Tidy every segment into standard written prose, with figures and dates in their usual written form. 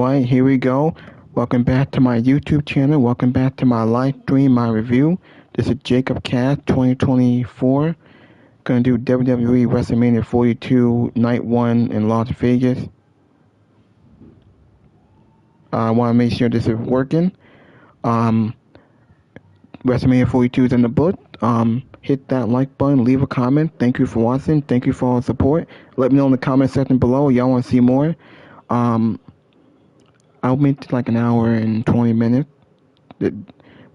Alright, here we go. Welcome back to my YouTube channel. Welcome back to my live stream, my review. This is Jacob Cat 2024. Gonna do WWE Wrestlemania 42 Night 1 in Las Vegas. I want to make sure this is working. WrestleMania 42 is in the book. Hit that like button, leave a comment. Thank you for watching. Thank you for all the support. Let me know in the comment section below. Y'all want to see more. I'll make like an hour and 20 minutes. We're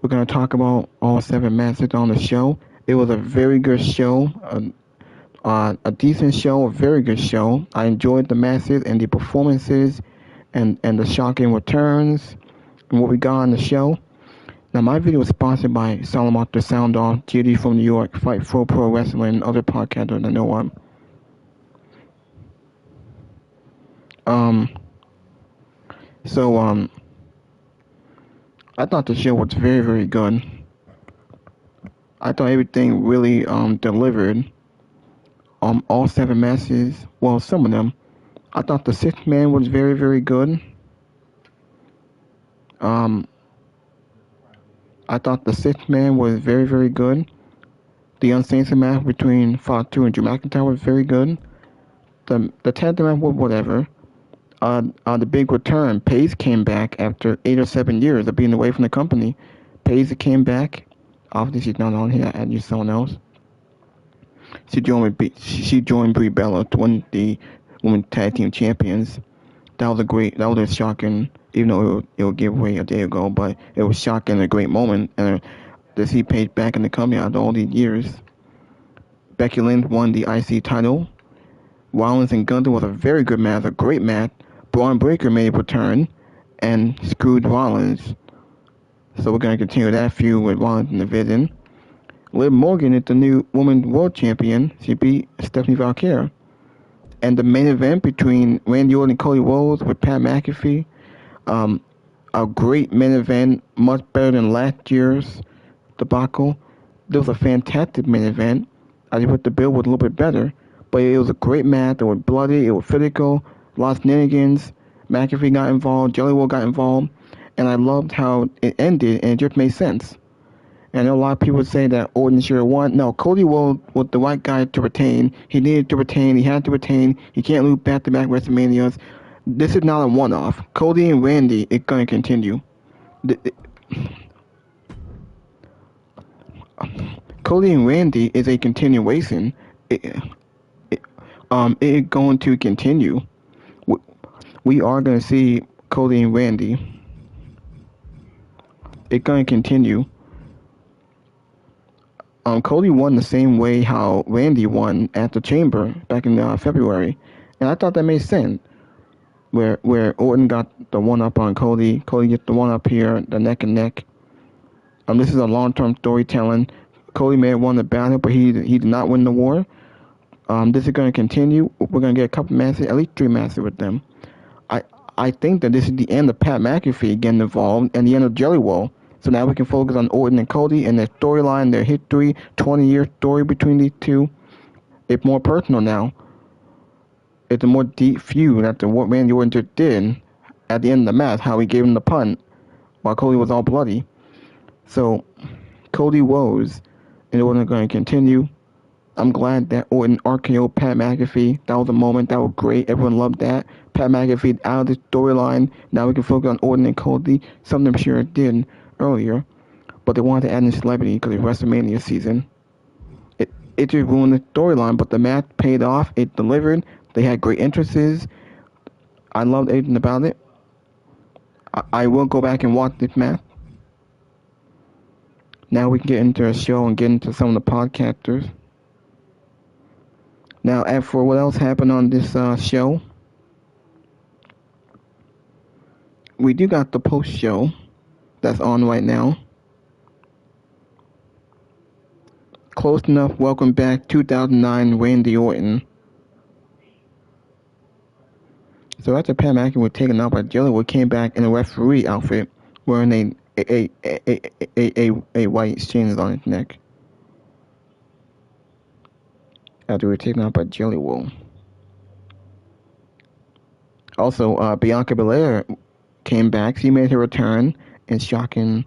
going to talk about all 7 matches on the show. It was a very good show. A decent show, a very good show. I enjoyed the matches and the performances and the shocking returns and what we got on the show. Now, my video is sponsored by Salamanca Sound Off, GD from New York, Fight for Pro Wrestling, and other podcasters I know of. I thought the show was very, very good. I thought everything really delivered. All 7 matches, well, some of them. I thought the 6th man was very, very good. I thought the 6th man was very, very good. The uncensored match between Fatu and Drew McIntyre was very good. The tag match was whatever. The big return, Paige came back after 8 or 7 years of being away from the company. Paige came back. Obviously, she's not on here. I used someone else. She joined Brie Bella to win the Women's Tag Team Champions. That was a shocking, even though it would give away a day ago, but it was shocking and a great moment. And to see Paige back in the company after all these years. Becky Lynch won the IC title. Rollins and Gunther was a very good match, a great match. Braun Breaker made a return and screwed Rollins. So we're going to continue that feud with Rollins in the division. Liv Morgan is the new Women's World Champion. She beat Stephanie Valkyrie. And the main event between Randy Orton and Cody Rhodes with Pat McAfee. A great main event, much better than last year's debacle. There was a fantastic main event. I just wish the bill was a little bit better. But it was a great match. It was bloody. It was physical. Lost shenanigans. McAfee got involved. Jelly Roll got involved. And I loved how it ended, and it just made sense. And I know a lot of people say that Orton should have won. No, Cody Rhodes was the right guy to retain. He needed to retain. He had to retain. He can't lose back-to-back WrestleManias. This is not a one-off. Cody and Randy, it's going to continue. Cody and Randy is a continuation. It's going to continue. We are going to see Cody and Randy. It's going to continue. Cody won the same way how Randy won at the Chamber back in February. And I thought that made sense. Where Orton got the one-up on Cody. Cody gets the one-up here, the neck and neck. This is a long-term storytelling. Cody may have won the battle, but he did not win the war. This is going to continue. We're going to get a couple matches, at least 3 matches with them. I think that this is the end of Pat McAfee getting involved and the end of Jelly Roll. So now we can focus on Orton and Cody and their storyline, their history, 20-year story between these two. It's more personal now. It's a more deep feud after what Randy Orton just did at the end of the match, how he gave him the punt while Cody was all bloody. So, Cody Rhodes and Orton are going to continue. I'm glad that Orton RKO'd Pat McAfee. That was a moment. That was great. Everyone loved that. Pat McAfee out of the storyline. Now we can focus on Orton and Cody. Something I'm sure it did earlier. But they wanted to add in celebrity because it's WrestleMania season. It just ruined the storyline, but the match paid off. It delivered. They had great entrances. I loved everything about it. I will go back and watch this match. Now we can get into the show and get into some of the podcasters. Now, as for what else happened on this show, we do got the post show that's on right now. Close enough. Welcome back, 2009 Randy Orton. So after Pat McAfee was taken out by Jelly Roll, came back in a referee outfit, wearing a white chain on his neck. After we were taken out by Jelly Roll. Also, Bianca Belair came back. She made her return in a shocking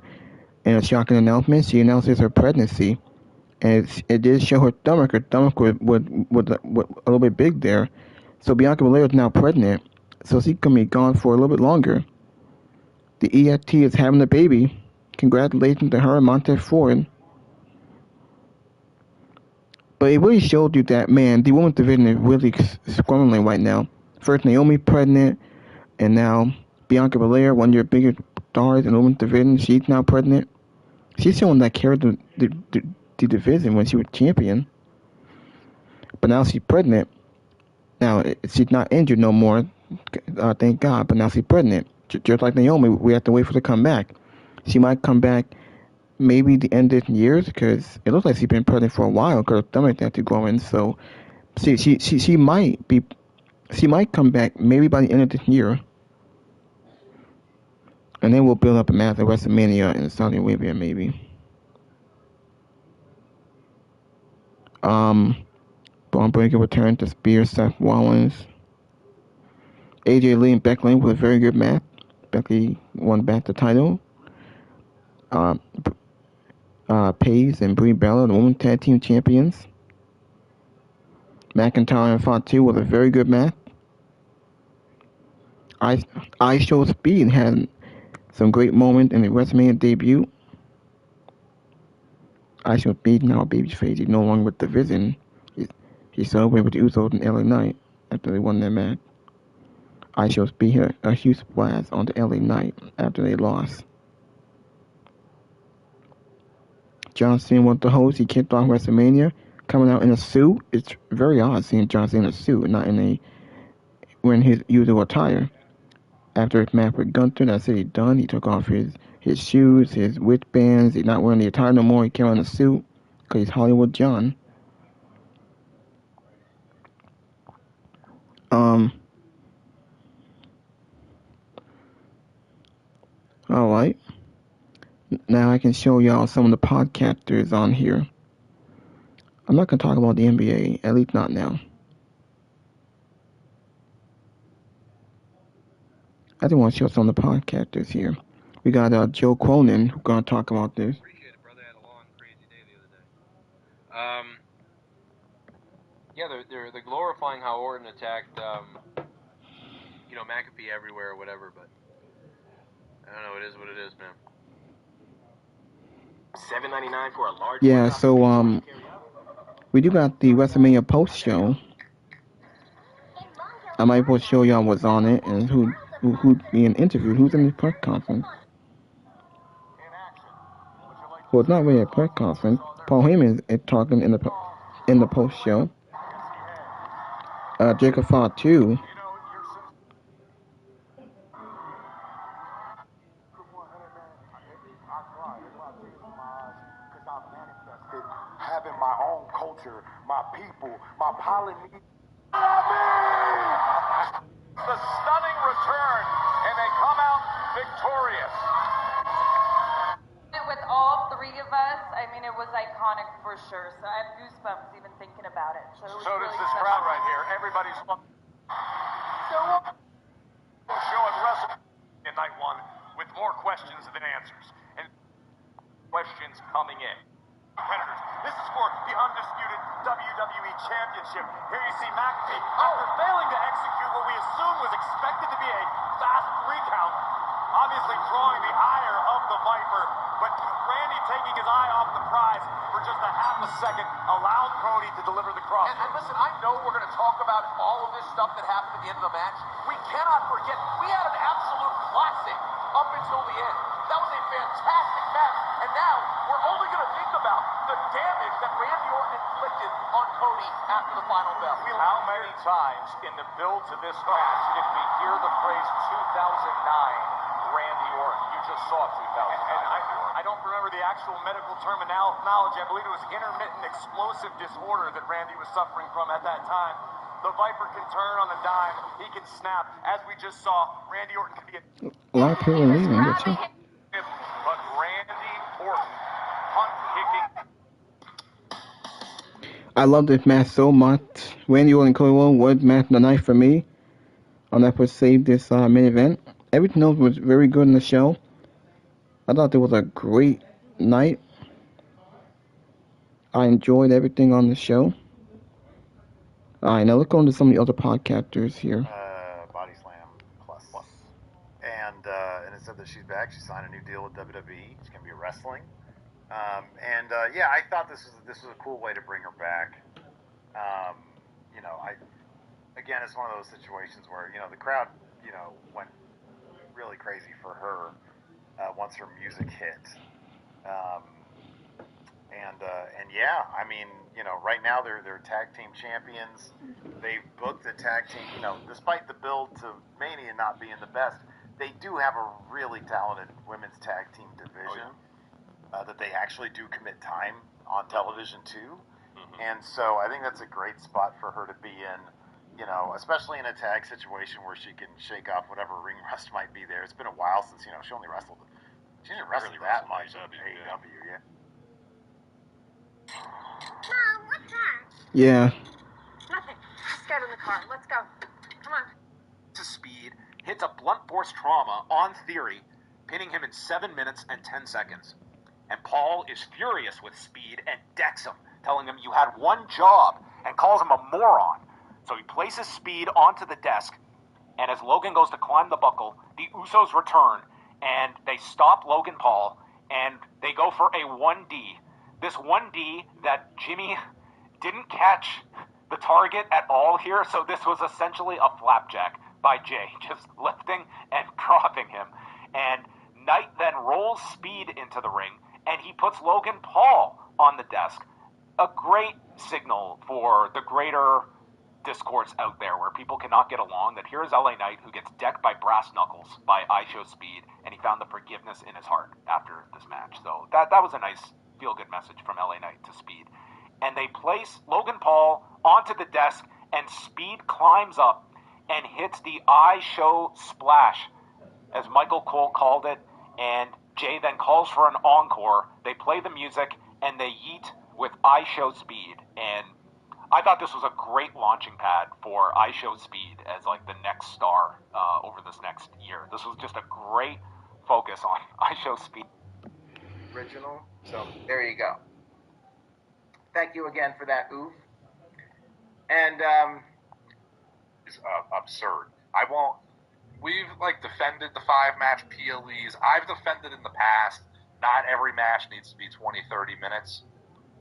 announcement. She announces her pregnancy, and it did show her stomach. Her stomach was a little bit big there. So Bianca Belair is now pregnant, so she can be gone for a little bit longer. The EFT is having a baby. Congratulations to her and Montez Ford. But it really showed you that, man, the women's division is really scrambling right now. First Naomi pregnant, and now Bianca Belair, one of your biggest stars in the women's division, she's now pregnant. She's showing that carried the division when she was champion. But now she's pregnant. Now, she's not injured no more, thank God, but now she's pregnant. Just like Naomi, we have to wait for her to come back. She might come back maybe the end of this year, because it looks like she's been pregnant for a while, because her stomach had to go in, so she might come back maybe by the end of this year. And then we'll build up a match at WrestleMania in Saudi Arabia, maybe. Braun Breaker returned to spear Seth Rollins. AJ Lee and Becky Lynch was a very good match. Becky won back the title. Paige and Brie Bella, the women's tag team champions. McIntyre and Fatu was a very good match. I Show Speed had some great moments in the WrestleMania debut. I Show Speed now babyface. He's no longer with the division. He celebrated with the Usos in LA Knight after they won their match. I Show Speed had a huge splash on the LA Knight after they lost. John Cena was the host. He kicked off WrestleMania, coming out in a suit. It's very odd seeing John Cena in a suit, not wearing his usual attire. After his match with Gunther, that's it, he's done. He took off his shoes, his wristbands. He's not wearing the attire no more. He came out in a suit because he's Hollywood John. Alright. Now I can show y'all some of the podcasters on here. I'm not going to talk about the NBA, at least not now. I just want to show some of the podcasters here. We got Joe Cronin, who's going to talk about this. Appreciate it, brother. I had a long, crazy day the other day. Yeah, they're glorifying how Orton attacked, McAfee everywhere or whatever, but I don't know. It is what it is, man. $7.99 for a large. Yeah, so we do got the WrestleMania post show. I might want to show y'all what's on it and who being interviewed, who's in the press conference. Well, it's not really a press conference. Paul Heyman is talking in the post show. Jacob Fatu. Having my own culture, my people, my Polynesian. The stunning return, and they come out victorious. With all three of us, I mean, it was iconic for sure. So I have goosebumps even thinking about it. So does this crowd right here. Everybody's show at WrestleMania night one with more questions than answers, and questions coming in. Competitors. This is for the undisputed WWE Championship. Here you see McAfee, after failing to execute what we assumed was expected to be a fast 3 count, obviously drawing the ire of the Viper, but Randy taking his eye off the prize for just a half a second allowed Cody to deliver the cross. And listen, I know we're going to talk about all of this stuff that happened at the end of the match. We cannot forget, we had an absolute classic up until the end. That was a fantastic match, and now we're only going to think about the damage that Randy Orton inflicted on Cody after the final bell. How many times in the build to this match did we hear the phrase 2009 Randy Orton? You just saw 2009. And I don't remember the actual medical terminology. I believe it was intermittent explosive disorder that Randy was suffering from at that time. The Viper can turn on a dime. He can snap. As we just saw, Randy Orton can be a lot of people are leaving, but you. But Randy Orton, punt kicking. I love this match so much. Randy Orton and Cody Rhodes was match of the night for me. I'll never save this main event. everything else was very good in the show. I thought it was a great night. I enjoyed everything on the show. Alright, now let's go into some of the other podcasters here. Body Slam Plus. And it said that she's back. She signed a new deal with WWE. She's gonna be wrestling. Yeah, I thought this was a cool way to bring her back. Again, it's one of those situations where the crowd went really crazy for her once her music hit. Yeah, I mean, right now they're tag team champions. They've booked a tag team. Despite the build to Mania not being the best, they do have a really talented women's tag team division that they actually do commit time on television to. And so I think that's a great spot for her to be in. Especially in a tag situation where she can shake off whatever ring rust might be there. It's been a while since she only wrestled. She didn't wrestle that much in AEW, yeah. Mom, what's that? Yeah. Nothing. Just get in the car. Let's go. Come on. To Speed hits a blunt force trauma on Theory, pinning him in 7 minutes and 10 seconds. And Paul is furious with Speed and decks him, telling him you had one job, and calls him a moron. So he places Speed onto the desk, and as Logan goes to climb the buckle, the Usos return, and they stop Logan Paul, and they go for a 1D. This 1D that Jimmy didn't catch the target at all here, so this was essentially a flapjack by Jay, just lifting and dropping him. And Knight then rolls Speed into the ring, and he puts Logan Paul on the desk. A great signal for the greater discourse out there where people cannot get along, that here's LA Knight who gets decked by brass knuckles by I Show Speed, and he found the forgiveness in his heart after this match. So that was a nice feel-good message from LA Knight to Speed. And they place Logan Paul onto the desk, and Speed climbs up and hits the I Show Splash, as Michael Cole called it, and Jay then calls for an encore. They play the music, and they yeet with I Show Speed. And I thought this was a great launching pad for I Show Speed as like the next star over this next year. This was just a great focus on I Show Speed. Original. So there you go. Thank you again for that oof. And It's absurd. We've defended the 5-match PLEs. I've defended in the past. Not every match needs to be 20, 30 minutes.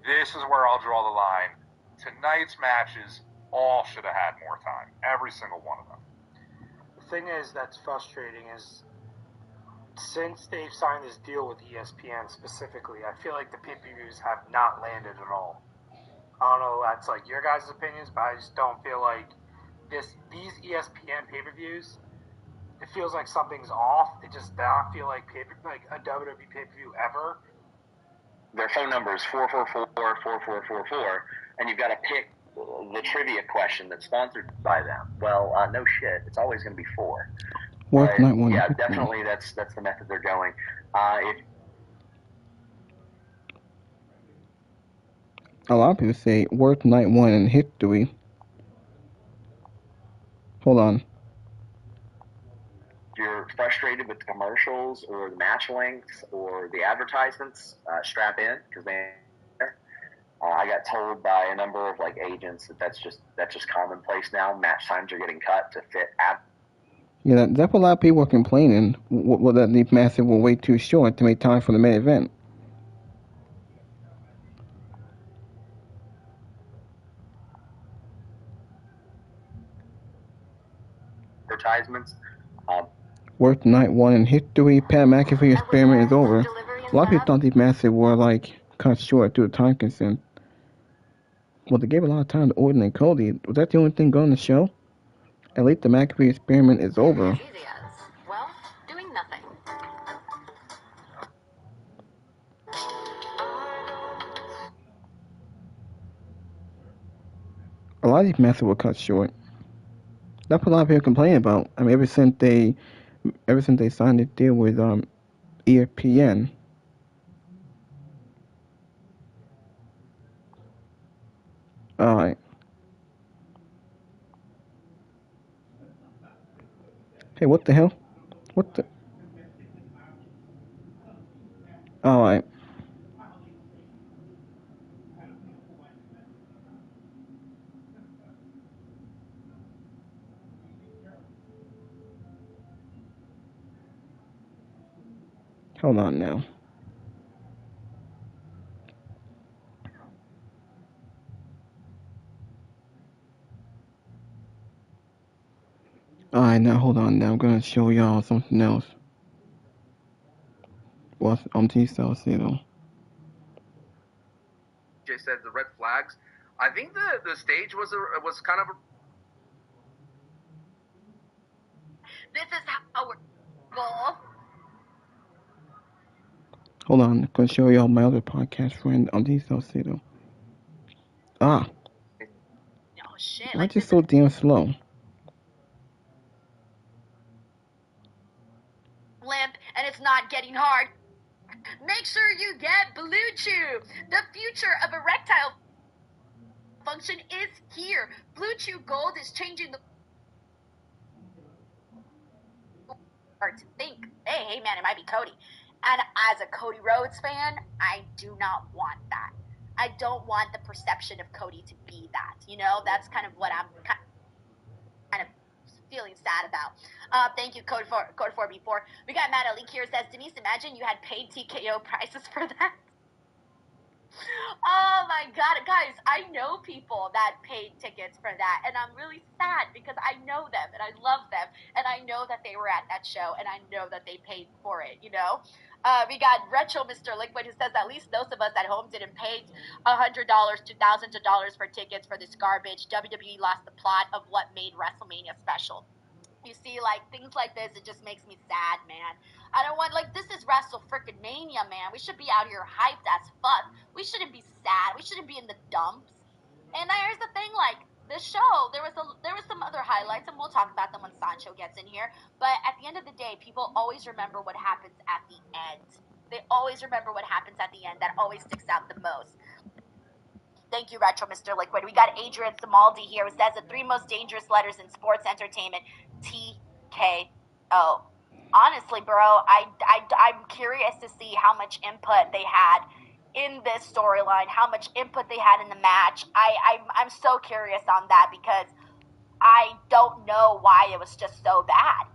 This is where I'll draw the line. Tonight's matches all should have had more time. Every single one of them. The thing is that's frustrating is since they've signed this deal with ESPN specifically, I feel like the pay-per-views have not landed at all. I don't know, that's your guys' opinions, but I just don't feel like these ESPN pay-per-views, it feels like something's off. It just does not feel like a WWE pay-per-view ever. Their phone number is 444-4444, and you've got to pick the trivia question that's sponsored by them. Well, no shit. It's always going to be 4. Worth Night 1. Yeah, definitely that's the method they're going. A lot of people say Worth Night 1 in history. Hold on. If you're frustrated with the commercials or the match links or the advertisements, strap in, because I got told by a number of agents that's just commonplace now. Match times are getting cut to fit Yeah, that's what a lot of people are complaining. Well, that these matches were way too short to make time for the main event. advertisements. Worth Night 1 in history. Pat McAfee experiment is over. A lot of people thought these matches were cut short due to time constraints. Well, they gave a lot of time to Orton and Cody. Was that the only thing going on the show? At least the McAfee experiment is over. Well, doing nothing. A lot of these matches were cut short. That's what a lot of people complain about. I mean, ever since they signed the deal with ESPN. Alright. Hey, what the hell? What the? Alright. Hold on now. Alright, now hold on now. I'm gonna show y'all something else. What's T-Cell though? Jay said the red flags. I think the stage was kind of. This is how we're goal. Hold on, I'm gonna show y'all my other podcast friend T-Cell though. Ah. Oh shit! Why just so damn slow? Limp, and it's not getting hard. Make sure you get Blue Chew. The future of erectile function is here. Blue Chew Gold is changing the hard to think, hey man, it might be Cody. And as a Cody Rhodes fan, I do not want that. I don't want the perception of Cody to be that. You know, that's kind of what I'm kind of feeling sad about. Thank you, Code 4B4. We got Matt Ali here says, Denise, imagine you had paid TKO prices for that. Oh my god, guys, I know people that paid tickets for that, and I'm really sad because I know them and I love them, and I know that they were at that show, and I know that they paid for it, you know? We got Retro Mr. Liquid who says, at least those of us at home didn't pay $100 to thousands of dollars for tickets for this garbage. WWE lost the plot of what made WrestleMania special. You see, like, things like this, it just makes me sad, man. I don't want, like, this is Wrestle-frickin-mania, man. We should be out here hyped as fuck. We shouldn't be sad. We shouldn't be in the dumps. And here's the thing, like, this show, there was some other highlights, and we'll talk about them when Sancho gets in here. But at the end of the day, people always remember what happens at the end. They always remember what happens at the end. That always sticks out the most. Thank you, Retro Mr. Liquid. We got Adrian Samaldi here who says the 3 most dangerous letters in sports entertainment, TKO. Honestly, bro, I'm curious to see how much input they had in this storyline, how much input they had in the match. I'm so curious on that because I don't know why it was just so bad.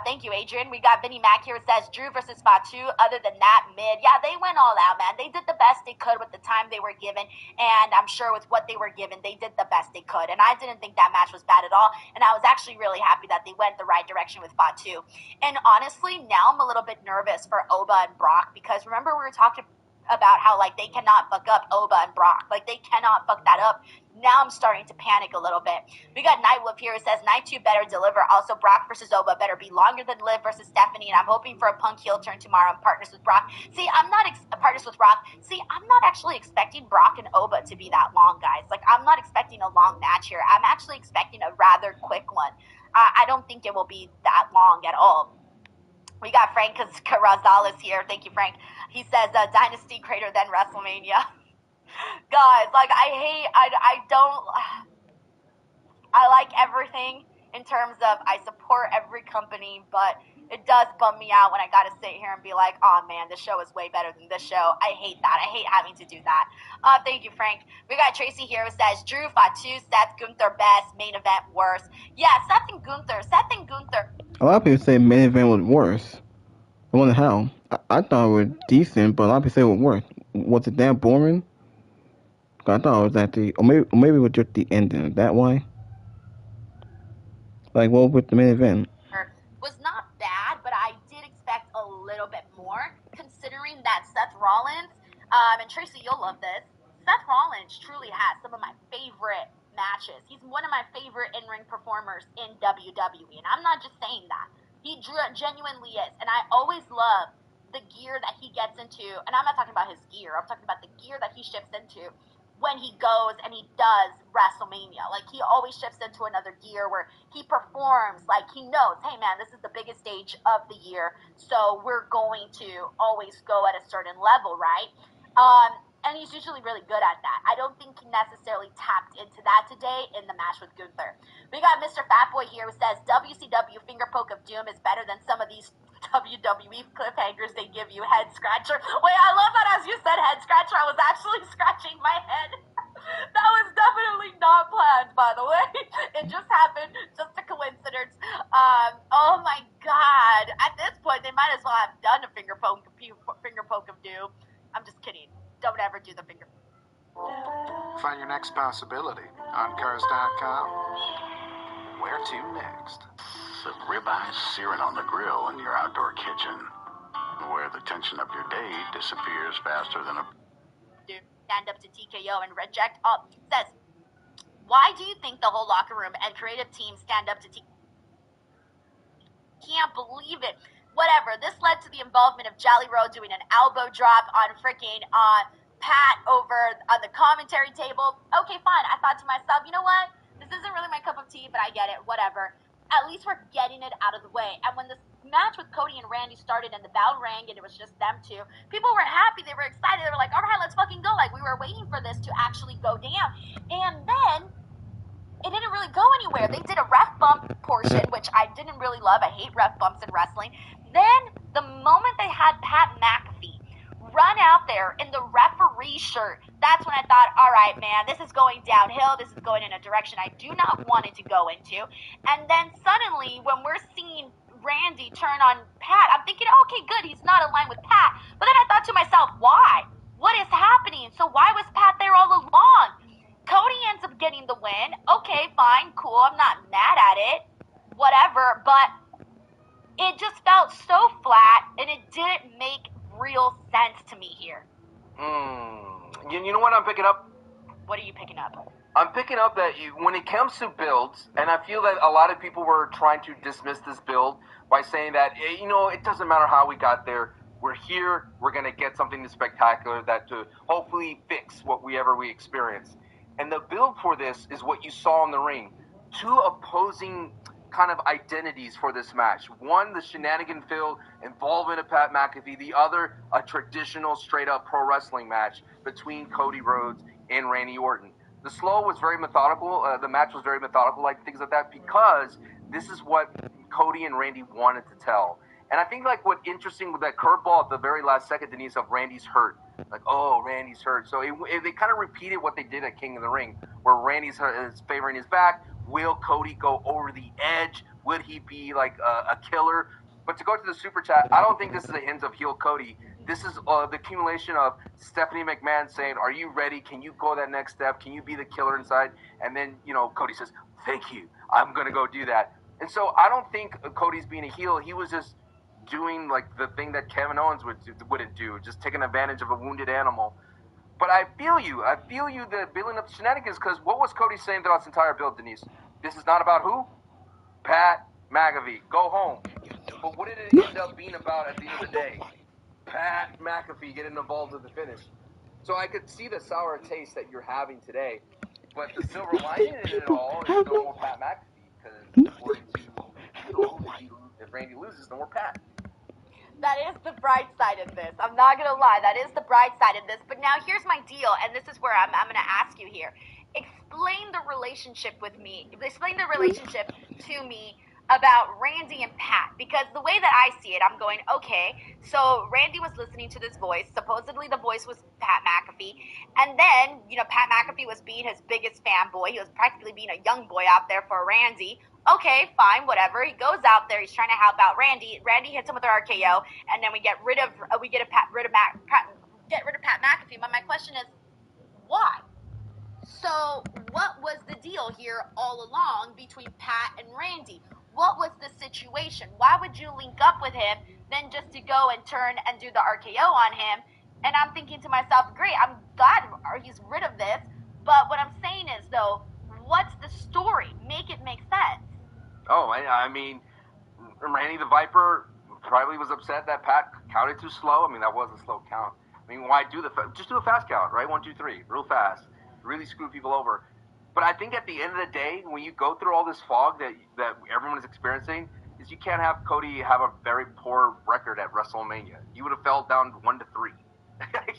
Thank you, Adrian. We got Vinny Mac here. It says Drew versus Fatu. Other than that, mid. Yeah, they went all out, man. They did the best they could with the time they were given, and I'm sure with what they were given, they did the best they could. And I didn't think that match was bad at all, and I was actually really happy that they went the right direction with Fatu. And honestly, now I'm a little bit nervous for Oba and Brock because remember we were talking about how, like, they cannot fuck up Oba and Brock. Like, they cannot fuck that up. Now I'm starting to panic a little bit. We got Nightwolf here who says, Night 2 better deliver. Also, Brock versus Oba better be longer than Liv versus Stephanie, and I'm hoping for a Punk heel turn tomorrow and partners with Brock. See, I'm not partners with Brock. See, I'm not actually expecting Brock and Oba to be that long, guys. Like, I'm not expecting a long match here. I'm actually expecting a rather quick one. I don't think it will be that long at all. We got Frank Carrazales here. Thank you, Frank. He says, Dynasty greater than WrestleMania. Guys, like, I like everything in terms of I support every company, but it does bum me out when I gotta sit here and be like, oh man, this show is way better than this show. I hate that. I hate having to do that. Thank you, Frank. We got Tracy here who says, Drew, Fatu, Seth, Gunther, best, main event, worse. Yeah, Seth and Gunther. A lot of people say main event was worse. I wonder how. I thought it was decent, but a lot of people say it was worse. Was it that boring? I thought it was at the, or maybe it was just the ending. Is that why? Like, what with the main event? Was not bad, but I did expect a little bit more, considering that Seth Rollins, and Tracy, you'll love this, Seth Rollins truly has some of my favorite matches. He's one of my favorite in-ring performers in WWE, and I'm not just saying that. He genuinely is, and I always love the gear that he gets into, and I'm not talking about his gear, I'm talking about the gear that he shifts into when he goes and he does WrestleMania. Like, he always shifts into another gear where he performs like he knows, hey man, this is the biggest stage of the year, so we're going to always go at a certain level, right? And he's usually really good at that. I don't think he necessarily tapped into that today in the match with Gunther. We got Mr. Fatboy here who says WCW Finger Poke of Doom is better than some of these WWE cliffhangers they give you. Head scratcher. Wait, I love that as you said head scratcher, I was actually scratching my head. That was definitely not planned, by the way. It just happened, just a coincidence. Oh my God. At this point, they might as well have done a finger poke of Doom. I'm just kidding. Don't ever do the finger. Find your next possibility on Cars.com. Where to next? The ribeye searing on the grill in your outdoor kitchen, where the tension of your day disappears faster than a... Stand up to TKO and reject all. Says, why do you think the whole locker room and creative team stand up to TKO? Can't believe it. Whatever. This led to the involvement of Jolly Rhodes doing an elbow drop on freaking Pat over on the commentary table. Okay, fine. I thought to myself, you know what? This isn't really my cup of tea, but I get it. Whatever. At least we're getting it out of the way. And when this match with Cody and Randy started and the bell rang and it was just them two, people were happy. They were excited. They were like, all right, let's fucking go. Like, we were waiting for this to actually go down. And then it didn't really go anywhere. They did a ref bump portion, which I didn't really love. I hate ref bumps in wrestling. Then, the moment they had Pat McAfee run out there in the referee shirt, that's when I thought, all right, man, this is going downhill. This is going in a direction I do not want it to go into. And then suddenly, when we're seeing Randy turn on Pat, I'm thinking, okay, good, he's not aligned with Pat. But then I thought to myself, why? What is happening? So why was Pat there all along? Cody ends up getting the win. Okay, fine, cool. I'm not mad at it. Whatever. But it just felt so flat, and it didn't make real sense to me here. You know what I'm picking up? What are you picking up? I'm picking up that when it comes to builds, and I feel that a lot of people were trying to dismiss this build by saying that, it doesn't matter how we got there. We're here. We're going to get something spectacular that to hopefully fix what we experience. And the build for this is what you saw in the ring. Two opposing kind of identities for this match. One, the shenanigan-filled involvement of Pat McAfee. The other, a traditional straight-up pro wrestling match between Cody Rhodes and Randy Orton. The slow was very methodical. The match was very methodical, like things like that, because this is what Cody and Randy wanted to tell. And I think what interesting with that curveball at the very last second, Denise, of Randy's hurt. Like, oh, Randy's hurt. So they kind of repeated what they did at King of the Ring, where Randy's is favoring his back. Will Cody go over the edge? Would he be like a killer? But to go to the super chat, I don't think this is a hint of heel Cody. This is the accumulation of Stephanie McMahon saying, are you ready? Can you go that next step? Can you be the killer inside? And then, Cody says, thank you. I'm going to go do that. And so I don't think Cody's being a heel. He was just doing the thing that Kevin Owens wouldn't do, just taking advantage of a wounded animal. But I feel you the building up the shenanigans, because what was Cody saying throughout this entire build, Denise? This is not about who? Pat McAfee. Go home. But what did it end up being about at the end of the day? Pat McAfee getting involved in the finish. So I could see the sour taste that you're having today, but the silver lining in it all is no more Pat McAfee, because according to if Randy loses, no more Pat. That is the bright side of this. I'm not going to lie. That is the bright side of this. But now here's my deal, and this is where I'm going to ask you here. Explain the relationship with me. Explain the relationship to me about Randy and Pat. Because the way that I see it, I'm going, okay, so Randy was listening to this voice. Supposedly the voice was Pat McAfee. And then, Pat McAfee was being his biggest fanboy. He was practically being a young boy out there for Randy. Okay, fine, whatever. He goes out there. He's trying to help out Randy. Randy hits him with an RKO, and then we get rid of Pat McAfee. But my question is, why? So, what was the deal here all along between Pat and Randy? What was the situation? Why would you link up with him then just to go and turn and do the RKO on him? And I'm thinking to myself, great, I'm glad he's rid of this. But what I'm saying is, though, what's the story? Make it make sense. Oh, I mean, Randy the Viper probably was upset that Pat counted too slow. I mean, that was a slow count. I mean, why just do a fast count, right? 1, 2, 3, real fast. Really screw people over. But I think at the end of the day, when you go through all this fog that everyone is experiencing, is you can't have Cody have a very poor record at WrestleMania. He would have fell down 1 to 3.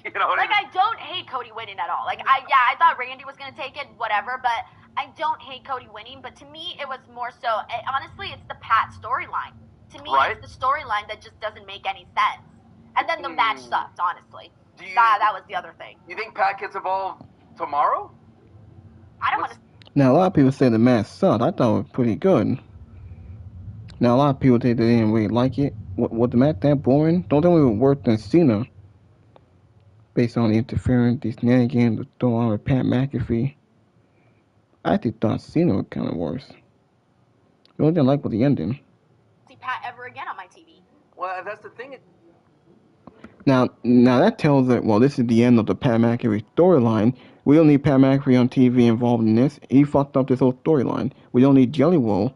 You know what like, I mean? I don't hate Cody winning at all. Like, I thought Randy was going to take it, whatever, but I don't hate Cody winning. But to me, it was more so, honestly, it's the Pat storyline. To me, Right. it's the storyline that just doesn't make any sense. And then the match sucked, honestly. Do you, That was the other thing. You think Pat gets involved tomorrow? I don't want to. Now, a lot of people say the match sucked. I thought it was pretty good. Now, a lot of people say they didn't really like it. Was the match that boring? Don't tell me it was worse than Cena. Based on the interference, the shenanigans, the throwing with Pat McAfee. I actually thought Cena was kind of worse. The only thing I liked was the ending. See Pat ever again on my TV. Well, that's the thing. Now that tells that, well, this is the end of the Pat McAfee storyline. We don't need Pat McAfee on TV involved in this. He fucked up this whole storyline. We don't need Jelly Roll.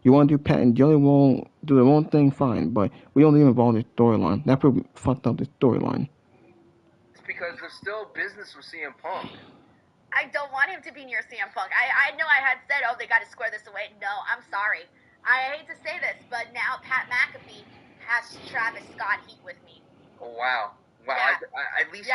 You want to do Pat and Jelly Roll do their own thing, fine, but we don't need him involved in this storyline. That probably fucked up this storyline. It's because there's still business with CM Punk. I don't want him to be near CM Punk. I know I had said, oh, they got to square this away. No, I'm sorry. I hate to say this, but now Pat McAfee has Travis Scott heat with me. Oh, wow. Wow. Yeah. At least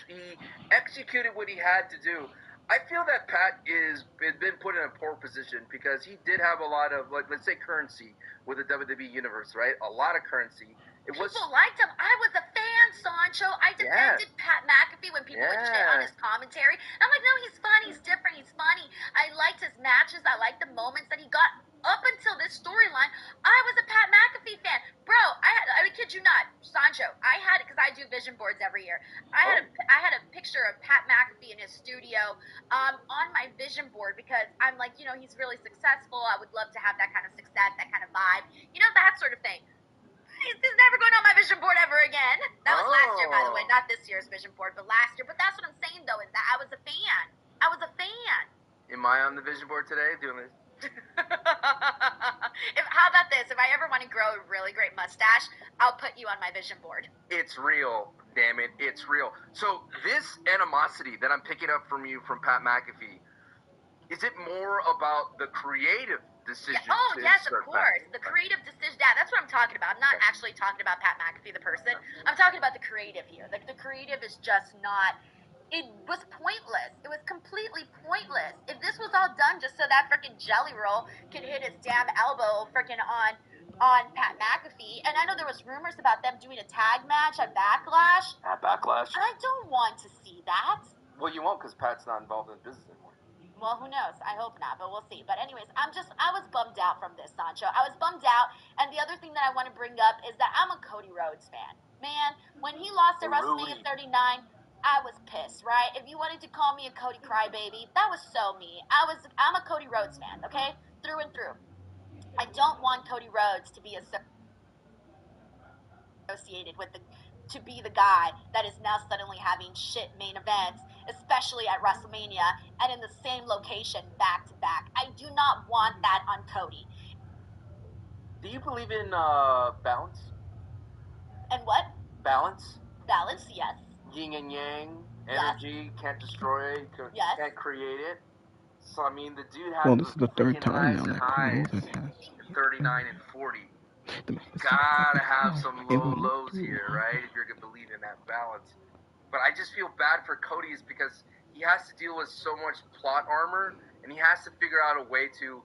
he executed what he had to do. I feel that Pat has been put in a poor position because he did have a lot of, like, let's say, currency with the WWE Universe, right? A lot of currency. People liked him. I was a fan, Sancho. I defended Pat McAfee when people would shit on his commentary. I'm like, no, he's funny. He's different. He's funny. I liked his matches. I liked the moments that he got. Up until this storyline, I was a Pat McAfee fan. Bro, I kid you not, Sancho, I had, because I do vision boards every year, I had a picture of Pat McAfee in his studio on my vision board because I'm like, you know, he's really successful. I would love to have that kind of success, that kind of vibe. You know, that sort of thing. He's never going on my vision board ever again. That was last year, by the way, not this year's vision board, but last year. But that's what I'm saying, though, is that I was a fan. I was a fan. Am I on the vision board today doing this? How about this? If I ever want to grow a really great mustache, I'll put you on my vision board. It's real. Damn it. It's real. So this animosity that I'm picking up from you from Pat McAfee, is it more about the creative decision? Yeah. Oh, yes, of course. The creative decision. Yeah, that's what I'm talking about. I'm not actually talking about Pat McAfee, the person. I'm talking about the creative here. Like, the creative is just not... It was pointless. It was completely pointless. If this was all done just so that freaking Jelly Roll could hit his damn elbow freaking on Pat McAfee, and I know there was rumors about them doing a tag match at Backlash. At Backlash? I don't want to see that. Well, you won't because Pat's not involved in business anymore. Well, who knows? I hope not, but we'll see. But anyways, I was bummed out from this, Sancho. I was bummed out, and the other thing that I want to bring up is that I'm a Cody Rhodes fan. Man, when he lost at WrestleMania 39, I was pissed, right? If you wanted to call me a Cody crybaby, that was so me. I'm a Cody Rhodes fan, okay? Through and through. I don't want Cody Rhodes to be associated with to be the guy that is now suddenly having shit main events, especially at WrestleMania, and in the same location back to back. I do not want that on Cody. Do you believe in balance? And what? Balance? Balance, yes. Yin and yang, energy, can't destroy it, can't create it. So, I mean, the dude has this is the third time now that Cody Rhodes has 39 and 40. Gotta have some lows here, right? If you're gonna believe in that balance. But I just feel bad for Cody is because he has to deal with so much plot armor, and he has to figure out a way to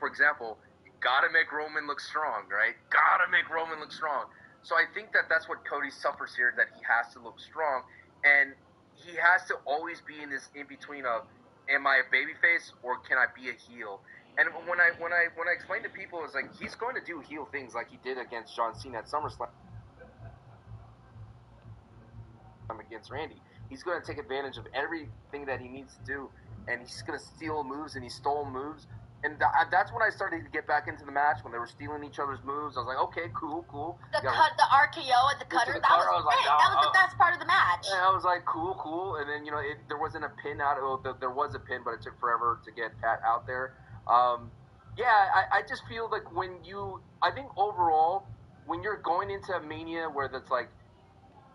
for example, gotta make Roman look strong, right? Gotta make Roman look strong. So I think that's what Cody suffers here, that he has to look strong, and he has to always be in this in between of, am I a babyface or can I be a heel? And when I explain to people, it's like he's going to do heel things like he did against John Cena at SummerSlam against Randy. He's going to take advantage of everything that he needs to do, and he's going to steal moves, and he stole moves. And that's when I started to get back into the match, when they were stealing each other's moves. I was like, okay, cool. The RKO and the cutter, that was the best part of the match. And I was like, cool. And then, there wasn't a pin out. There was a pin, but it took forever to get Pat out there. I just feel like I think overall, when you're going into a Mania where that's like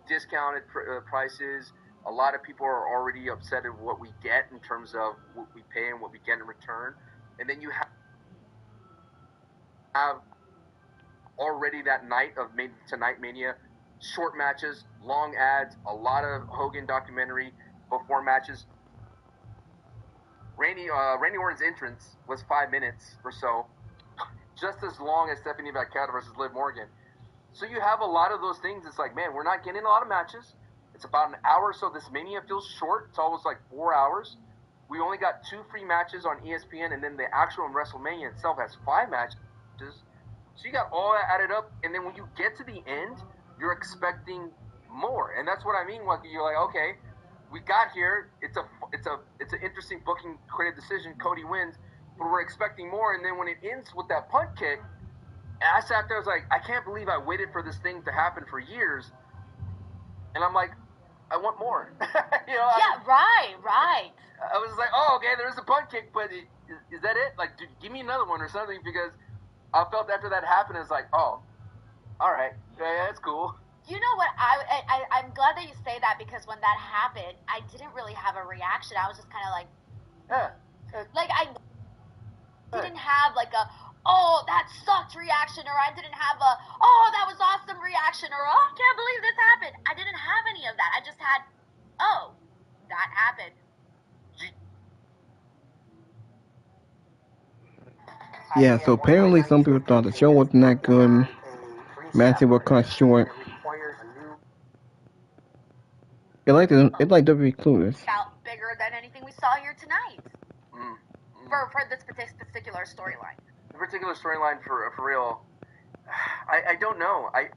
discounted prices, a lot of people are already upset at what we get in terms of what we pay and what we get in return. And then you have already that night of Tonight Mania short matches, long ads, a lot of Hogan documentary before matches. Randy Orton's entrance was 5 minutes or so, just as long as Stephanie Vacata versus Liv Morgan. So you have a lot of those things. It's like, man, we're not getting a lot of matches. It's about an hour, so this Mania feels short. It's almost like 4 hours. We only got 2 free matches on ESPN, and then the actual Wrestlemania itself has 5 matches. So you got all that added up, and then when you get to the end, you're expecting more. And that's what I mean. Like, you're like, okay, we got here. It's an interesting booking creative decision. Cody wins, but we're expecting more. And then when it ends with that punt kick, and I sat there, I was like, I can't believe I waited for this thing to happen for years. And I'm like, I want more. Right. I was like, oh, okay, there's a punt kick, but is that it? Like, dude, give me another one or something, because I felt after that happened, it's like, oh, all right, yeah, that's cool. You know what? I'm glad that you say that, because when that happened, I didn't really have a reaction. I was just kind of like, like I didn't have like a, oh, that sucked reaction, or I didn't have a, oh, that was awesome reaction, or oh, I can't believe this happened. I didn't have any of that. I just had, oh, that happened. Yeah, so apparently some people thought the show wasn't that good. Matches were cut short. It's like WWE Clueless. Felt bigger than anything we saw here tonight. For this particular storyline. The particular storyline for real, I don't know. I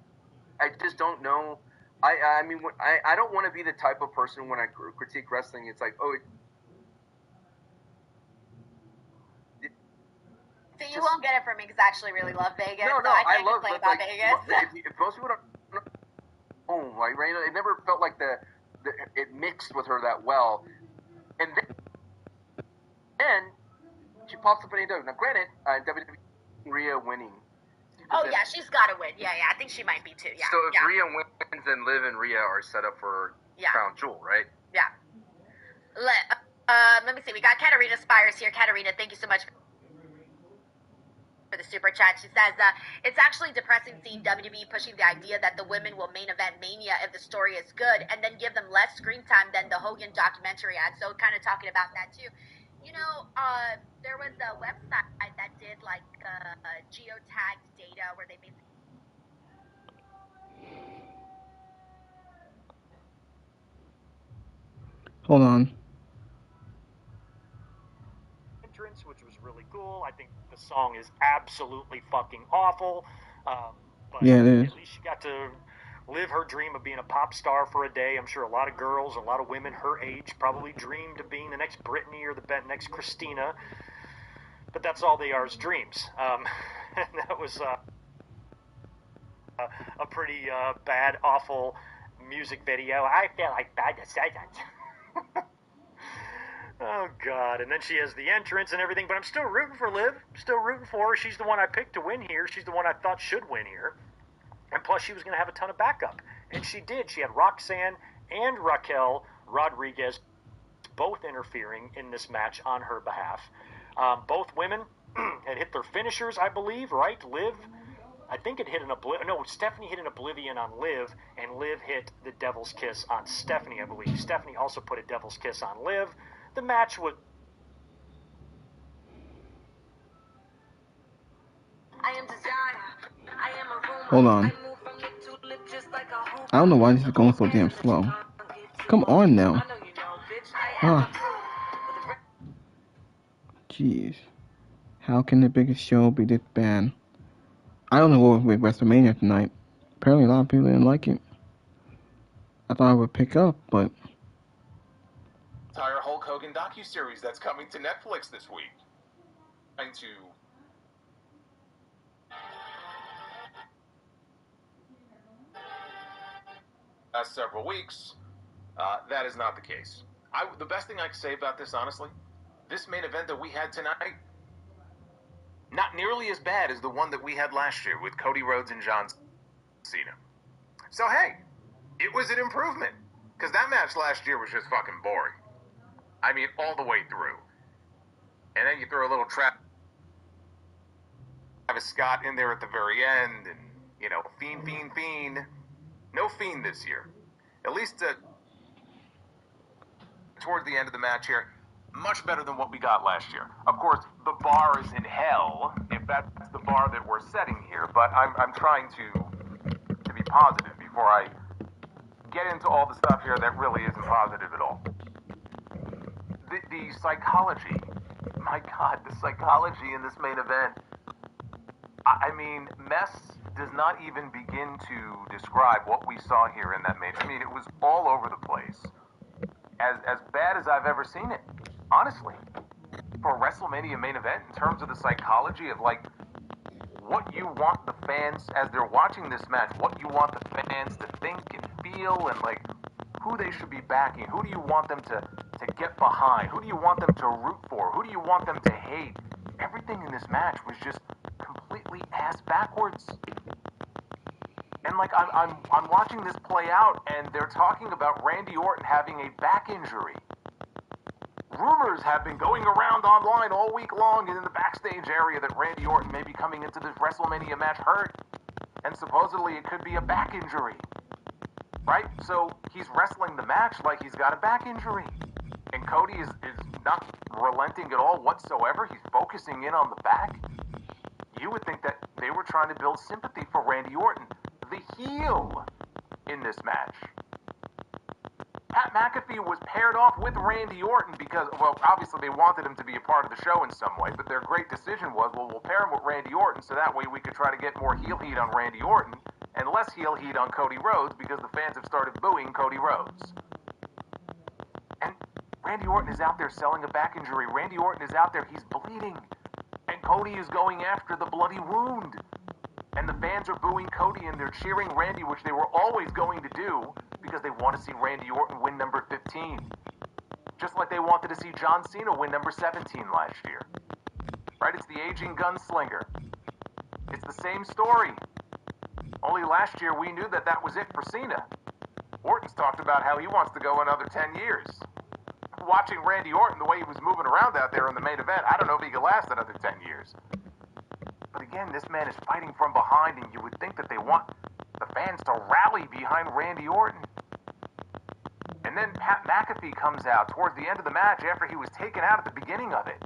just don't know. I mean, I don't want to be the type of person when I critique wrestling. It's like, oh. So you won't get it from me, because I actually really love Vegas. No, so I can't love complain about Vegas. If most people don't know, like, right? It never felt like it mixed with her that well. And then she pops up in AEW. Now, granted, WWE, Rhea winning. Oh, yeah, she's got to win. Yeah, I think she might be too. Yeah. So if Rhea wins, then Liv and Rhea are set up for Crown Jewel, right? Yeah. Let me see. We got Katarina Spires here. Katarina, thank you so much for the super chat. She says, it's actually depressing seeing WWE pushing the idea that the women will main event Mania if the story is good, and then give them less screen time than the Hogan documentary ad. So kind of talking about that too. You know, there was a website that did like geotagged data where they basically Hold on. Which was really cool. I think the song is absolutely fucking awful. But yeah, it is. At least she got to live her dream of being a pop star for a day. I'm sure a lot of girls, a lot of women her age probably dreamed of being the next Britney or the next Christina. But that's all they are, is dreams. And that was a pretty bad, awful music video. I feel like bad decisions. Oh, God. And then she has the entrance and everything, but I'm still rooting for Liv. Still rooting for her. She's the one I picked to win here. She's the one I thought should win here. And plus, she was going to have a ton of backup. And she did. She had Roxanne and Raquel Rodriguez both interfering in this match on her behalf. Both women had hit their finishers, I believe, right? Liv, I think it hit an Oblivion. No, Stephanie hit an Oblivion on Liv, and Liv hit the Devil's Kiss on Stephanie, I believe. Stephanie also put a Devil's Kiss on Liv. The match was... Hold on. I don't know why this is going so damn slow. Come on now. Jeez. How can the biggest show be this bad? I don't know what with Wrestlemania tonight. Apparently a lot of people didn't like it. I thought I would pick up, but... Entire Hulk Hogan docuseries that's coming to Netflix this week. Trying to last several weeks, that is not the case. The best thing I can say about this, honestly, this main event that we had tonight, not nearly as bad as the one that we had last year with Cody Rhodes and John Cena. So hey, it was an improvement, because that match last year was just fucking boring. I mean, all the way through. And then you throw a little Travis Scott in there at the very end, and, you know, Fiend. No Fiend this year. At least toward the end of the match here, much better than what we got last year. Of course, the bar is in hell, if that's the bar that we're setting here, but I'm trying to be positive before I get into all the stuff here that really isn't positive at all. The psychology, my God, the psychology in this main event, I mean, mess does not even begin to describe what we saw here in that main. I mean, it was all over the place. As bad as I've ever seen it, honestly. For a WrestleMania main event, in terms of the psychology of, like, what you want the fans, as they're watching this match, what you want the fans to think and feel, and, like, who they should be backing. Who do you want them to get behind? Who do you want them to root for? Who do you want them to hate? Everything in this match was just completely ass backwards. And like I'm watching this play out, and they're talking about Randy Orton having a back injury. Rumors have been going around online all week long and in the backstage area that Randy Orton may be coming into this WrestleMania match hurt, and supposedly it could be a back injury. Right? So he's wrestling the match like he's got a back injury. And Cody is not relenting at all whatsoever. He's focusing in on the back. You would think that they were trying to build sympathy for Randy Orton, the heel, in this match. Pat McAfee was paired off with Randy Orton because, well, obviously they wanted him to be a part of the show in some way, but their great decision was, well, we'll pair him with Randy Orton so that way we could try to get more heel heat on Randy Orton and less heel heat on Cody Rhodes because the fans have started booing Cody Rhodes. And Randy Orton is out there selling a back injury. Randy Orton is out there, he's bleeding. And Cody is going after the bloody wound. And the fans are booing Cody and they're cheering Randy, which they were always going to do because they want to see Randy Orton win number 15. Just like they wanted to see John Cena win number 17 last year. Right? It's the aging gunslinger. It's the same story. Only last year we knew that that was it for Cena. Orton's talked about how he wants to go another 10 years. Watching Randy Orton, the way he was moving around out there in the main event, I don't know if he could last another 10 years. But again, this man is fighting from behind, and you would think that they want the fans to rally behind Randy Orton. And then Pat McAfee comes out towards the end of the match after he was taken out at the beginning of it.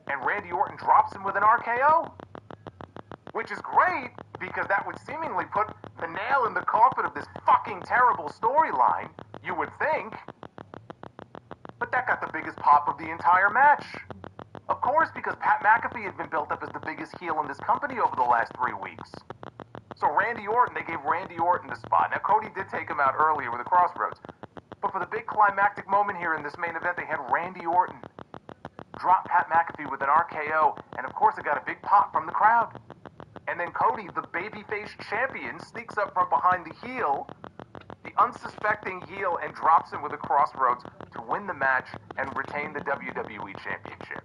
And Randy Orton drops him with an RKO. Which is great, because that would seemingly put the nail in the coffin of this fucking terrible storyline, you would think. But that got the biggest pop of the entire match. Of course, because Pat McAfee had been built up as the biggest heel in this company over the last 3 weeks. So Randy Orton, they gave Randy Orton the spot. Now, Cody did take him out earlier with a crossroads. But for the big climactic moment here in this main event, they had Randy Orton drop Pat McAfee with an RKO. And of course, it got a big pop from the crowd. And then Cody, the babyface champion, sneaks up from behind the heel, the unsuspecting heel, and drops him with a crossroads to win the match and retain the WWE Championship.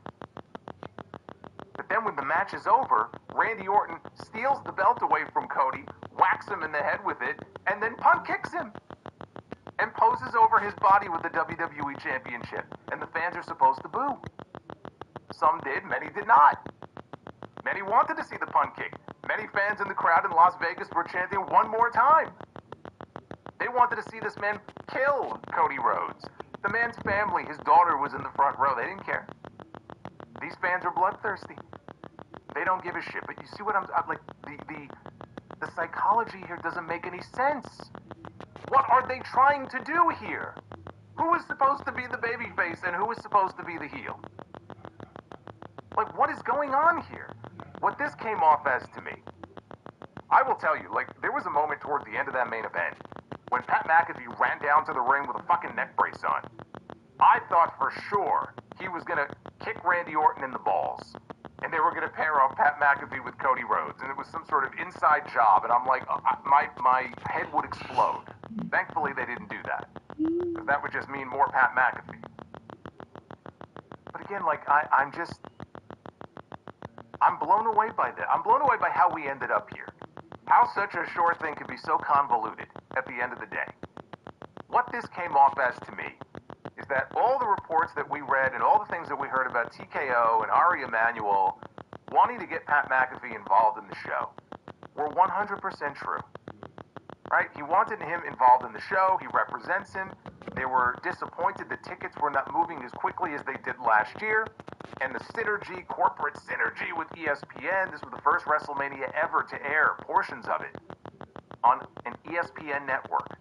But then when the match is over, Randy Orton steals the belt away from Cody, whacks him in the head with it, and then punt kicks him. And poses over his body with the WWE Championship. And the fans are supposed to boo. Some did, many did not. Many wanted to see the punt kick. Many fans in the crowd in Las Vegas were chanting one more time. They wanted to see this man kill Cody Rhodes. The man's family, his daughter was in the front row. They didn't care. These fans are bloodthirsty. They don't give a shit. But you see what I'm like, the psychology here doesn't make any sense. What are they trying to do here? Who is supposed to be the babyface and who is supposed to be the heel? Like, what is going on here? What this came off as to me, I will tell you, like, there was a moment toward the end of that main event when Pat McAfee ran down to the ring with a fucking neck brace on. I thought for sure he was going to kick Randy Orton in the balls. And they were going to pair off Pat McAfee with Cody Rhodes. And it was some sort of inside job. And I'm like, my head would explode. Thankfully, they didn't do that. Because that would just mean more Pat McAfee. But again, like, I'm blown away by that. I'm blown away by how we ended up here. How such a short thing could be so convoluted at the end of the day. What this came off as to me is that all the reports that we read and all the things that we heard about TKO and Ari Emanuel wanting to get Pat McAfee involved in the show were 100% true. right? He wanted him involved in the show. He represents him. They were disappointed the tickets were not moving as quickly as they did last year. And the synergy, corporate synergy with ESPN, this was the first WrestleMania ever to air portions of it on an ESPN network,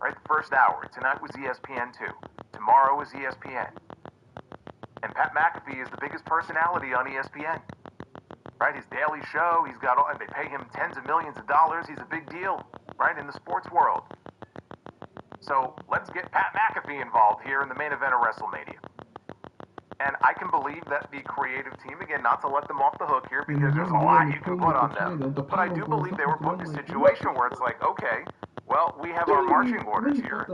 right? The first hour. Tonight was ESPN 2. Tomorrow is ESPN. And Pat McAfee is the biggest personality on ESPN, right? His daily show, he's got all, and they pay him tens of millions of dollars. He's a big deal, right, in the sports world. So let's get Pat McAfee involved here in the main event of WrestleMania. And I can believe that the creative team, again, not to let them off the hook here because there's a lot you can put on them, but I do believe they were put in a situation where it's like, okay, well, we have our marching orders here,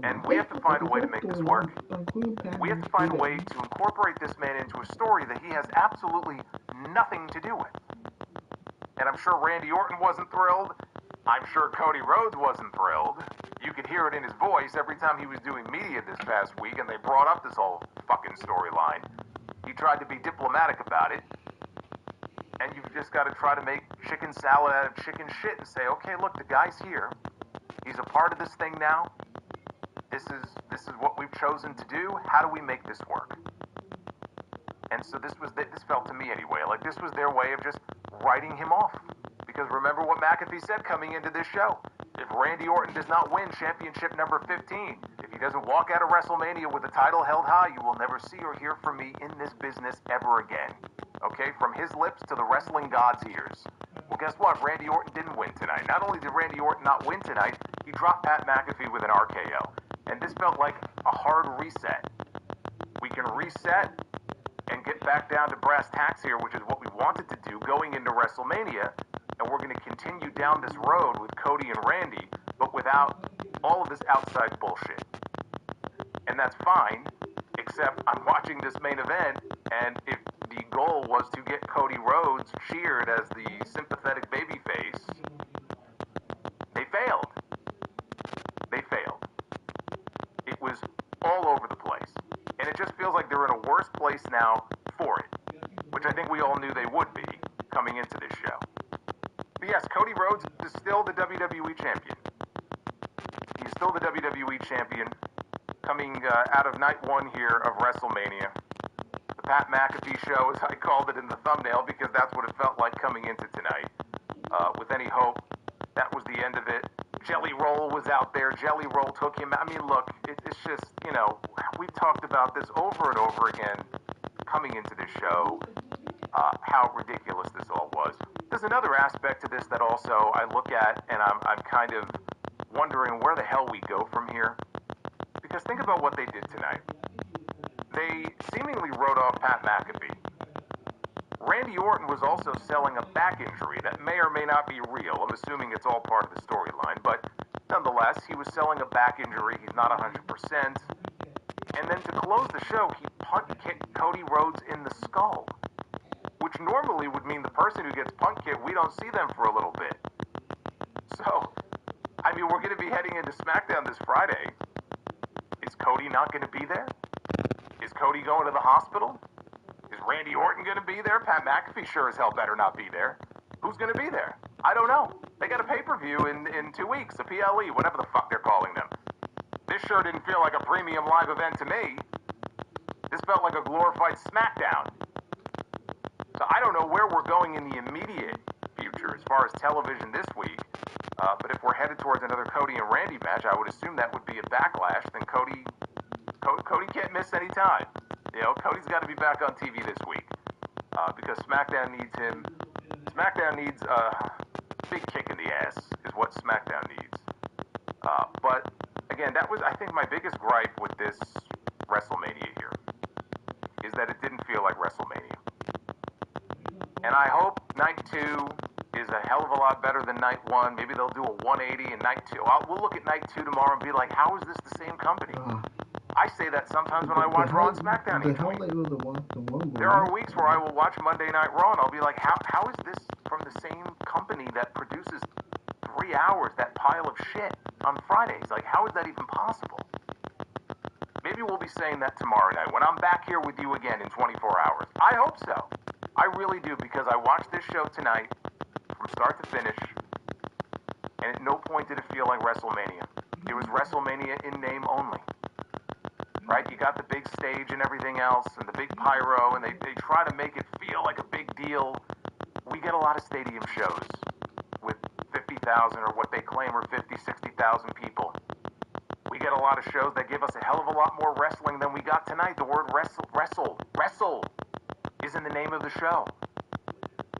and we have to find a way to make this work. We have to find a way to incorporate this man into a story that he has absolutely nothing to do with. And I'm sure Randy Orton wasn't thrilled. I'm sure Cody Rhodes wasn't thrilled. You could hear it in his voice every time he was doing media this past week and they brought up this whole fucking storyline. He tried to be diplomatic about it. And you've just got to try to make chicken salad out of chicken shit and say, okay, look, the guy's here. He's a part of this thing now. This is what we've chosen to do. How do we make this work? And so this felt to me anyway, like this was their way of just writing him off. Because remember what McAfee said coming into this show. If Randy Orton does not win championship number 15, if he doesn't walk out of WrestleMania with the title held high, you will never see or hear from me in this business ever again. Okay, from his lips to the wrestling god's ears. Well, guess what? Randy Orton didn't win tonight. Not only did Randy Orton not win tonight, he dropped Pat McAfee with an RKO. And this felt like a hard reset. We can reset and get back down to brass tacks here, which is what we wanted to do going into WrestleMania. And we're going to continue down this road with Cody and Randy, but without all of this outside bullshit. And that's fine, except I'm watching this main event, and if the goal was to get Cody Rhodes cheered as the sympathetic babyface, they failed. They failed. It was all over the place. And it just feels like they're in a worse place now for it, which I think we all knew they would be coming into this show. But yes, Cody Rhodes is still the WWE champion. He's still the WWE champion coming out of night one here of WrestleMania. The Pat McAfee show, as I called it in the thumbnail, because that's what it felt like coming into tonight. With any hope, that was the end of it. Jelly Roll was out there. Jelly Roll took him. I mean, look, it's just, you know, we've talked about this over and over again coming into this show, how ridiculous this all was. There's another aspect to this that also I look at, and I'm kind of wondering where the hell we go from here. Because think about what they did tonight. They seemingly wrote off Pat McAfee. Randy Orton was also selling a back injury that may or may not be real. I'm assuming it's all part of the storyline, but nonetheless, he was selling a back injury. He's not 100%. And then to close the show, he punt kicked Cody Rhodes in the skull, which normally would mean the person who gets punt kicked, we don't see them for a little bit. So, I mean, we're going to be heading into SmackDown this Friday. Is Cody not going to be there? Is Cody going to the hospital? Is Randy Orton going to be there? Pat McAfee sure as hell better not be there. Who's going to be there? I don't know. They got a pay-per-view in 2 weeks, a PLE, whatever the fuck they're calling them. This sure didn't feel like a premium live event to me. This felt like a glorified SmackDown. So I don't know where we're going in the immediate future as far as television this week. But if we're headed towards another Cody and Randy match, I would assume that would be a backlash. Then Cody can't miss any time. You know, Cody's got to be back on TV this week because SmackDown needs him. SmackDown needs a big kick in the ass is what SmackDown needs. But again, that was, I think, my biggest gripe with this WrestleMania here is that it didn't feel like WrestleMania. And I hope night 2 is a hell of a lot better than night 1. Maybe they'll do a 180 in night 2. We'll look at night 2 tomorrow and be like, how is this the same company? I say that sometimes when I watch Raw and SmackDown each week. There are weeks where I will watch Monday Night Raw and I'll be like, how is this from the same company that produces 3 hours, that pile of shit on Fridays? Like, how is that even possible? Maybe we'll be saying that tomorrow night when I'm back here with you again in 24 hours. I hope so. I really do, because I watched this show tonight from start to finish. And at no point did it feel like WrestleMania. It was WrestleMania in name only. Right? You got the big stage and everything else, and the big pyro, and they try to make it feel like a big deal. We get a lot of stadium shows with 50,000 or what they claim are 50, 60,000 people. We get a lot of shows that give us a hell of a lot more wrestling than we got tonight. The word wrestle is in the name of the show.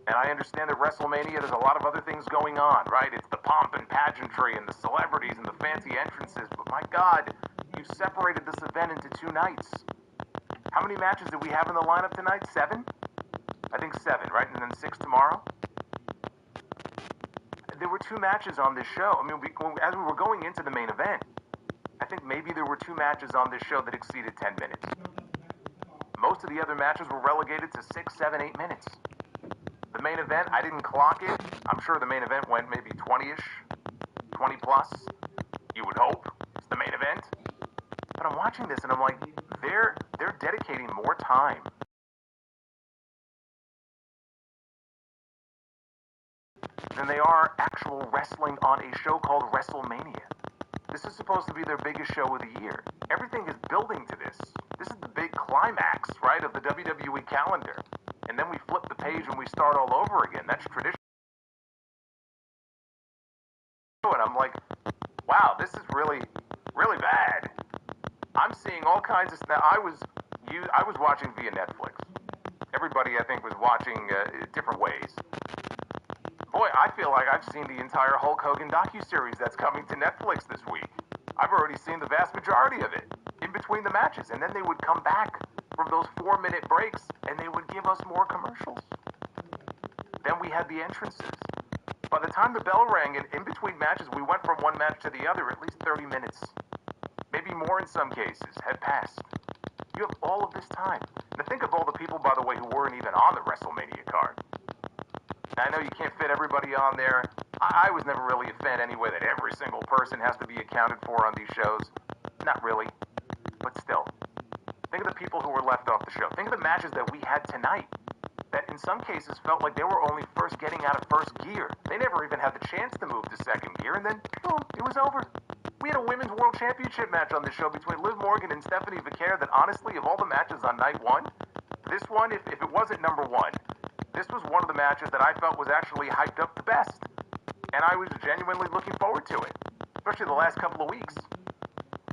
And I understand that WrestleMania, there's a lot of other things going on, right? It's the pomp and pageantry and the celebrities and the fancy entrances. But my God, you separated this event into 2 nights. How many matches did we have in the lineup tonight? 7? I think 7, right? And then 6 tomorrow? There were 2 matches on this show. I mean, as we were going into the main event, I think maybe there were 2 matches on this show that exceeded 10 minutes. Most of the other matches were relegated to 6, 7, 8 minutes. The main event, I didn't clock it. I'm sure the main event went maybe 20-ish, 20 plus. You would hope. It's the main event. But I'm watching this and I'm like, they're dedicating more time than they are actual wrestling on a show called WrestleMania. This is supposed to be their biggest show of the year. Everything is building to this. This is the big climax, right, of the WWE calendar. And then we flip the page and we start all over again. That's tradition. And I'm like, wow, this is really, really bad. I'm seeing all kinds of stuff. I was watching via Netflix. Everybody, I think, was watching different ways. Boy, I feel like I've seen the entire Hulk Hogan docuseries that's coming to Netflix this week. I've already seen the vast majority of it in between the matches. And then they would come back from those 4-minute breaks and they would give us more commercials. Then we had the entrances. By the time the bell rang and in between matches, we went from one match to the other, at least 30 minutes. Maybe more in some cases had passed. You have all of this time. Now think of all the people, by the way, who weren't even on the WrestleMania card. Now, I know you can't fit everybody on there. I was never really a fan anyway that every single person has to be accounted for on these shows. Not really, but still. Think of the people who were left off the show. Think of the matches that we had tonight that in some cases felt like they were only first getting out of first gear. They never even had the chance to move to second gear, and then, boom, it was over. We had a Women's World Championship match on the show between Liv Morgan and Stephanie Vaquer that honestly, of all the matches on night 1, this one, if it wasn't number 1, this was one of the matches that I felt was actually hyped up the best. And I was genuinely looking forward to it, especially the last couple of weeks.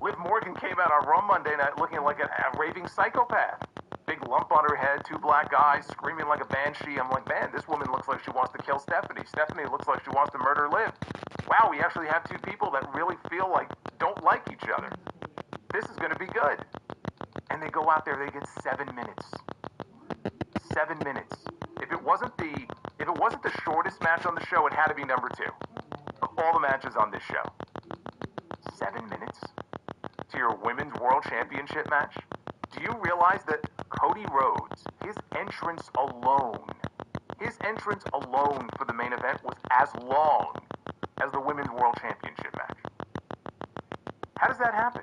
Liv Morgan came out on Raw Monday night looking like a raving psychopath. Big lump on her head, 2 black eyes, screaming like a banshee. I'm like, man, this woman looks like she wants to kill Stephanie. Stephanie looks like she wants to murder Liv. Wow, we actually have 2 people that really feel like don't like each other. This is going to be good. And they go out there, they get 7 minutes. 7 minutes. If it wasn't the shortest match on the show, it had to be number 2 of all the matches on this show. 7 minutes to your Women's World Championship match? Do you realize that Cody Rhodes, his entrance alone for the main event was as long as the Women's World Championship match? How does that happen?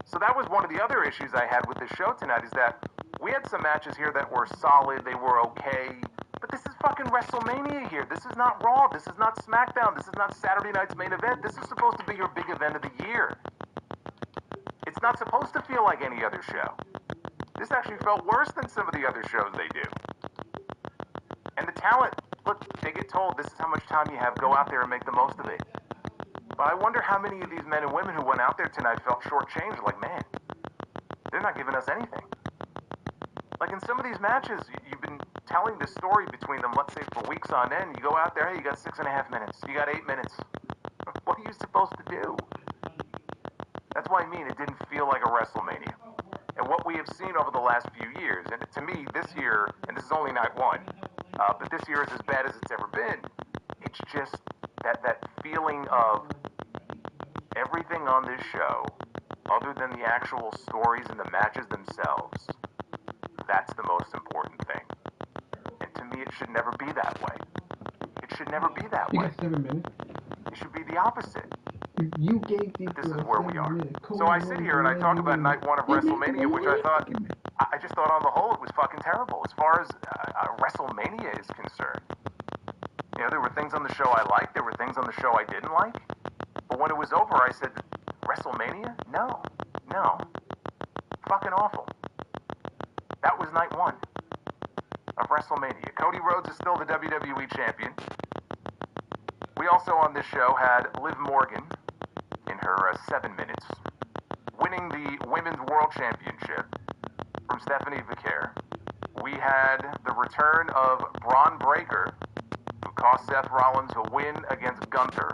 So that was one of the other issues I had with this show tonight, is that we had some matches here that were solid, they were okay, but this is fucking WrestleMania here. This is not Raw, this is not SmackDown, this is not Saturday night's main event. This is supposed to be your big event of the year. It's not supposed to feel like any other show. This actually felt worse than some of the other shows they do. And the talent, look, they get told this is how much time you have, go out there and make the most of it. But I wonder how many of these men and women who went out there tonight felt shortchanged, like, man, they're not giving us anything. Like in some of these matches, you've been telling this story between them, let's say for weeks on end. You go out there, hey, you got 6.5 minutes. You got 8 minutes. What are you supposed to do? That's what I mean. It didn't feel like a WrestleMania. And what we have seen over the last few years, and to me, this year, and this is only night 1, but this year is as bad as it's ever been. It's just that feeling of everything on this show, other than the actual stories and the matches themselves, that's the most important thing. And to me, it should never be that way. It should never be that way. You got 7 minutes. It should be the opposite. You gave these This is where we are. So I sit here and I talk about night 1 of WrestleMania, which I just thought on the whole it was fucking terrible as far as WrestleMania is concerned. You know, there were things on the show I liked, there were things on the show I didn't like. But when it was over, I said, WrestleMania? No. Fucking awful. That was night one of WrestleMania. Cody Rhodes is still the WWE champion. We also on this show had Liv Morgan in her 7 minutes, winning the Women's World Championship from Stephanie Vicaire. We had the return of Braun Breaker, who cost Seth Rollins a win against Gunther.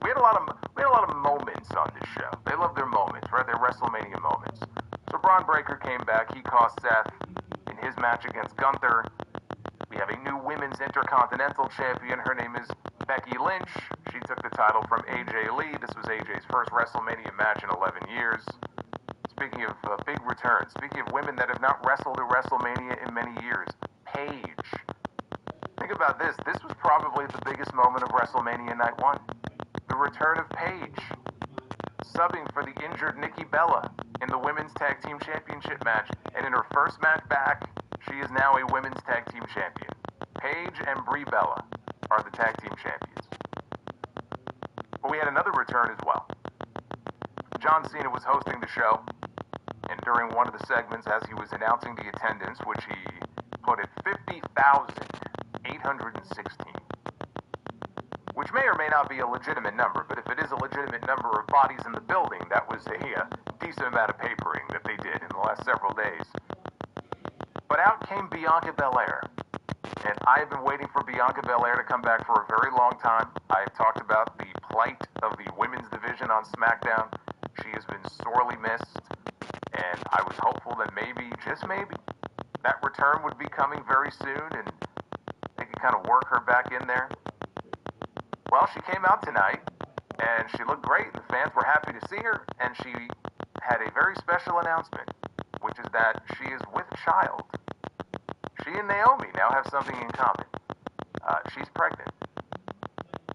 We had a lot of moments on this show. They love their moments, right? Their WrestleMania moments. So Braun Breaker came back. He cost Seth in his match against Gunther. We have a new women's intercontinental champion. Her name is Becky Lynch. She took the title from AJ Lee. This was AJ's first WrestleMania match in 11 years. Speaking of big returns, speaking of women that have not wrestled at WrestleMania in many years, Paige. Think about this. This was probably the biggest moment of WrestleMania night one. The return of Paige, subbing for the injured Nikki Bella in the Women's Tag Team Championship match. And in her first match back, she is now a Women's Tag Team Champion. Paige and Brie Bella are the Tag Team Champions. But we had another return as well. John Cena was hosting the show, and during one of the segments, as he was announcing the attendance, which he put at 50,816, which may or may not be a legitimate number, but if it is a legitimate number of bodies in the building, that was a decent amount of papering that they did in the last several days. But out came Bianca Belair, and I have been waiting for Bianca Belair to come back for a very long time. I have talked about the plight of the women's division on SmackDown. She has been sorely missed, and I was hopeful that maybe, just maybe, that return would be coming very soon, and they could kind of work her back in there. Well, she came out tonight, and she looked great, and the fans were happy to see her, and she had a very special announcement, which is that she is with child. She and Naomi now have something in common. She's pregnant.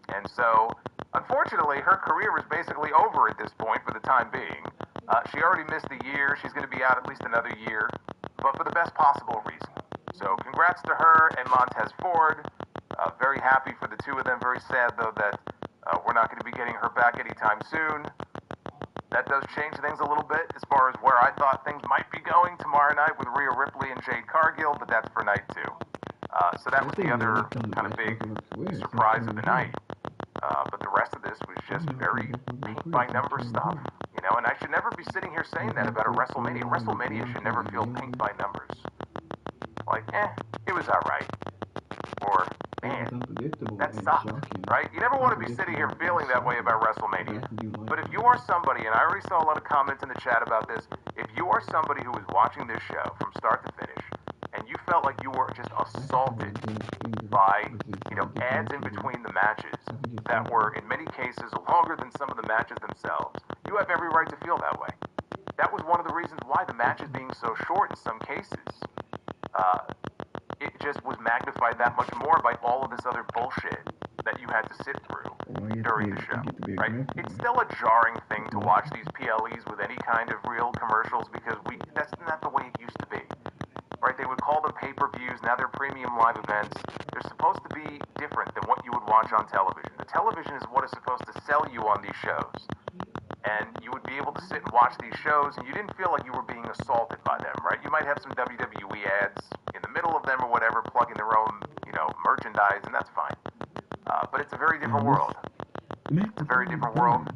And so, unfortunately, her career is basically over at this point for the time being. She already missed a year. She's going to be out at least another year, but for the best possible reason. So congrats to her and Montez Ford. Very happy for the two of them. Very sad, though, that we're not going to be getting her back anytime soon. That does change things a little bit as far as where I thought things might be going tomorrow night with Rhea Ripley and Jade Cargill, but that's for night two. So that was the other kind of big surprise of the night. But the rest of this was just very paint-by-number stuff, you know, and I should never be sitting here saying that about a WrestleMania. WrestleMania should never feel paint-by-numbers. Like, it was alright. Or, man, that sucked, right? You never want to be sitting here feeling that way about WrestleMania. But if you are somebody, and I already saw a lot of comments in the chat about this, if you are somebody who was watching this show from start to finish, and you felt like you were just assaulted by, you know, ads in between the matches that were, in many cases, longer than some of the matches themselves, you have every right to feel that way. That was one of the reasons why the matches being so short in some cases, it just was magnified that much more by all of this other bullshit that you had to sit through during the show, right? It's still a jarring thing to watch these PLEs with any kind of real commercials because that's not the way it used to be, right? They would call them pay-per-views, now they're premium live events. They're supposed to be different than what you would watch on television. The television is what is supposed to sell you on these shows. And you would be able to sit and watch these shows, and you didn't feel like you were being assaulted by them, right? You might have some WWE ads in the middle of them or whatever, plugging their own, you know, merchandise, and that's fine. But it's a very different world. It's a very different world,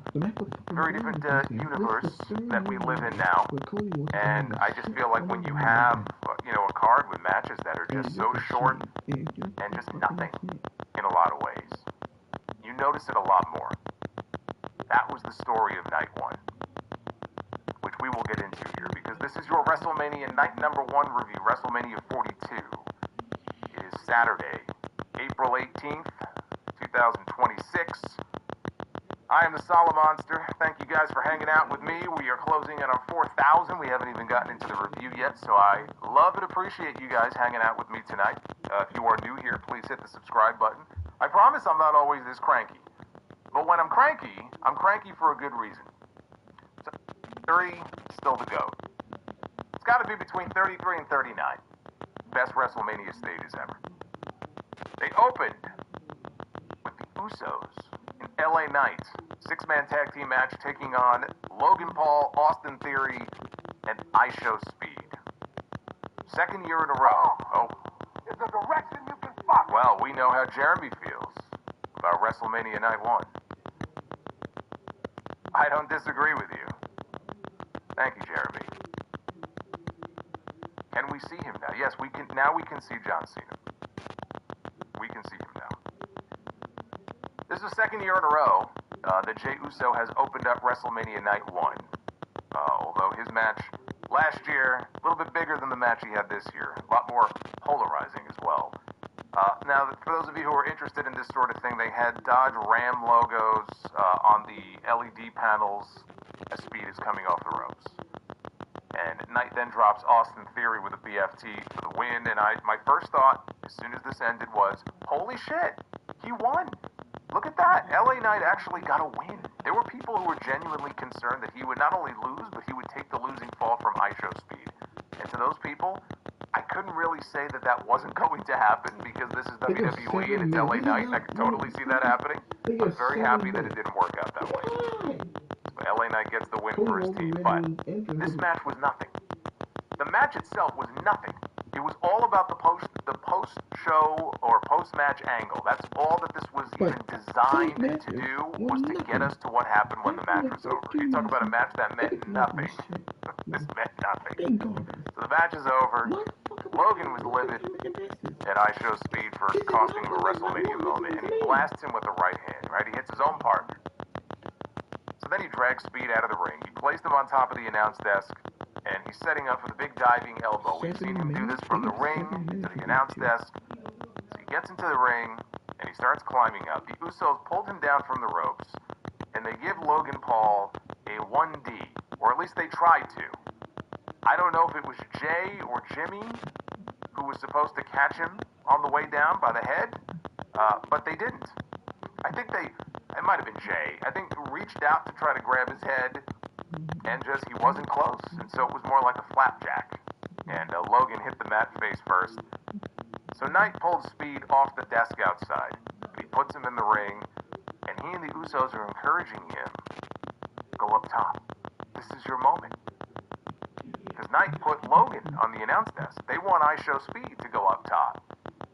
very different universe that we live in now. And I just feel like when you have, you know, a card with matches that are just so short and just nothing in a lot of ways, you notice it a lot more. That was the story of night one, which we will get into here because this is your WrestleMania night number one review, WrestleMania 42. It is Saturday, April 18th, 2026. I am the Solid Monster. Thank you guys for hanging out with me. We are closing in on 4,000. We haven't even gotten into the review yet, so I love and appreciate you guys hanging out with me tonight. If you are new here, please hit the subscribe button. I promise I'm not always this cranky. But when I'm cranky for a good reason. So 30, still the GOAT. It's got to be between 33 and 39. Best WrestleMania stages ever. They opened Usos in LA Knight. 6-man tag team match taking on Logan Paul, Austin Theory, and ISHO Speed. Second year in a row. Oh. It's a direction you can fuck. Well, we know how Jeremy feels about WrestleMania Night 1. I don't disagree with you. Thank you, Jeremy. Can we see him now? Yes, we can. Now we can see John Cena. We can see him now. This is the second year in a row that Jey Uso has opened up WrestleMania Night 1. Although his match last year, a little bit bigger than the match he had this year. A lot more polarizing as well. Now, for those of you who are interested in this sort of thing, they had Dodge Ram logos on the LED panels as Speed is coming off the ropes. And Knight then drops Austin Theory with a BFT for the win. And my first thought, as soon as this ended, was, holy shit, he won. Look at that. LA Knight actually got a win. There were people who were genuinely concerned that he would not only lose, but he would take the losing fall from ISHO Speed. And to those people, I couldn't really say that that wasn't going to happen because this is WWE and it's LA Knight. I could totally see that happening. I'm very happy that it didn't work out that way. But LA Knight gets the win for his team, but this match was nothing. The match itself was nothing. It was all about the post-show or post-match angle. That's all that this was even designed to do, was to get us to what happened when the match was over. You talk about a match that meant nothing. This meant nothing. So the match is over. Logan was livid at ISHO Speed for costing him a WrestleMania moment, and he blasts him with the right hand, right? He hits his own partner. So then he drags Speed out of the ring. He placed him on top of the announce desk, and he's setting up for the big diving elbow. We've seen him do this from the ring to the announce desk. So he gets into the ring, and he starts climbing up. The Usos pulled him down from the ropes, and they give Logan Paul a 1D, or at least they tried to. I don't know if it was Jay or Jimmy who was supposed to catch him on the way down by the head, but they didn't. I think it might have been Jay, I think reached out to try to grab his head, and he wasn't close, and so it was more like a flapjack. And Logan hit the mat face first. So Knight pulled Speed off the desk outside. He puts him in the ring, and he and the Usos are encouraging him. Go up top. This is your moment. Because Knight put Logan on the announce desk. They want ISHO Speed to go up top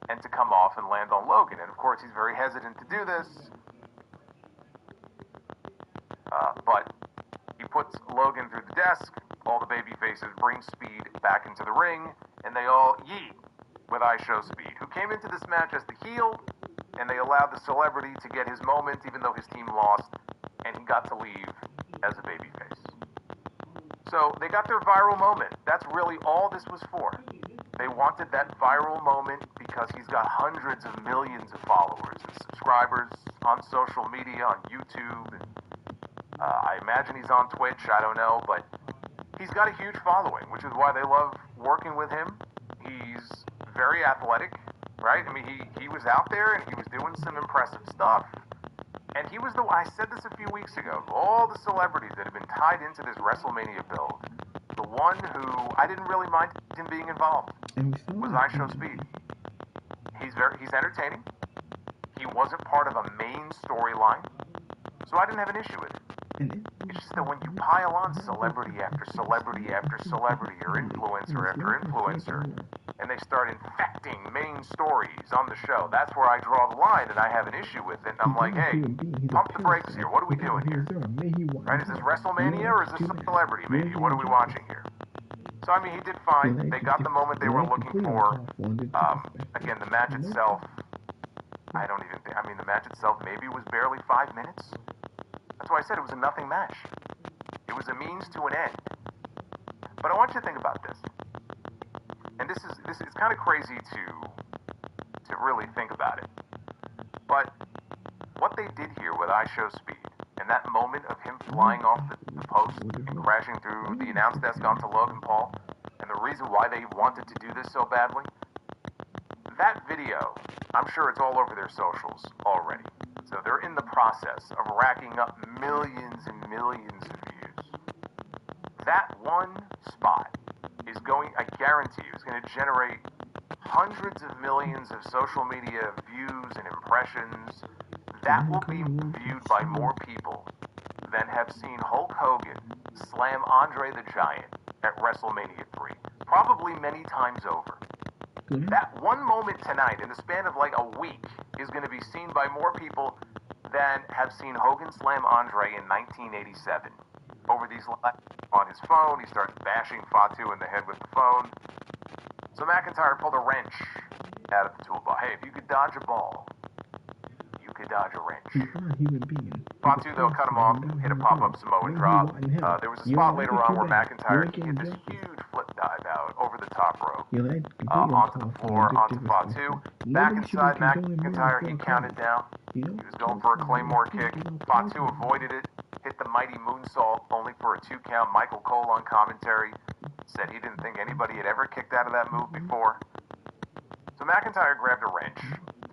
and to come off and land on Logan. And of course, he's very hesitant to do this. But he puts Logan through the desk. All the baby faces bring Speed back into the ring, and they all yeet with ISHO Speed, who came into this match as the heel, and they allowed the celebrity to get his moment, even though his team lost, and he got to leave as a babyface. So they got their viral moment. That's really all this was for. They wanted that viral moment because he's got hundreds of millions of followers and subscribers on social media, on YouTube, and I imagine he's on Twitch, I don't know, but he's got a huge following, which is why they love working with him. He's very athletic, right? I mean, he was out there and he was doing some impressive stuff. And he was I said this a few weeks ago, all the celebrities that have been tied into this WrestleMania build, the one who I didn't really mind him being involved was ISHO Speed. He's entertaining. He wasn't part of a main storyline, so I didn't have an issue with it. It's just that when you pile on celebrity after celebrity after celebrity or influencer after influencer, and they start infecting main stories on the show, that's where I draw the line and I have an issue with it. And I'm like, hey, pump the brakes here. What are we doing here? Right? Is this WrestleMania or is this some celebrity maybe? What are we watching here? So, I mean, he did fine. They got the moment they were looking for. Again, the match itself, the match itself maybe was barely 5 minutes. That's why I said it was a nothing match. It was a means to an end. But I want you to think about this. And this is kind of crazy to really think about it. But what they did here with ISHO Speed, and that moment of him flying off the post and crashing through the announce desk onto Logan Paul, and the reason why they wanted to do this so badly, that video, I'm sure it's all over their socials already. So they're in the process of racking up millions and millions of views. That one spot is I guarantee you, is going to generate hundreds of millions of social media views and impressions. That will be viewed by more people than have seen Hulk Hogan slam Andre the Giant at WrestleMania 3. Probably many times over. That one moment tonight, in the span of like a week, is going to be seen by more people than have seen Hogan slam Andre in 1987. Over these lines, on his phone, he starts bashing Fatu in the head with the phone. So McIntyre pulled a wrench out of the toolbox. Hey, if you could dodge a ball, you could dodge a wrench. Fatu, though, cut him off, hit a pop-up Samoan drop. There was a spot later on where McIntyre hit this huge flip dive out over the top rope, onto the floor, onto Fatu. Back inside McIntyre, he counted down. He was going for a Claymore kick. Fatu avoided it, hit the mighty moonsault, only for a 2 count. Michael Cole on commentary said he didn't think anybody had ever kicked out of that move before. So McIntyre grabbed a wrench,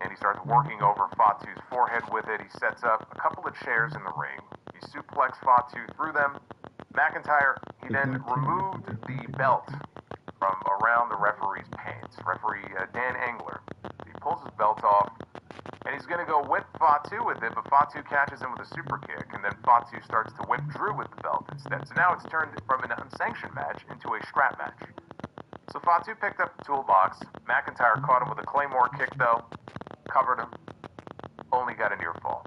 and he starts working over Fatu's forehead with it. He sets up a couple of chairs in the ring. He suplexed Fatu through them. McIntyre, he then removed the belt from around the referee's pants. Referee Dan Engler. He pulls his belt off, and he's going to go whip Fatu with it, but Fatu catches him with a super kick, and then Fatu starts to whip Drew with the belt instead. So now it's turned from an unsanctioned match into a strap match. So Fatu picked up the toolbox. McIntyre caught him with a Claymore kick, though. Covered him. Only got a near fall.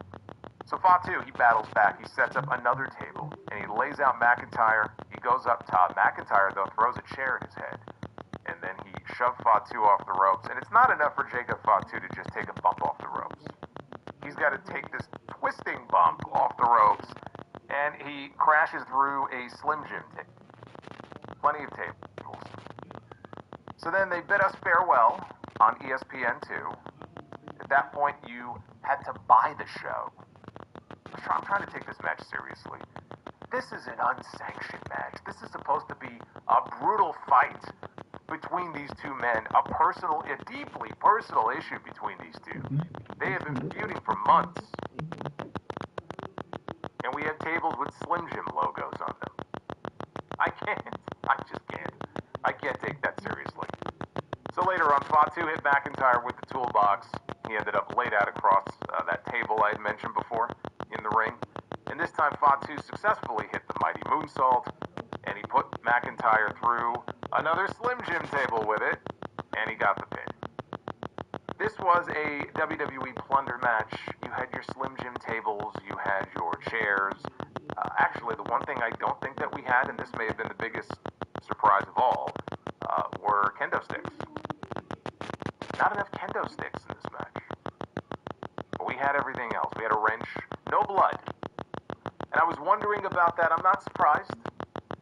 So Fatu, he battles back. He sets up another table, and he lays out McIntyre. He goes up top. McIntyre, though, throws a chair at his head. And then he shoved Fatu off the ropes. And it's not enough for Jacob Fatu to just take a bump off the ropes. He's got to take this twisting bump off the ropes, and he crashes through a Slim Jim table. Plenty of tables. So then they bid us farewell on ESPN2. At that point, you had to buy the show. I'm trying to take this match seriously. This is an unsanctioned match. This is supposed to be a brutal fight between these two men, a deeply personal issue between these two. They have been feuding for months. And we have tables with Slim Jim logos on them. I just can't. I can't take that seriously. So later on, Fatu hit McIntyre with the toolbox. He ended up laid out across that table I had mentioned before in the ring. And this time, Fatu successfully hit the mighty moonsault, and he put McIntyre through another Slim Jim table with it, and he got the pin. This was a WWE Plunder match. You had your Slim Jim tables, you had your chairs. Actually, the one thing I don't think that we had, and this may have been the biggest surprise of all, were kendo sticks. Not enough kendo sticks in this match. But we had everything else. We had a wrench, no blood. And I was wondering about that. I'm not surprised.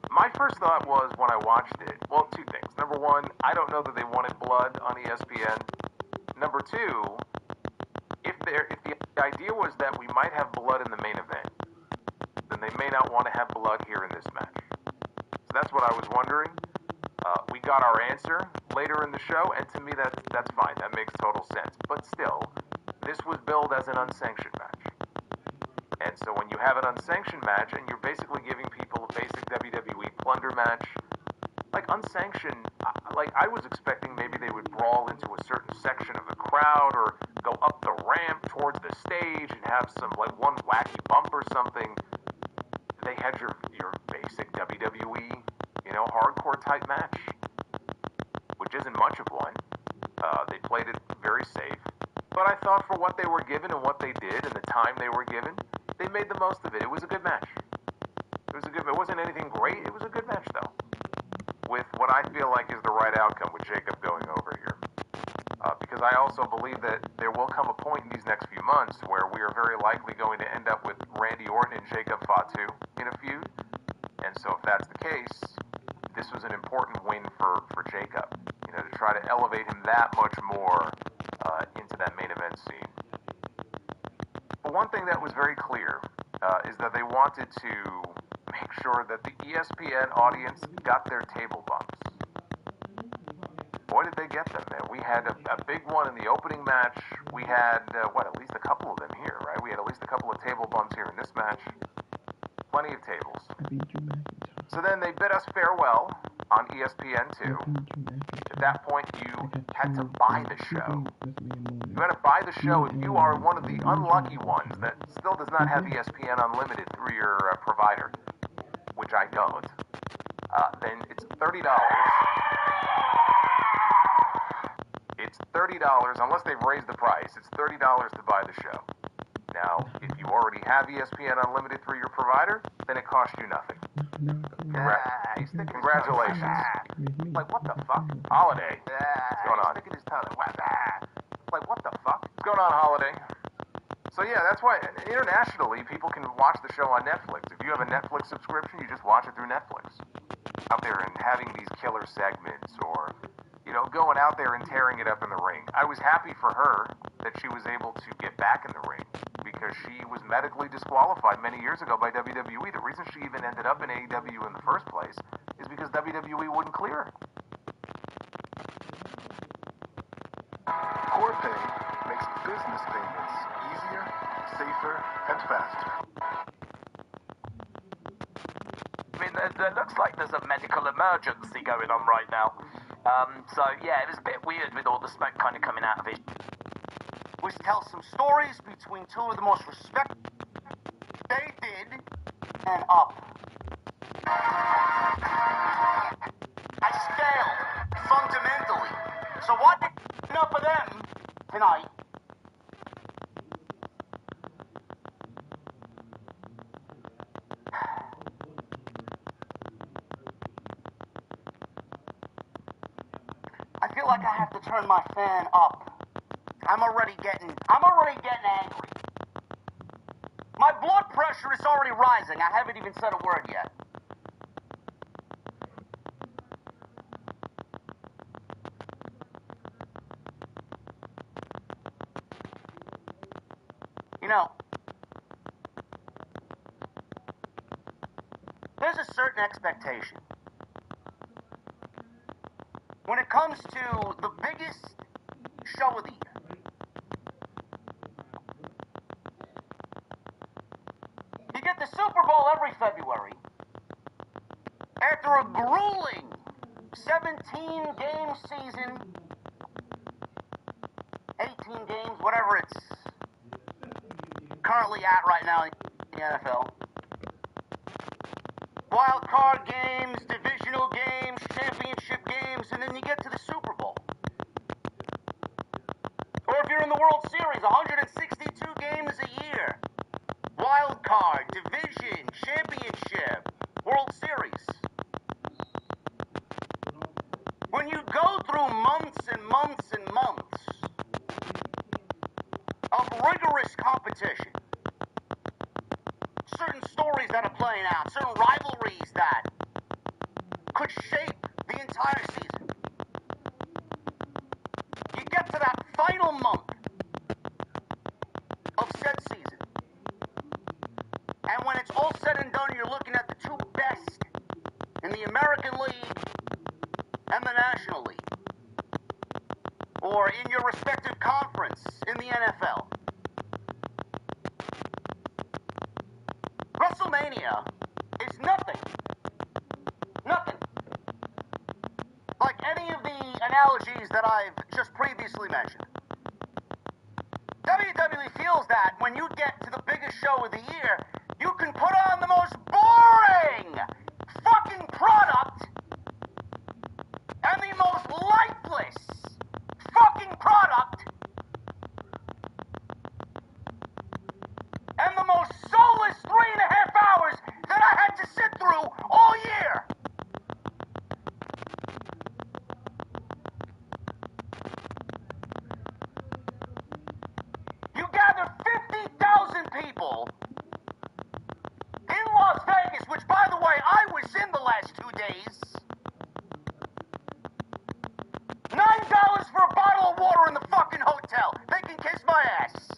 My first thought was when I watched it, well, two things. Number one, I don't know that they wanted blood on ESPN. Number two, if the idea was that we might have blood in the main event, then they may not want to have blood here in this match. So that's what I was wondering. We got our answer later in the show, and to me that's fine. That makes total sense. But still, this was billed as an unsanctioned match. And so when you have an unsanctioned match and you're basically giving people a basic WWE Plunder match, like unsanctioned, like I was expecting maybe they would brawl into a certain section of the crowd or go up the ramp towards the stage and have some like one wacky bump or something. They had your basic WWE, hardcore type match, which isn't much of one. They played it very safe. But I thought for what they were given and what they did and the time they were given, they made the most of it. It was a good match. It wasn't anything great. It was a good match, though, with what I feel like is the right outcome with Jacob going over here. Because I also believe that there will come a point in these next few months where we are very likely going to end up with Randy Orton and Jacob Fatu in a feud. And so if that's the case, this was an important win for Jacob, to try to elevate him that much more into that main event scene. But one thing that was very clear is that they wanted to make sure that the ESPN audience got their table bumps. Boy, did they get them, man. We had a big one in the opening match. We had, at least a couple of them here, right? We had at least a couple of table bumps here in this match. Plenty of tables. So then they bid us farewell on ESPN2. At that point, you had to buy the show. You had to buy the show if you are one of the unlucky ones that still does not have ESPN Unlimited through your provider, which I don't. Then it's $30. It's $30, unless they've raised the price. It's $30 to buy the show. Now, if you already have ESPN Unlimited through your provider, then it costs you nothing. Congratulations. Like, what the fuck? Holiday. What's going on? Like, what the fuck? What's going on, Holiday? So yeah, that's why internationally people can watch the show on Netflix. If you have a Netflix subscription, you just watch it through Netflix. Out there and having these killer segments or, you know, going out there and tearing it up in the ring. I was happy for her that she was able to get back in the ring because she was medically disqualified many years ago by WWE. The reason she even ended up in AEW in the first place is because WWE wouldn't clear her. Corpay makes business payments easier, safer, and faster. I mean, there looks like there's a medical emergency going on right now. So, yeah, it was a bit weird with all the smoke kind of coming out of it. Which tells some stories between two of the most respected they did and up. I scaled fundamentally. So what enough of them tonight? I feel like I have to turn my fan up. I'm already getting angry. My blood pressure is already rising. I haven't even said a word yet. You know, there's a certain expectation. When it comes to the biggest show of the year. You get the Super Bowl every February. After a grueling 17-game season, 18 games, whatever it's currently at right now in the NFL. Wild card games, divisional games, championship games, and then you get to the Super Bowl. Or if you're in the World Series, 162 games a year. Wild card, division, championship, World Series. When you go through months and months and months of rigorous competition, certain stories that are playing out, certain rivalries that could shape the entire season. You get to that final month of said season, and when it's all said and done, you're looking at the two best in the American League and the National League, or in your respective conference in the NFL. Wrestlemania is nothing. Nothing. Like any of the analogies that I've just previously mentioned. WWE feels that when you get to the biggest show of the year, you can put on the most boring fucking product and the most lifeless fucking product and the most soulless 3.5 hours that I had to sit through all year. You gather 50,000 people in Las Vegas, which, by the way, I was in the last 2 days. $9 for a bottle of water in the fucking hotel. They can kiss my ass.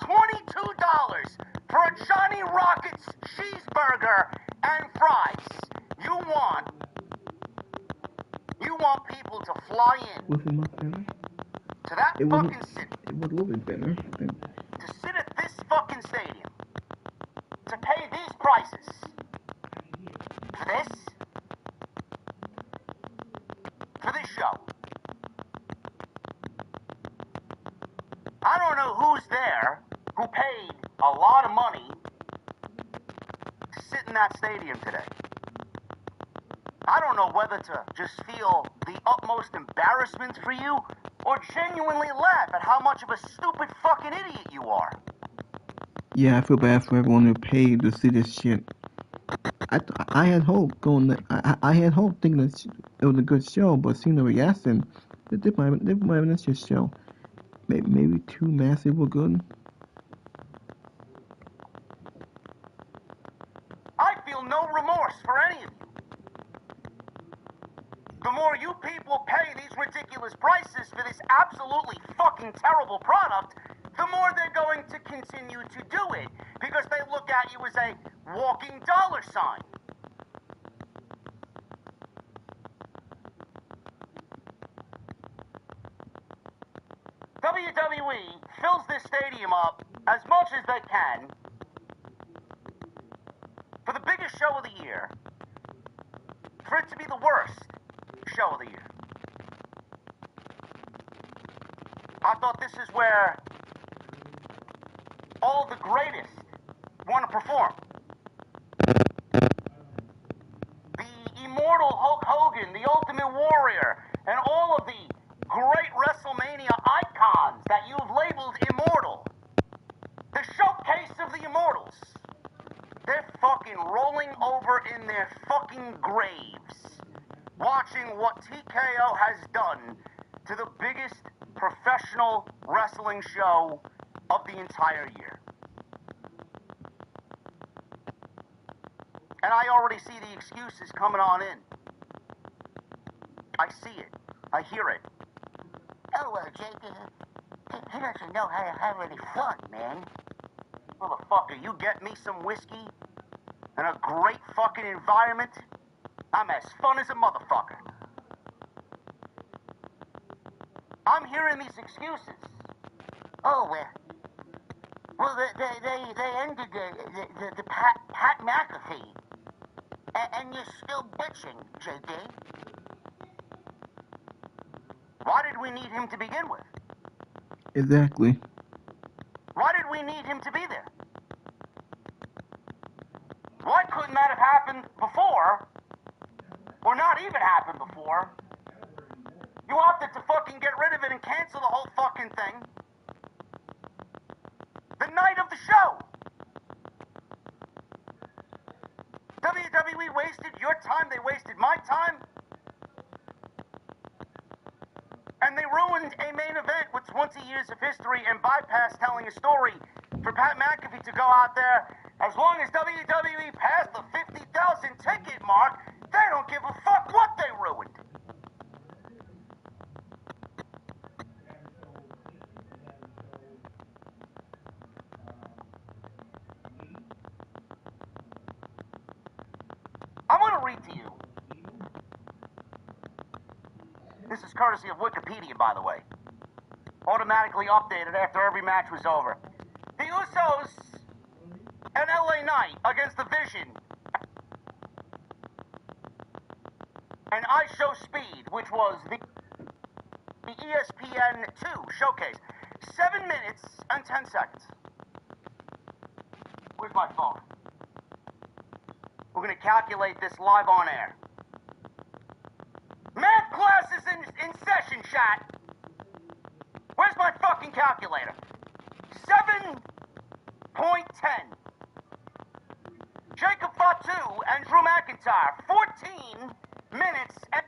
$22 for a Johnny Rockets cheeseburger and fries. You want people to fly in Was it much better? to that fucking city, It was a little bit better. to sit at this fucking stadium, to pay these prices for this? lot of money to sit in that stadium today. I don't know whether to just feel the utmost embarrassment for you or genuinely laugh at how much of a stupid fucking idiot you are. Yeah, I feel bad for everyone who paid to see this shit. I had hope going. I had hope thinking that it was a good show, but seeing the reaction, they might have been this show. Maybe Too Massive were good. I feel no remorse for any of you. The more you people pay these ridiculous prices for this absolutely fucking terrible product, the more they're going to continue to do it, because they look at you as a walking dollar sign. WWE fills this stadium up as much as they can for the biggest show of the year, for it to be the worst show of the year. I thought this is where all of the greatest want to perform. The immortal Hulk Hogan, the Ultimate Warrior, and all of the great Wrestlemania icons that you've labeled immortal. The showcase of the immortals. They're fucking rolling over in their fucking graves, watching what TKO has done to the biggest professional wrestling show of the entire year. And I already see the excuses coming on in. I see it. I hear it. Oh, Jake, he doesn't know how to have any fun, man. Motherfucker, you get me some whiskey and a great fucking environment, I'm as fun as a motherfucker. I'm hearing these excuses. Oh, well, they ended the Pat McAfee, and you're still bitching, JD. Why did we need him to begin with? Exactly. Why did we need him to be there? Why couldn't that have happened before, or not even happened before? You opted to fucking get rid of it and cancel the whole fucking thing the night of the show. WWE wasted your time, they wasted my time, and they ruined a main event with 20 years of history and bypassed telling a story for Pat McAfee to go out there. As long as WWE passed the 50,000 ticket mark, they don't give a fuck what they ruined. I want to read to you. This is courtesy of Wikipedia, by the way. Automatically updated after every match was over. The Usos and LA Knight against the Vision and I Show Speed, which was the ESPN 2 showcase. 7 minutes and 10 seconds. Where's my phone? We're going to calculate this live on air. Math class is in session, chat. Where's my fucking calculator? 7.10. Jacob Fatu and Drew McIntyre, 14 minutes and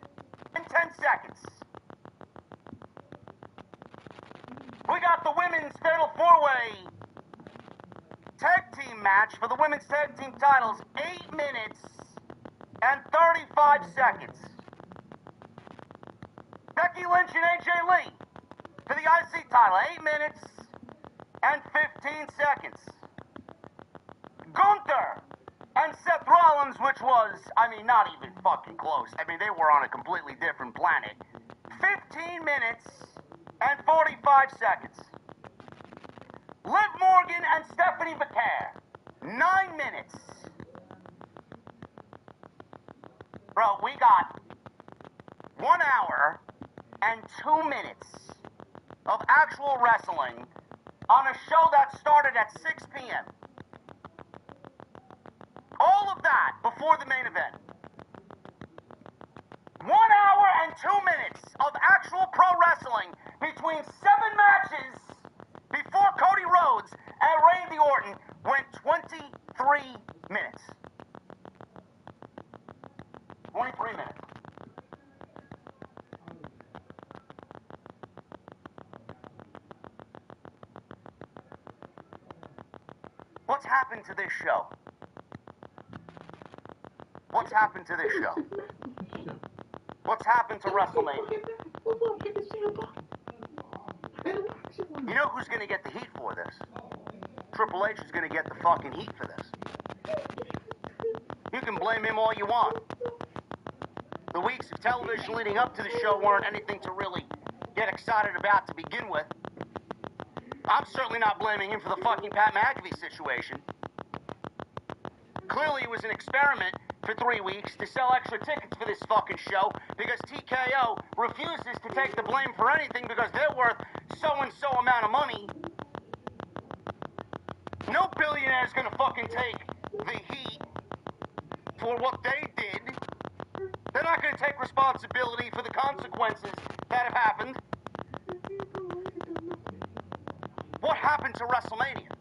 10 seconds. We got the women's fatal four-way tag team match for the women's tag team titles, 8 minutes and 35 seconds. Becky Lynch and AJ Lee for the IC title, 8 minutes and 15 seconds. Gunther and Seth Rollins, which was, not even fucking close. They were on a completely different planet. 15 minutes and 45 seconds. Liv Morgan and Stephanie McCare, 9 minutes. Bro, we got 1 hour and 2 minutes of actual wrestling on a show that started at 6 p.m. What's happened to this show? What's happened to this show? What's happened to WrestleMania? You know who's going to get the heat for this? Triple H is going to get the fucking heat for this. You can blame him all you want. The weeks of television leading up to the show weren't anything to really get excited about to begin with. I'm certainly not blaming him for the fucking Pat McAfee situation. Clearly it was an experiment for 3 weeks to sell extra tickets for this fucking show because TKO refuses to take the blame for anything because they're worth so-and-so amount of money. No billionaire is gonna fucking take the heat for what they did. They're not gonna take responsibility for the consequences that have happened. What happened to WrestleMania?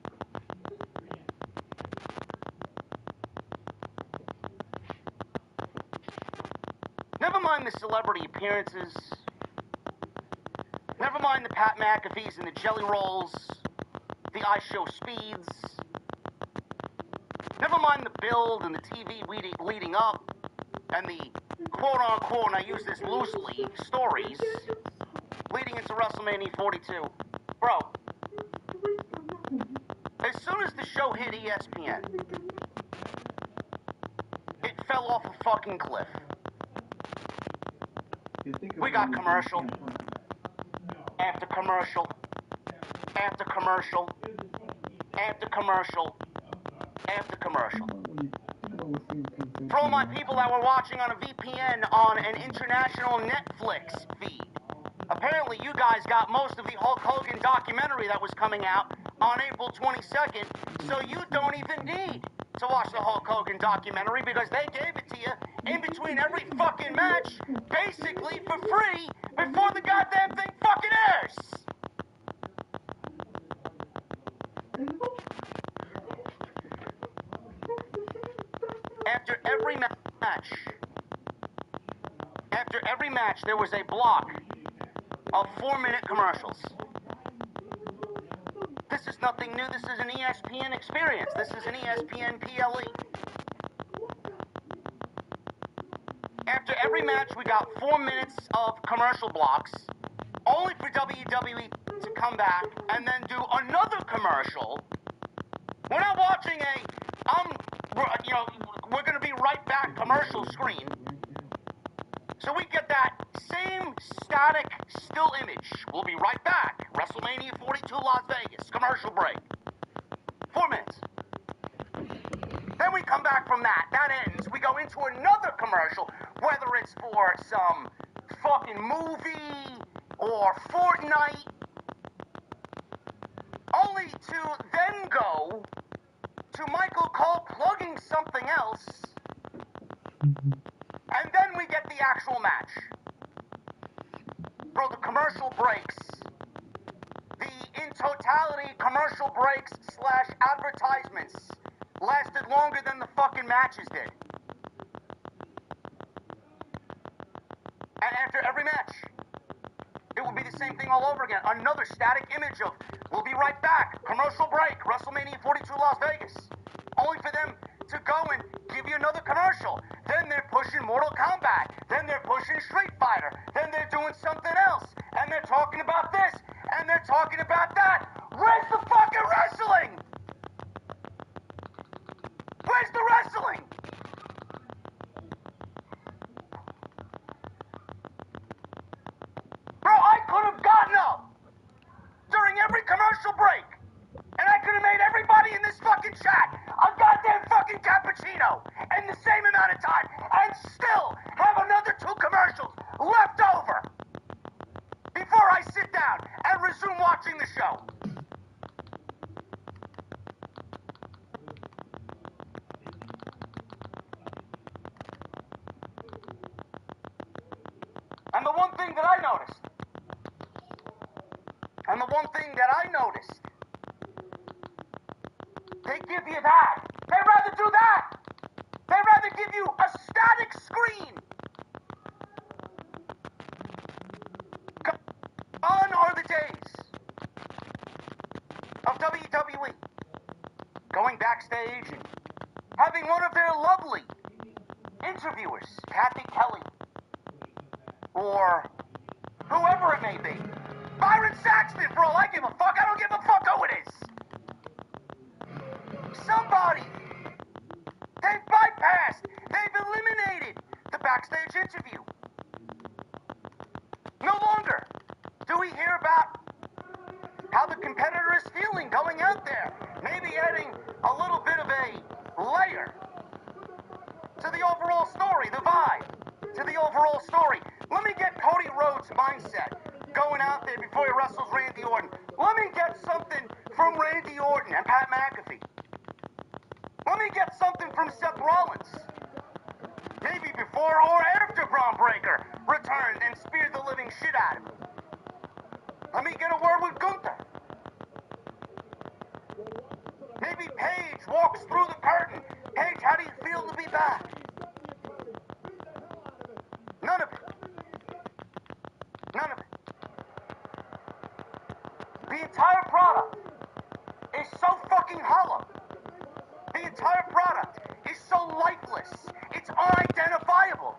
Never mind the celebrity appearances. Never mind the Pat McAfees and the Jelly Rolls, the iShow Speeds. Never mind the build and the TV leading up, and the quote-unquote, and I use this loosely, stories leading into WrestleMania 42. Bro, as soon as the show hit ESPN, it fell off a fucking cliff. We got commercial after commercial after commercial after commercial after commercial. For all my people that were watching on a VPN on an international Netflix feed, apparently you guys got most of the Hulk Hogan documentary that was coming out on April 22nd, so you don't even need to watch the Hulk Hogan documentary because they gave it to you in between every fucking match, basically for free, before the goddamn thing fucking airs. After every match, there was a block of 4-minute commercials. This is nothing new. This is an ESPN experience. This is an ESPN PLE. After every match, we got 4 minutes of commercial blocks, only for WWE to come back and then do another commercial. We're not watching we're going to be right back commercial screen. So we get that same static still image. We'll be right back. WrestleMania 42 Las Vegas, commercial break. 4 minutes. Then we come back from that. That ends. We go into another commercial, whether it's for some fucking movie or Fortnite, only to then go to Michael Cole plugging something else, and then we get the actual match. Bro, the commercial breaks, the in totality commercial breaks / advertisements lasted longer than the fucking matches did. And after every match, it will be the same thing all over again. Another static image of, we'll be right back, commercial break, WrestleMania 42 Las Vegas. Only for them to go and give you another commercial. Then they're pushing Mortal Kombat. Then they're pushing Street Fighter. Then they're doing something else. And they're talking about this. And they're talking about that. Where's the fucking wrestling? Where's the wrestling? Bro, I could have gotten up during every commercial break, and I could have made everybody in this fucking chat a goddamn fucking cappuccino in the same amount of time, and still have another 2 commercials left over before I sit down and resume watching the show. And the one thing that I noticed, they give you that. They'd rather do that. They'd rather give you a static screen. Gone are the days of WWE going backstage and having one of their lovely interviewers, Kathy Kelly, or whoever it may be. Byron Saxton, for all I give a fuck. I don't give a fuck who it is. Somebody. They've bypassed. They've eliminated the backstage interview. No longer do we hear about how the competitor is feeling going out there. Maybe adding a little bit of a layer to the overall story, the vibe to the overall story. Let me get Cody Rhodes' mindset going out there before he wrestles Randy Orton. Let me get something from Randy Orton and Pat McAfee. Let me get something from Seth Rollins. Maybe before or after Braun Breaker returned and speared the living shit out of him. Let me get a word with Gunther. Maybe Paige walks through the curtain. Paige, how do you feel to be back? None of it. None of it. The entire product is so fucking hollow. The entire product is so lifeless. It's unidentifiable.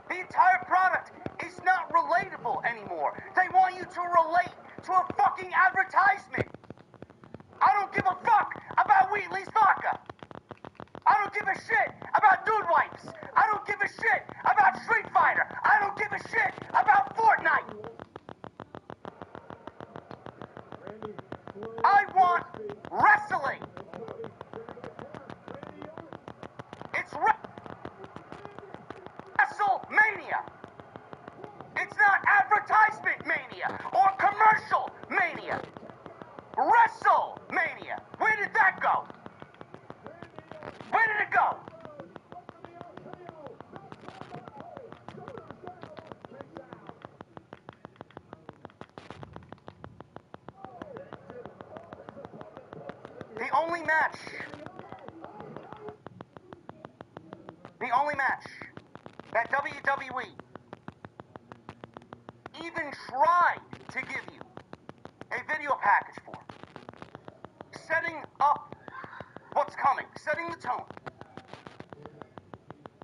The entire product is not relatable anymore. They want you to relate to a fucking advertisement. I don't give a fuck about Wheatley's vodka. I don't give a shit about Dude Wipes. I don't give a shit about Street Fighter. I don't give a shit about Fortnite. I want wrestling. It's WrestleMania. It's not advertisement mania or commercial mania. WrestleMania. Where did that go? Where did it go? The only match that WWE even tried to give you a video package for, setting up what's coming, setting the tone,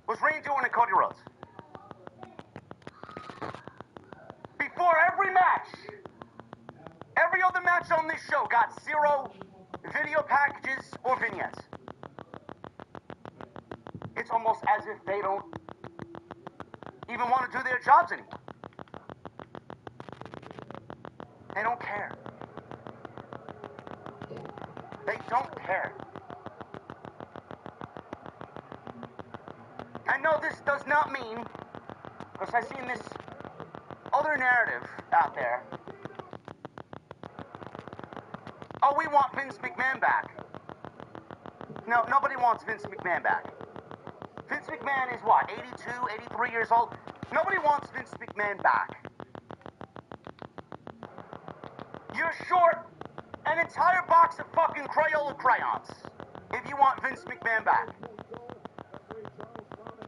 was Randy Orton and Cody Rhodes. Before every match, every other match on this show got 0 video packages or vignettes. It's almost as if they don't even want to do their jobs anymore. They don't care. They don't care. I know this does not mean, because I've seen this other narrative out there. Oh, we want Vince McMahon back. No, nobody wants Vince McMahon back. Vince McMahon is what, 82, 83 years old? Nobody wants Vince McMahon back. You're short an entire box of fucking Crayola crayons if you want Vince McMahon back.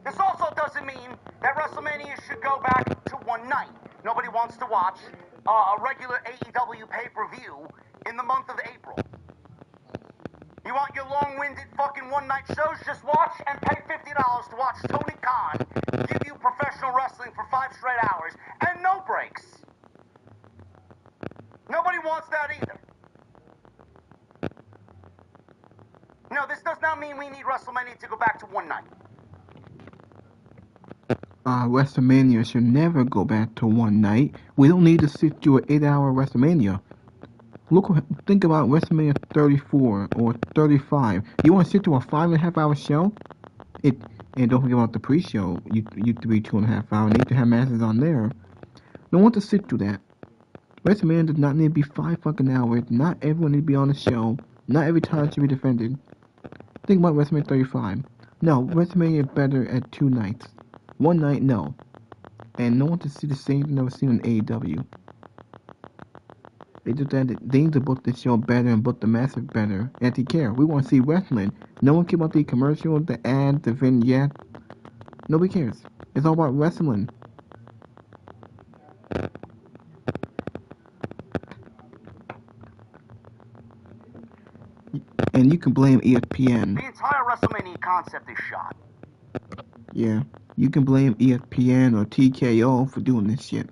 This also doesn't mean that WrestleMania should go back to one night. Nobody wants to watch a regular AEW pay-per-view in the month of April. You want your long-winded fucking one-night shows? Just watch and pay $50 to watch Tony Khan give you professional wrestling for 5 straight hours and no breaks. Nobody wants that either. No, this does not mean we need WrestleMania to go back to one night. WrestleMania should never go back to one night. We don't need to sit through an 8-hour WrestleMania. Think about WrestleMania 34 or 35. You want to sit through a 5.5-hour show? And don't forget about the pre-show. You to be 2.5 hours. Need to have matches on there. Don't want to sit through that. WrestleMania does not need to be 5 fucking hours. Not everyone need to be on the show. Not every title should be defended. Think about WrestleMania 35. No, WrestleMania is better at 2 nights. One night, no. And no one to see the same thing never seen on AEW. They do that. They need to book the show better and book the matches better. And they care. We want to see wrestling. No one cares about the commercial, the ad, the vignette. Nobody cares. It's all about wrestling. And you can blame ESPN. The entire WrestleMania concept is shot. Yeah, you can blame ESPN or TKO for doing this shit.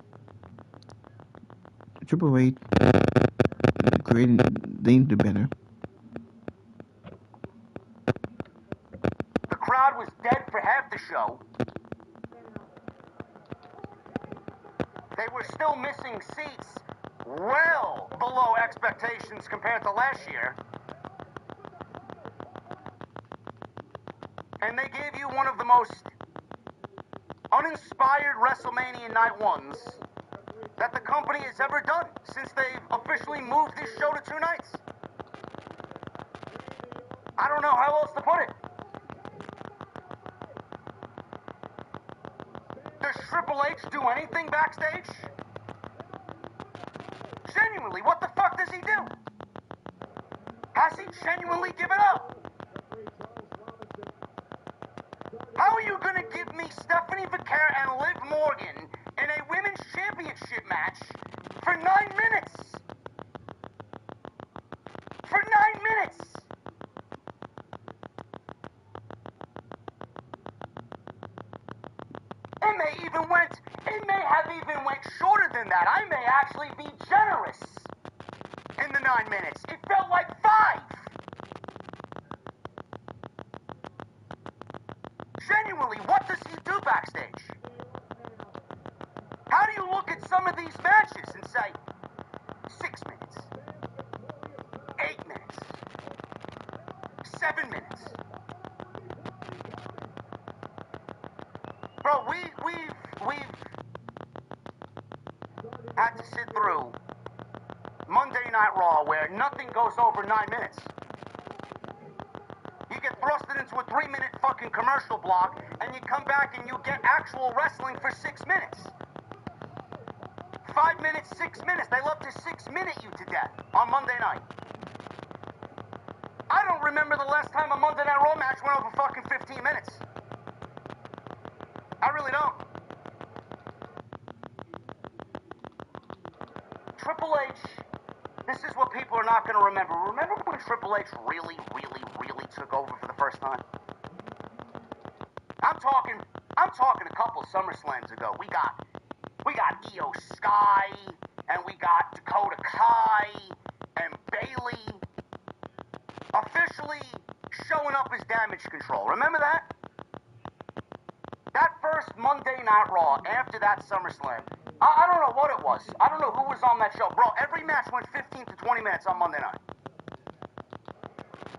Triple H creating they need to do better. The crowd was dead for half the show. They were still missing seats well below expectations compared to last year. And they gave you one of the most uninspired WrestleMania Night Ones that the company has ever done since they've officially moved this show to 2 nights. I don't know how else to put it. Does Triple H do anything backstage? Genuinely, what the fuck does he do? Has he genuinely given up? How are you gonna give me Stephanie Vaquer and Liv Morgan in a women's championship match for 9 minutes? For 9 minutes! It may have even went shorter than that. I may actually be generous in the 9 minutes. It felt like 5. Genuinely, what does he do backstage? How do you look at some of these matches and say, 6 minutes, 8 minutes, 7 minutes? Bro, we've had to sit through Monday Night Raw where nothing goes over 9 minutes. You get thrusted into a 3-minute fucking commercial block, and you come back and you get actual wrestling for 6 minutes. 5 minutes, 6 minutes. They love to 6-minute you to death on Monday night. I don't remember the last time a Monday Night Raw match went over fucking 15 minutes. I really don't. Triple H, this is what people are not going to remember. Remember when Triple H really took over for the first time? I'm talking a couple SummerSlams ago. We got Io Sky, and we got Dakota Kai, and Bayley officially showing up as Damage Control. Remember that? That first Monday Night Raw after that SummerSlam, I don't know what it was. I don't know who was on that show. Bro, every match went 15 to 20 minutes on Monday night.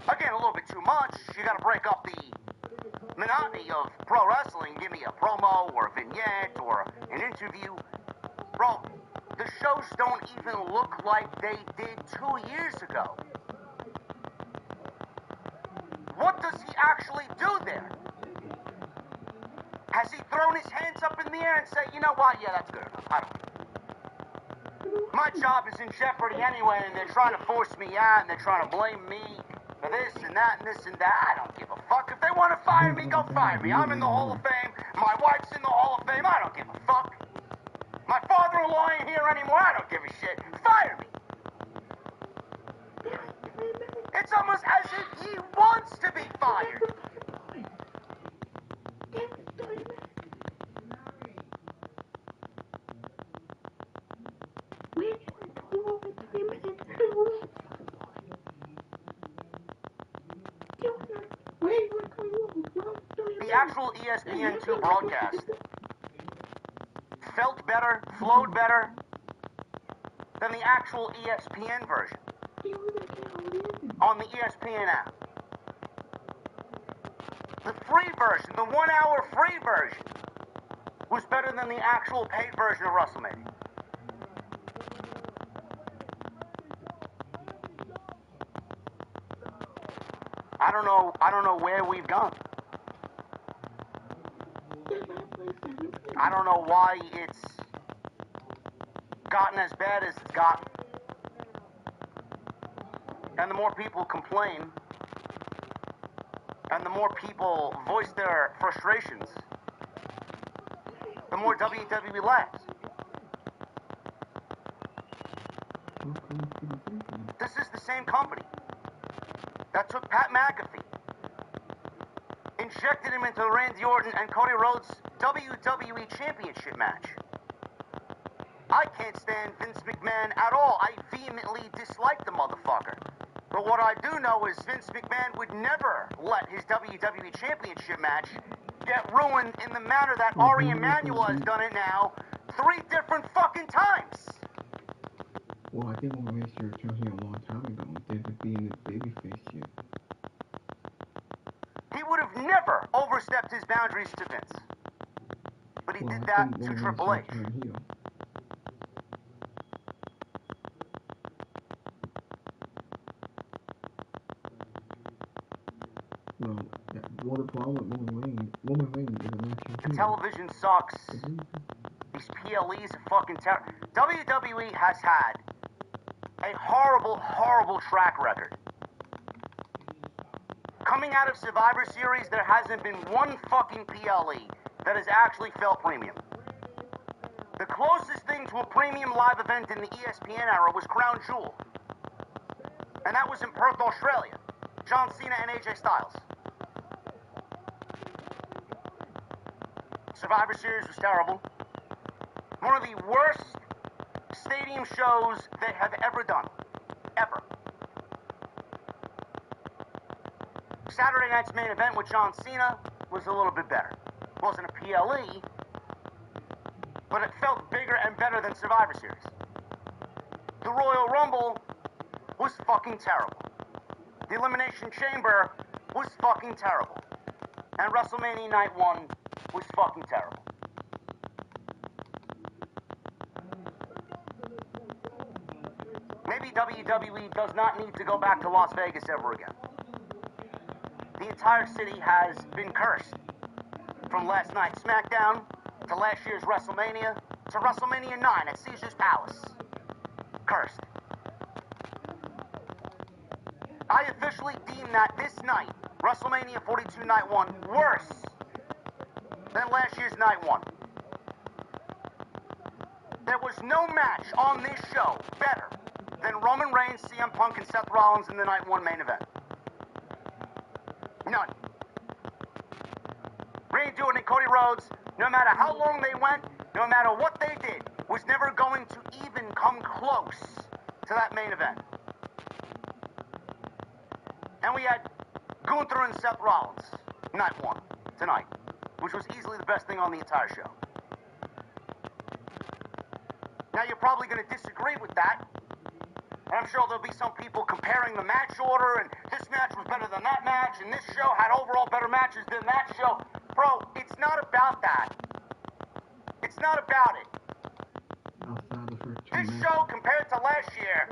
Again, a little bit too much. You gotta break up the monotony of pro wrestling. Give me a promo or a vignette or an interview. Bro, the shows don't even look like they did 2 years ago. What does he actually do there? Has he thrown his hands up in the air and say, you know what, yeah, that's good enough. I don't. My job is in jeopardy anyway, and they're trying to force me out, and they're trying to blame me for this and that and this and that. I don't give a fuck. If they want to fire me, go fire me. I'm in the Hall of Fame. My wife's in the Hall of Fame. I don't give a fuck. My father-in-law ain't here anymore. I don't give a shit. Fire me. It's almost as if he wants to be fired. The actual ESPN2 broadcast felt better, flowed better than the actual ESPN version on the ESPN app. The free version, the 1-hour free version, was better than the actual paid version of WrestleMania. I don't know where we've gone. I don't know why it's gotten as bad as it's gotten. And the more people complain, and the more people voice their frustrations, the more WWE laughs. This is the same company that took Pat McAfee, injected him into the Randy Orton and Cody Rhodes WWE Championship match. I can't stand Vince McMahon at all. I vehemently dislike the motherfucker. But what I do know is Vince McMahon would never let his WWE Championship match get ruined in the manner that Ari Emanuel has done it now 3 different fucking times. Well, I think Roman Reigns returned here a long time ago instead of being the babyface shit. He would have never overstepped his boundaries to Vince. But he did that to Triple H. Well, the problem with Roman Reigns is a national The television sucks. These PLEs are fucking terrible. WWE has had a horrible, horrible track record. Coming out of Survivor Series, there hasn't been one fucking PLE that has actually felt premium. The closest thing to a premium live event in the ESPN era was Crown Jewel. And that was in Perth, Australia. John Cena and AJ Styles. Survivor Series was terrible. One of the worst stadium shows they have ever done. Ever. Saturday night's main event with John Cena was a little bit better. It wasn't a PLE, but it felt bigger and better than Survivor Series. The Royal Rumble was fucking terrible. The Elimination Chamber was fucking terrible. And WrestleMania Night 1 was fucking terrible. Maybe WWE does not need to go back to Las Vegas ever again. The entire city has been cursed. From last night's SmackDown, to last year's WrestleMania, to WrestleMania 9 at Caesar's Palace. Cursed. I officially deem that this night, WrestleMania 42 Night 1, worse than last year's Night 1. There was no match on this show better than Roman Reigns, CM Punk, and Seth Rollins in the Night 1 main event. None. Randy Orton and Cody Rhodes, no matter how long they went, no matter what they did, was never going to even come close to that main event. And we had Gunther and Seth Rollins, Night 1, tonight, which was easily the best thing on the entire show. Now you're probably going to disagree with that. And I'm sure there'll be some people comparing the match order, and this match was better than that match, and this show had overall better matches than that show. Bro, it's not about that. It's not about it. This show, compared to last year,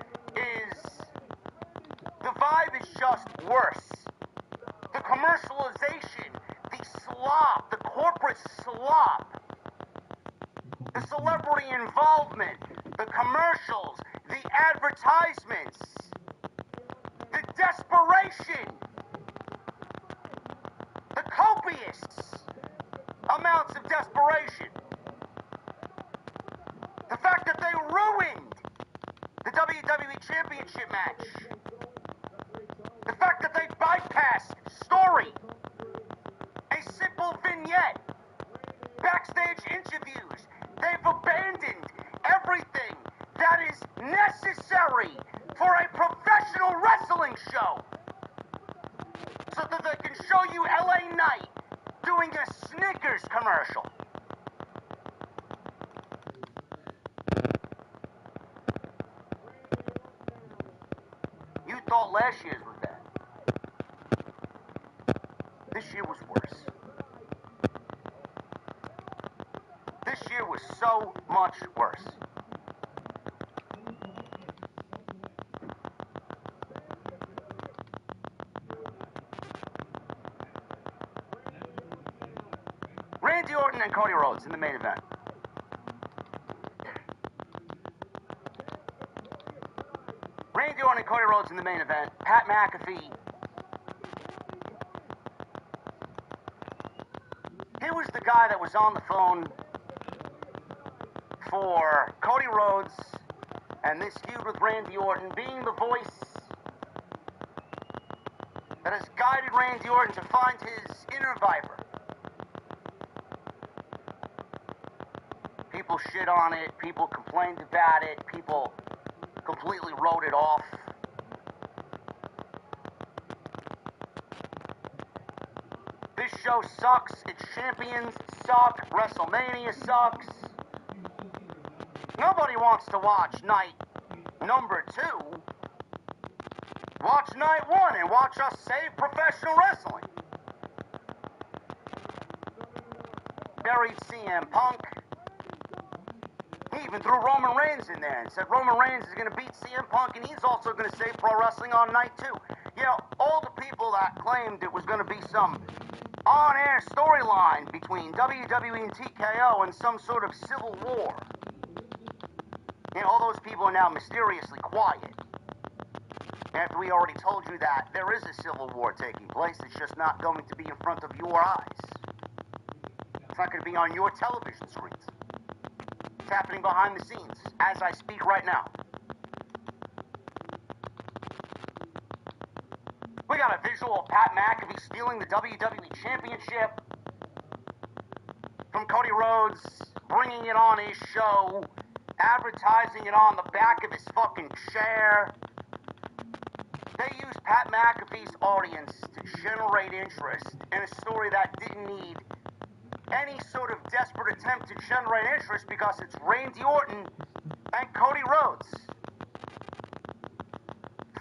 the vibe is just worse. The commercialization, the slop, the corporate slop, the celebrity involvement, the commercials, the advertisements, the desperation, the copious amounts of desperation, the fact that they ruined the WWE Championship match, the fact that they bypassed story, a simple vignette, backstage interviews. They've abandoned everything that is necessary for a professional wrestling show so that they can show you LA Knight doing a Snickers commercial. You thought last year's was bad. This year was worse. This year was so much worse. Randy Orton and Cody Rhodes in the main event. Randy Orton and Cody Rhodes in the main event. Pat McAfee. He was the guy that was on the phone for Cody Rhodes and this feud with Randy Orton, being the voice that has guided Randy Orton to find his inner Viper. People shit on it, people complained about it, people completely wrote it off. This show sucks, its champions suck, WrestleMania sucks. Nobody wants to watch night number 2. Watch night 1 and watch us save professional wrestling. Buried CM Punk. He even threw Roman Reigns in there and said Roman Reigns is going to beat CM Punk and he's also going to save pro wrestling on night 2. You know, all the people that claimed it was going to be some on-air storyline between WWE and TKO and some sort of civil war. You know, all those people are now mysteriously quiet. After we already told you that there is a civil war taking place, it's just not going to be in front of your eyes. It's not going to be on your television screens. It's happening behind the scenes, as I speak right now. We got a visual of Pat McAfee stealing the WWE Championship from Cody Rhodes, bringing it on his show, advertising it on the back of his fucking chair. They used Pat McAfee's audience to generate interest in a story that didn't need any sort of desperate attempt to generate interest because it's Randy Orton and Cody Rhodes.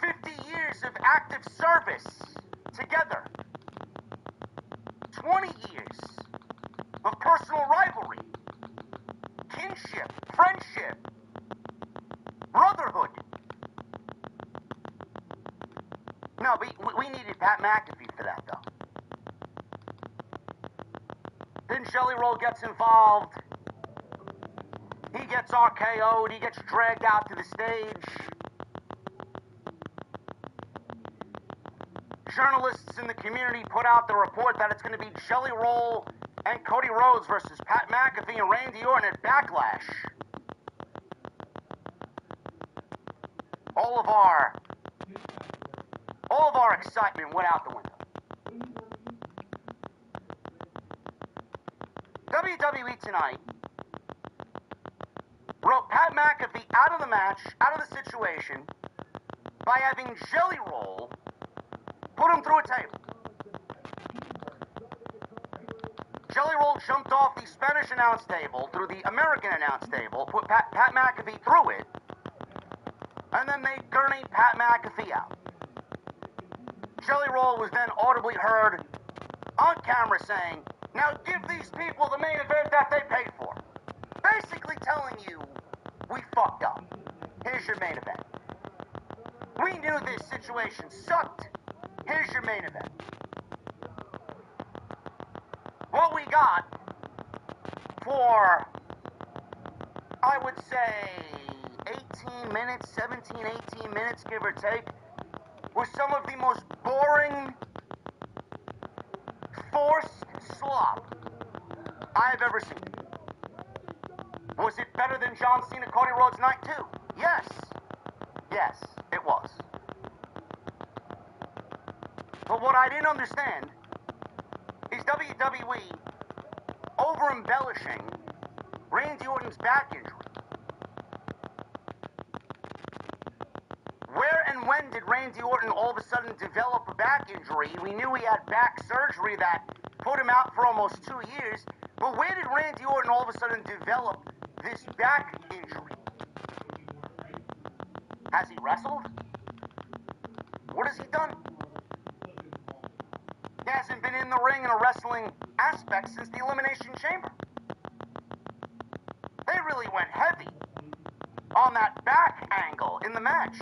50 years of active service together. 20 years of personal rivalry, kinship, friendship, brotherhood. No, we needed Pat McAfee for that, though. Then Jelly Roll gets involved. He gets RKO'd. He gets dragged out to the stage. Journalists in the community put out the report that it's going to be Jelly Roll and Cody Rhodes versus Pat McAfee and Randy Orton at Backlash. All of our excitement went out the window. WWE tonight wrote Pat McAfee out of the match, out of the situation, by having Jelly Roll put him through a table. Jelly Roll jumped off the Spanish announce table through the American announce table, put Pat McAfee through it, and then they gurneyed Pat McAfee out. Jelly Roll was then audibly heard on camera saying, "Now give these people the main event that they paid for." Basically telling you, we fucked up. Here's your main event. We knew this situation sucked. Here's your main event. What we got for, I would say, 18 minutes, 17, 18 minutes, give or take, was some of the most boring, forced slop I've ever seen. Was it better than John Cena, Cody Rhodes Night 2? Yes. Yes, it was. But what I didn't understand is WWE over-embellishing Randy Orton's back injury. Where and when did Randy Orton all of a sudden develop a back injury? We knew he had back surgery that put him out for almost 2 years, but where did Randy Orton all of a sudden develop this back injury? Has he wrestled? What has he done? He hasn't been in the ring in a wrestling aspect since the Elimination Chamber. They really went heavy on that back angle in the match.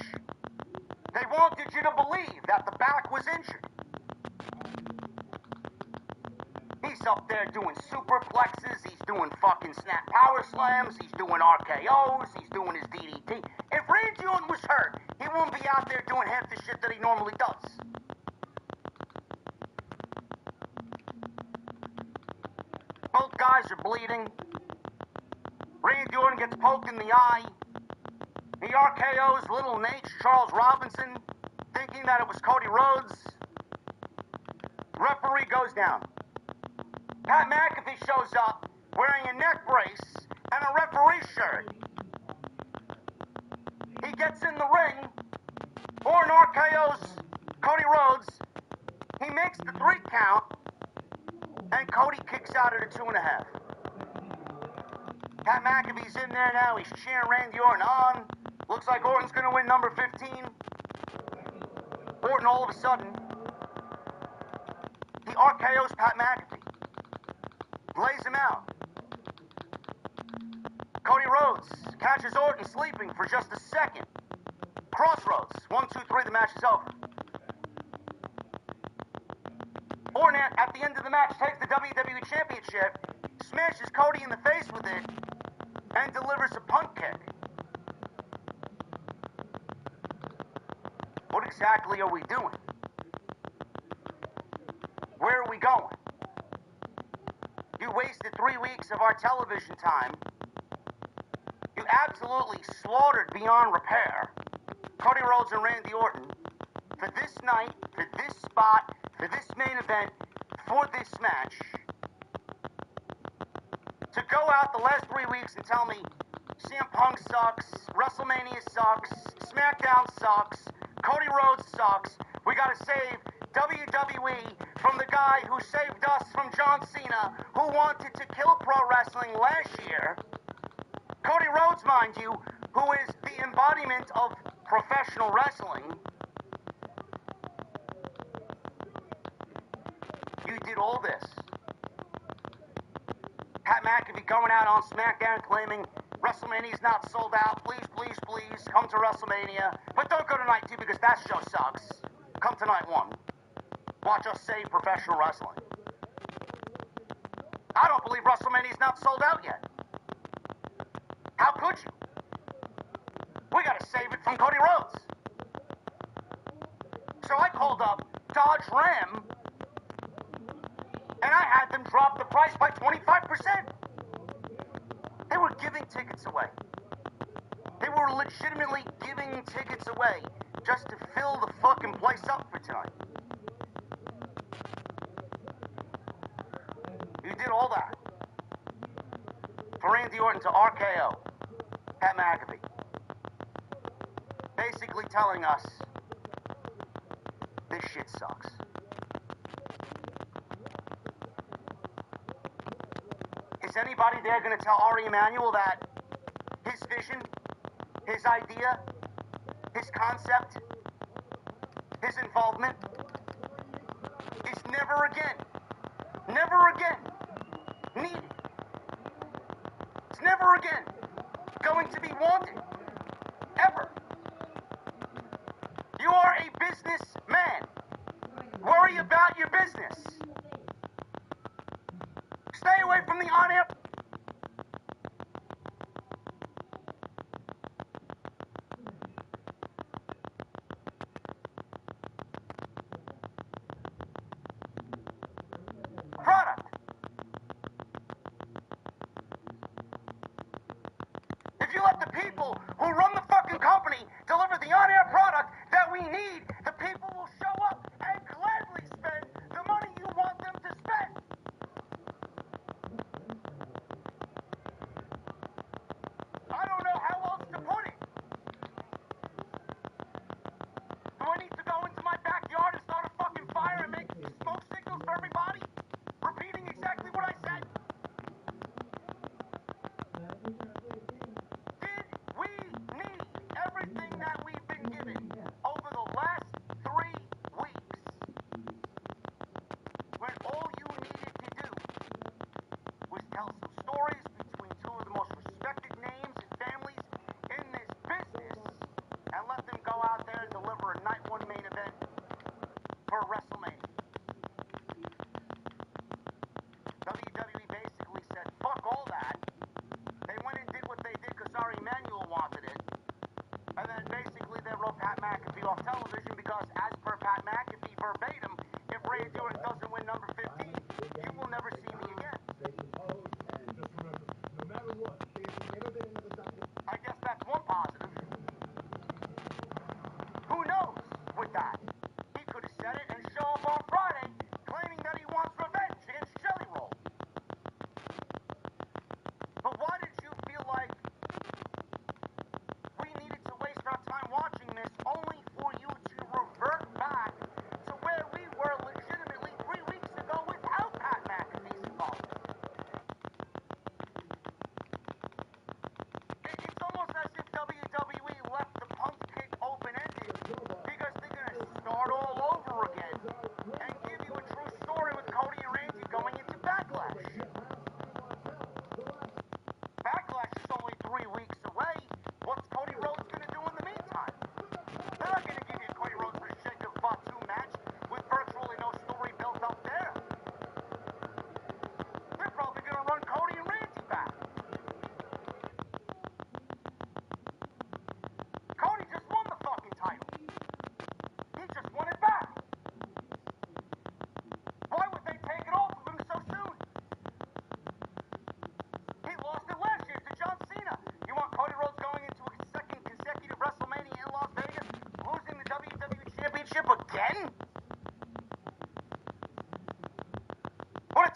They wanted you to believe that the back was injured. He's up there doing superplexes, he's doing fucking snap power slams, he's doing RKOs, he's doing his DDT. If Randy Orton was hurt, he wouldn't be out there doing half the shit that he normally does. Both guys are bleeding. Randy Orton gets poked in the eye. He RKO's little Nate, Charles Robinson, thinking that it was Cody Rhodes. goes down. Pat McAfee shows up wearing a neck brace and a referee shirt. He gets in the ring. Orton RKO's Cody Rhodes. He makes the 3 count. And Cody kicks out at a 2.5. Pat McAfee's in there now. He's cheering Randy Orton on. Looks like Orton's going to win number 15. Orton all of a sudden, he RKO's Pat McAfee. Lays him out. Cody Rhodes catches Orton sleeping for just a second. Crossroads. 1, 2, 3, the match is over. Orton, at the end of the match, takes the WWE Championship, smashes Cody in the face with it, and delivers a punt kick. What exactly are we doing? Where are we going? You wasted 3 weeks of our television time. You absolutely slaughtered beyond repair Cody Rhodes and Randy Orton for this night, for this spot, for this main event, for this match. To go out the last 3 weeks and tell me CM Punk sucks, WrestleMania sucks, SmackDown sucks, Cody Rhodes sucks. We gotta save WWE from the guy who saved us from John Cena, who wanted to kill pro wrestling last year. Cody Rhodes, mind you, who is the embodiment of professional wrestling. You did all this. Pat McAfee going out on SmackDown claiming WrestleMania's not sold out. Please, please, please, come to WrestleMania. But don't go to night 2 because that show sucks. Come to night 1. Watch us save professional wrestling. I don't believe WrestleMania's not sold out yet. How could you? We gotta save it from Cody Rhodes. So I called up Dodge Ram, and I had them drop the price by 25%. They were giving tickets away. They were legitimately giving tickets away just to fill the fucking place up for tonight. You did all that for Randy Orton to RKO Pat McAfee. Basically telling us this shit sucks. Is anybody there going to tell Ari Emanuel that his vision, his idea, his concept, his involvement is never again needed? It's never again going to be wanted, ever. You are a businessman. Worry about your business. Stay away from the on-air. Product. If you let the people who run the fucking company deliver the on-air product that we need, the people will show up and gladly spend the money you want them to spend.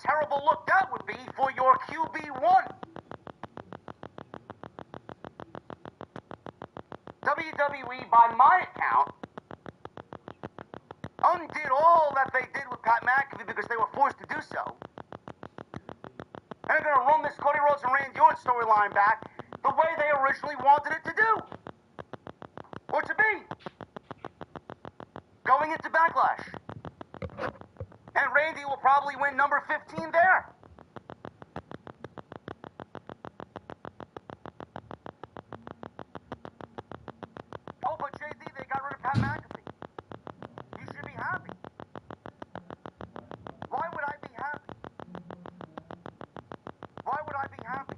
terrible look that would be for your QB1. WWE, by my account, undid all that they did with Pat McAfee because they were forced to do so. And they're going to run this Cody Rhodes and Randy Orton storyline back the way they originally wanted it to do. Or to be. Going into Backlash. And Randy will probably win number 15 there. Oh, but JD, they got rid of Pat McAfee. You should be happy. Why would I be happy? Why would I be happy?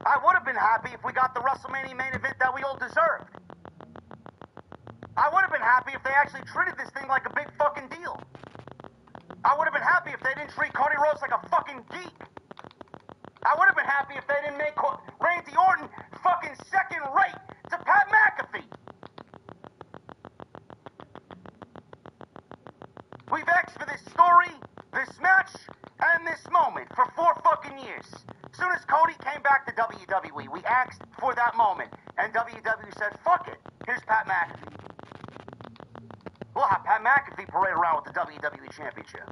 I would have been happy if we got the WrestleMania main event that we all deserved. I would have been happy if they actually treated this thing like a big fucking deal. I would have been happy if they didn't treat Cody Rhodes like a fucking geek. I would have been happy if they didn't make Randy Orton fucking second rate to Pat McAfee. We've asked for this story, this match, and this moment for 4 fucking years. As soon as Cody came back to WWE, we asked for that moment. And WWE said, fuck it, here's Pat McAfee. We'll have Pat McAfee parade around with the WWE Championship.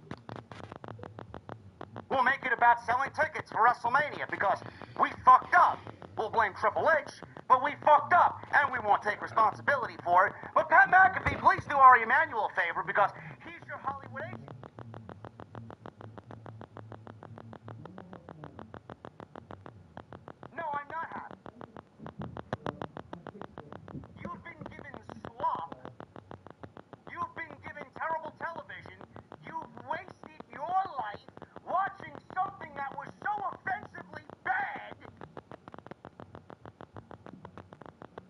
We'll make it about selling tickets for WrestleMania because we fucked up. We'll blame Triple H, but we fucked up, and we won't take responsibility for it. But Pat McAfee, please do Ari Emanuel a favor because he's your Hollywood agent. No, I'm not happy. You've been given slop. You've been given terrible television. You've wasted your life watching something that was so offensively bad.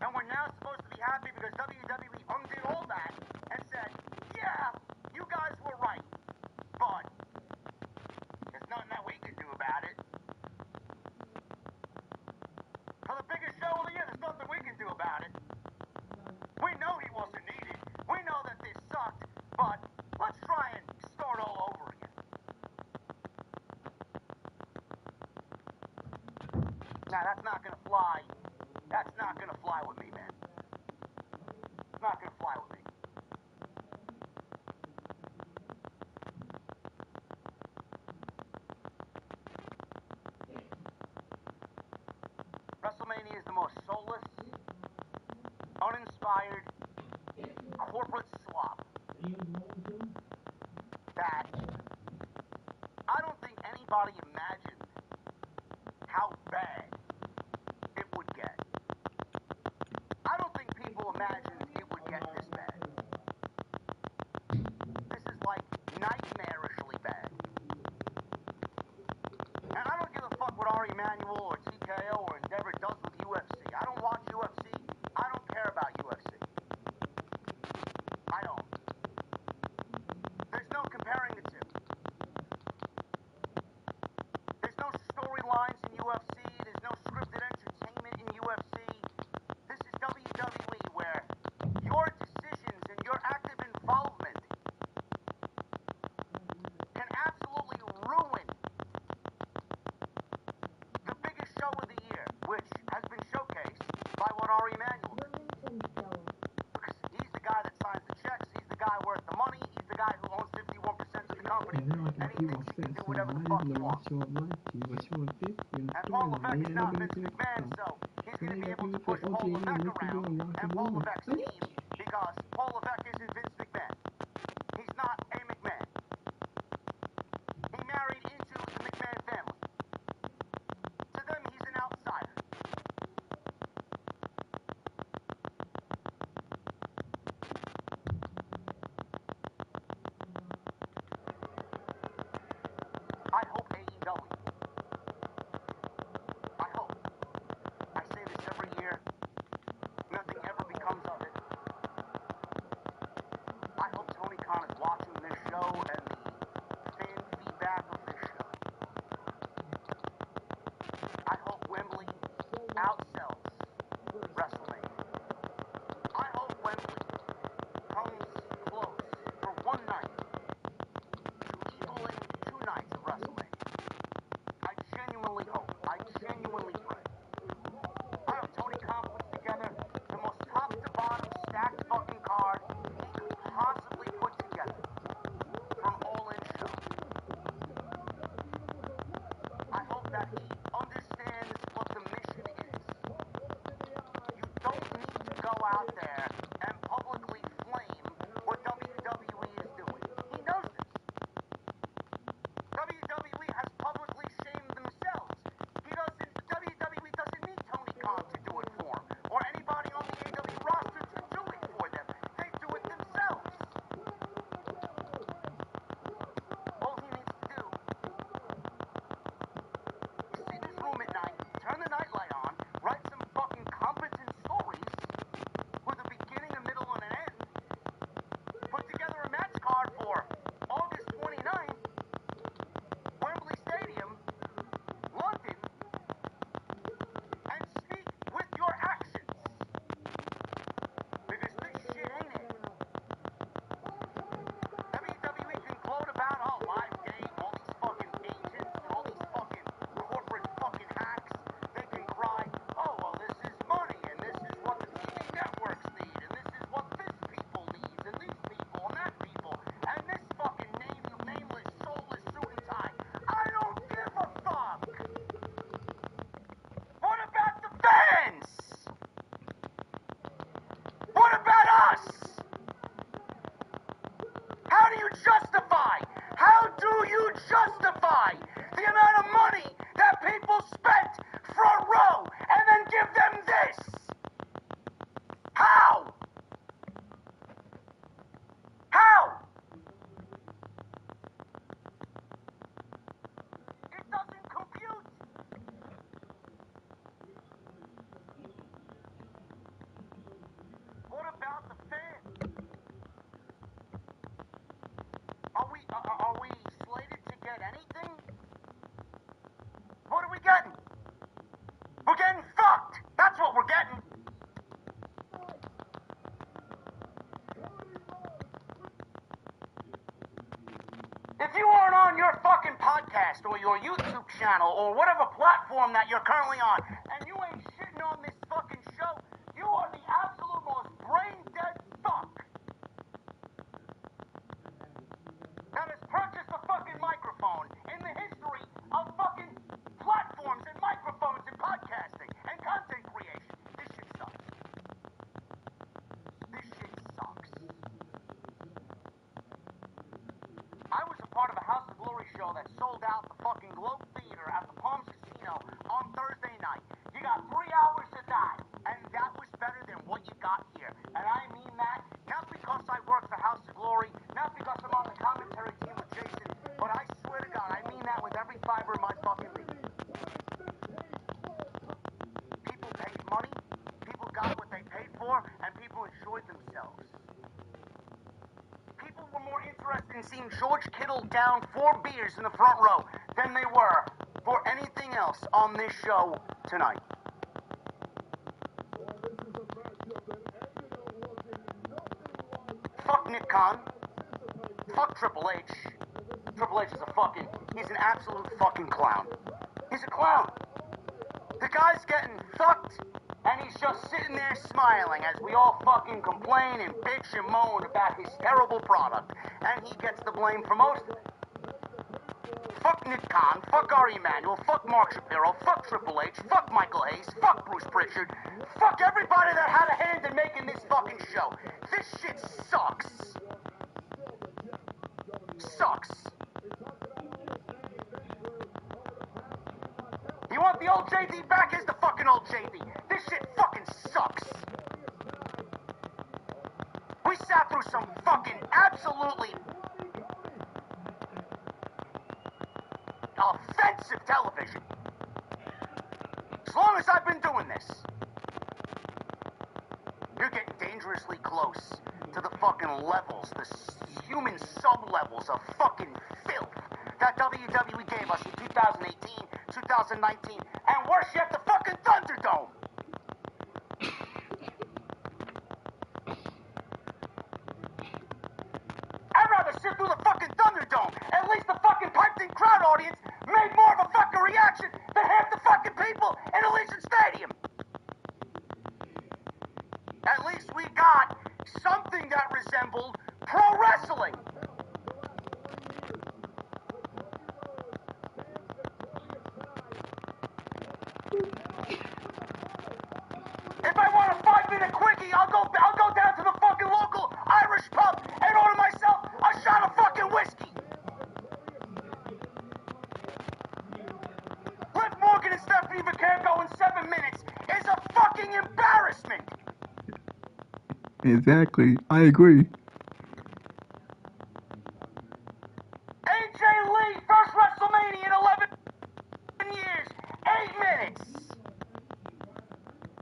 And we're now supposed to be happy because WWE undid all that and said, yeah, you guys were right. But there's nothing that we can do about it. For the biggest show of the year, there's nothing we can do about it. We know he wasn't needed. We know that this sucked, but let's try and start all over again. Now, that's not gonna fly. That's not gonna fly with me, man. It's not gonna fly with me. WrestleMania is the most soulless, uninspired, corporate slop that I don't think anybody imagined how bad it would get. I don't think people imagined it would get this bad. This is like nightmarishly bad. And I don't give a fuck what Ari Emanuel or TKO or Endeavor does with UFC. I don't watch UFC. I don't care about UFC. I don't. There's no comparing the two. There's no storylines in UFC. There's no scripted entertainment in UFC. This is WWE where your decisions and your active involvement can absolutely ruin the biggest show of the year, which has been showcased by what Ari Emanuel did. Because he's the guy that signs the checks, he's the guy worth the money, he's the guy who owns 51% of the company, and he thinks he can do whatever the fuck he wants. And Paul Levesque is not Vince McMahon, so he's going to be able to push Paul Levesque around and Paul Levesque's team because Paul Levesque isn't Vince McMahon. He's not a McMahon. He married into the McMahon family. To them, he's an outsider. I hope AEW. I hope. I say this every year. Nothing ever becomes of it. justify? How do you justify the amount of money that people spent front row and then give them this? How? How? It doesn't compute. What about the fans? Are we slated to get anything? What are we getting? We're getting fucked. That's what we're getting. If you aren't on your fucking podcast or your YouTube channel or whatever platform that you're currently on, and you ain't shitting on this fucking show, you are the absolute most brain-dead fuck that has purchased a fucking microphone in the history of fucking platforms and microphones and podcasting and content creation. This shit sucks. This shit sucks. I was a part of a House of Glory show that sold out the fucking Globe Theater at the Palms Casino on Thursday night. You got 3 hours of that, and that was better than what you got here. And I mean that, not because I work for House of Glory, not because I'm on the commentary team with Jason, but I swear to God, I mean that with every fiber of my fucking being. People paid money, people got what they paid for, and people enjoyed themselves. People were more interested in seeing George Kittle down 4 beers in the front row than they were for anything else on this show tonight. Fuck Nick Khan. Fuck Triple H. Triple H is he's an absolute fucking clown. He's a clown. The guy's getting fucked, and he's just sitting there smiling as we all fucking complain and bitch and moan about his terrible product, and he gets the blame for most of it. Fuck Nick Khan, fuck Ari Emanuel, fuck Mark Shapiro, fuck Triple H, fuck Michael Hayes, fuck Bruce Pritchard, fuck everybody that had a hand in making this fucking show. This shit sucks. Sucks. You want the old JD back? Here's the fucking old JD. This shit fucking sucks. We sat through some fucking absolutely offensive television. As long as I've been doing this, you're getting dangerously close to the fucking levels, the human sub-levels of fucking filth that WWE gave us in 2018, 2019, and worse yet, the fucking Thunderdome. I'd rather sit through the fucking Thunderdome. At least the fucking piped-in crowd audience made more of a fucking reaction than half the fucking people in Allegiant Stadium. At least we got something that resembled pro wrestling. If I want a 5-minute quickie, I'll go down to the fucking local Irish pub and order myself a shot of fucking whiskey. Liv Morgan and Stephanie McCann go in 7 minutes is a fucking embarrassment. Exactly. I agree. AJ Lee, first WrestleMania in 11 years, 8 minutes.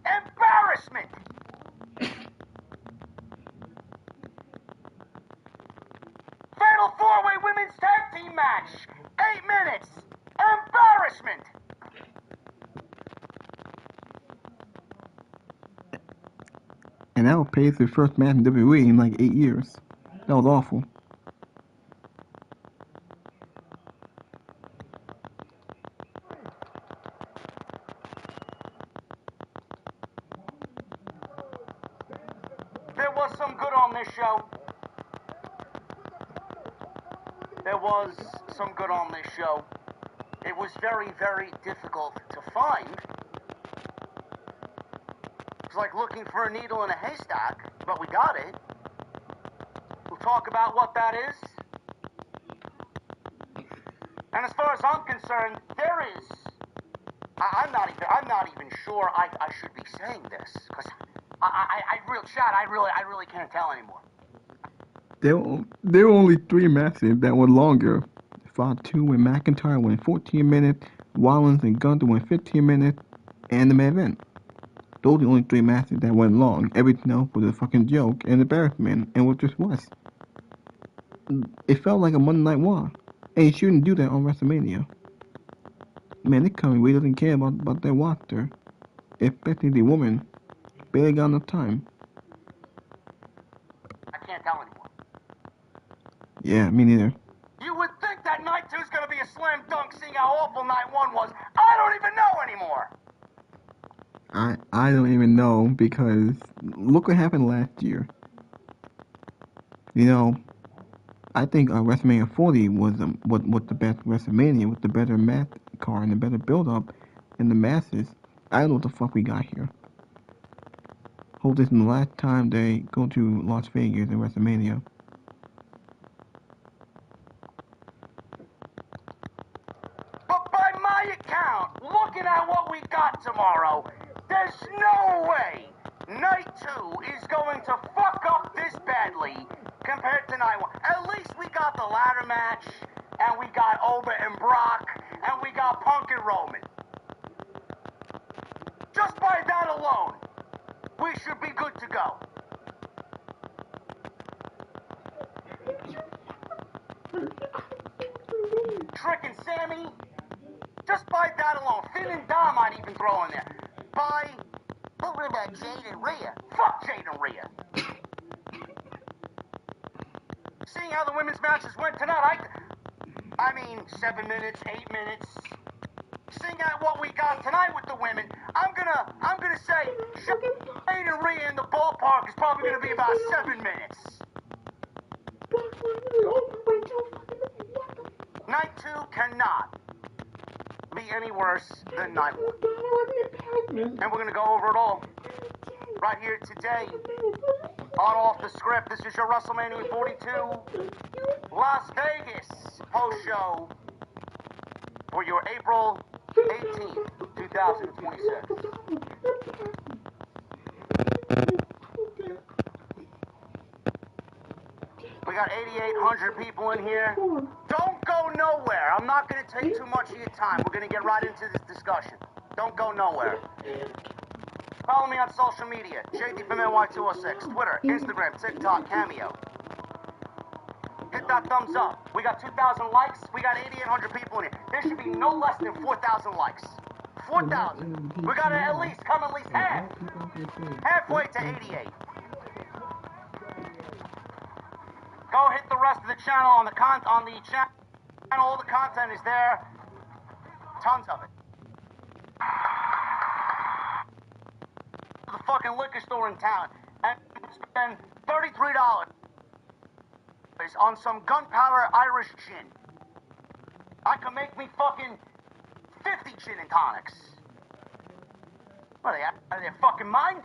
Embarrassment. Fatal 4-way women's tag team match, 8 minutes. Embarrassment. And that was Paige's first match in WWE in like 8 years. That was awful. There was some good on this show. There was some good on this show. It was very, very difficult to find. It's like looking for a needle in a haystack, but we got it. We'll talk about what that is as far as I'm concerned, there is. I'm not even sure I should be saying this, because I really can't tell anymore. There were only 3 matches that were longer. Fought 2 when McIntyre went 14 minutes, Rollins and Gunther went 15 minutes, and the main event. Those are the only 3 matches that went long. Everything else was a fucking joke and embarrassment, and what just was. It felt like a Monday Night Raw, and you shouldn't do that on WrestleMania. Man, this company really doesn't care about their roster, especially the woman. Barely got enough time. I can't tell anymore. Yeah, me neither. You would think that night 2 is going to be a slam dunk, seeing how awful night 1 was. I don't even know anymore. I don't even know, because look what happened last year. You know, I think WrestleMania 40 was the best WrestleMania, with the better match card and the better build-up and the masses. I don't know what the fuck we got here. Hope this is the last time they go to Las Vegas in WrestleMania. But by my account, looking at what we got tomorrow, there's no way night 2 is going to fuck up this badly compared to night 1. At least we got the ladder match, and we got Oba and Brock, and we got Punk and Roman. Just by that alone, we should be good to go. Trick and Sammy, just by that alone. Finn and Dom I'd even throw in there. What about Jade and Rhea? Fuck Jade and Rhea. Seeing how the women's matches went tonight, I mean, 7 minutes, 8 minutes. Seeing at what we got tonight with the women, I'm gonna say Jade and Rhea in the ballpark is probably gonna be about 7 minutes. Night 2 cannot be any worse than night 1. And we're gonna go over it all right here today on Off the Script. This is your WrestleMania 42 Las Vegas post show for your April 18th, 2026. We got 8,800 people in here. Don't go nowhere. I'm not going to take too much of your time. We're going to get right into this discussion. Don't go nowhere. Follow me on social media. JD from NY206. Twitter, Instagram, TikTok, Cameo. Hit that thumbs up. We got 2,000 likes. We got 8,800 people in here. There should be no less than 4,000 likes. 4,000. We got to at least half. Halfway to 88. Go hit the rest of the channel on the channel. All the content is there. Tons of it. The fucking liquor store in town and spend $33 on some gunpowder Irish gin. I could make me fucking 50 gin and tonics. What are they out of their fucking mind?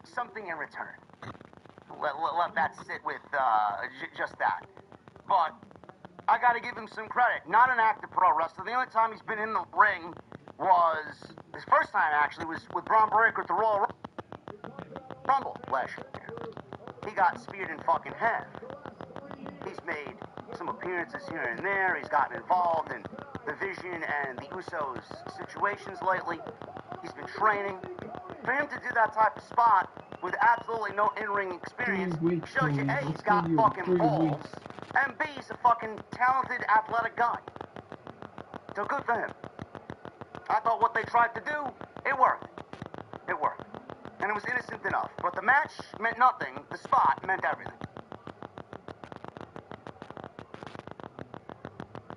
Something in return. Let that sit with just that. But I got to give him some credit. Not an active pro wrestler. The only time he's been in the ring was his first time actually was with Braun Breaker at the Royal Rumble last year. He got speared in fucking half. He's made some appearances here and there. He's gotten involved in the Vision and the Usos situations lately. He's been training. For him to do that type of spot with absolutely no in-ring experience shows you, A, he's got fucking balls, and B, he's a fucking talented, athletic guy. So good for him. I thought what they tried to do, it worked. It worked. And it was innocent enough. But the match meant nothing. The spot meant everything.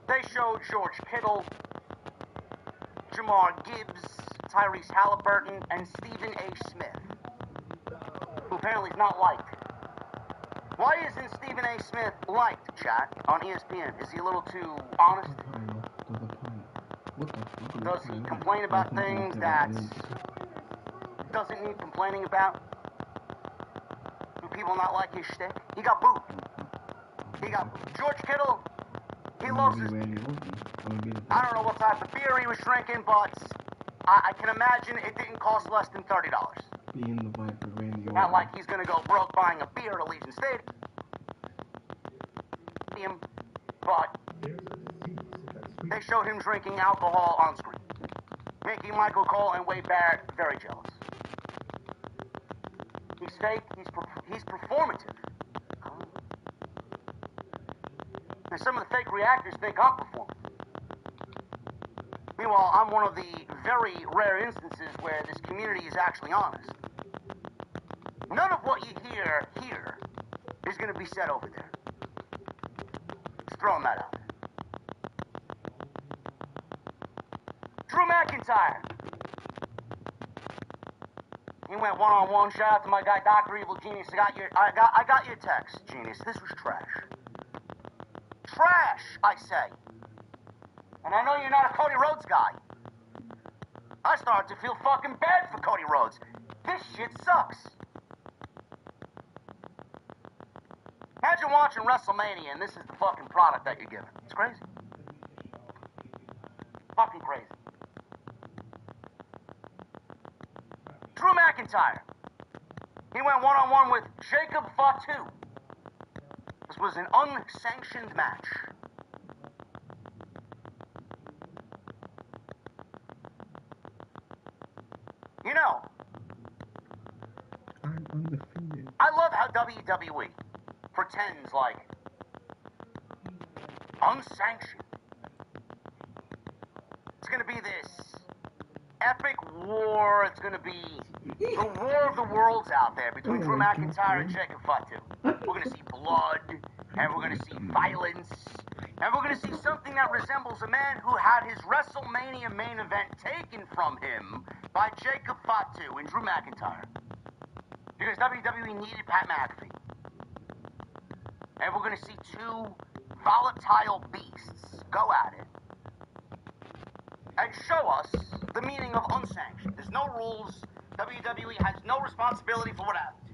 They showed George Kittle, Jamar Gibbs, Tyrese Halliburton, and Stephen A. Smith, who apparently is not liked. Why isn't Stephen A. Smith liked, chat, on ESPN? Is he a little too honest? Does he complain about things that doesn't need complaining about? Do people not like his shtick? He got booed. George Kittle gonna loses. be Randy Orton. I don't know what type of beer he was drinking, but I can imagine it didn't cost less than $30. Being the Viper, Randy Orton. Not like he's gonna go broke buying a beer at Allegiant Stadium, but they showed him drinking alcohol on screen, making Michael Cole and Wade Barrett very jealous. He's fake, he's performative. And some of the fake reactors think I'm performing. Meanwhile, I'm one of the very rare instances where this community is actually honest. None of what you hear here is going to be said over there. Just throwing that out there. Drew McIntyre. He went one-on-one. Shout out to my guy, Dr. Evil Genius. I got your text, Genius. This was trash. Trash, I say. And I know you're not a Cody Rhodes guy. I started to feel fucking bad for Cody Rhodes. This shit sucks. Imagine watching WrestleMania and this is the fucking product that you're given. It's crazy. Fucking crazy. Drew McIntyre. He went one-on-one with Jacob Fatu. This was an unsanctioned match. You know, I'm undefeated. I love how WWE pretends like unsanctioned. It's gonna be this epic war. It's gonna be the war of the worlds out there between Drew McIntyre and Jacob Fatu. We're gonna see blood, and we're gonna see violence, and we're gonna see something that resembles a man who had his WrestleMania main event taken from him by Jacob Fatu and Drew McIntyre. Because WWE needed Pat McAfee. And we're going to see two volatile beasts go at it and show us the meaning of unsanctioned. There's no rules. WWE has no responsibility for what happens.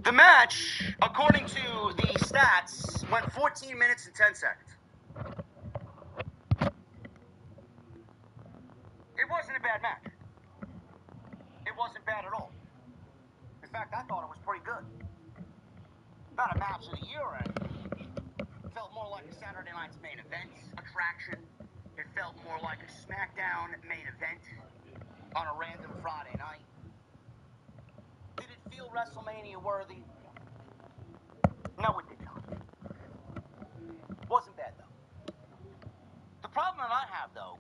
The match, according to the stats, went 14 minutes and 10 seconds. It wasn't a bad match. It wasn't bad at all. In fact, I thought it was pretty good. Not a match of the year or anything. It felt more like a Saturday night's main event attraction. It felt more like a SmackDown main event on a random Friday night. Did it feel WrestleMania worthy? No, it did not. Wasn't bad, though. The problem that I have, though,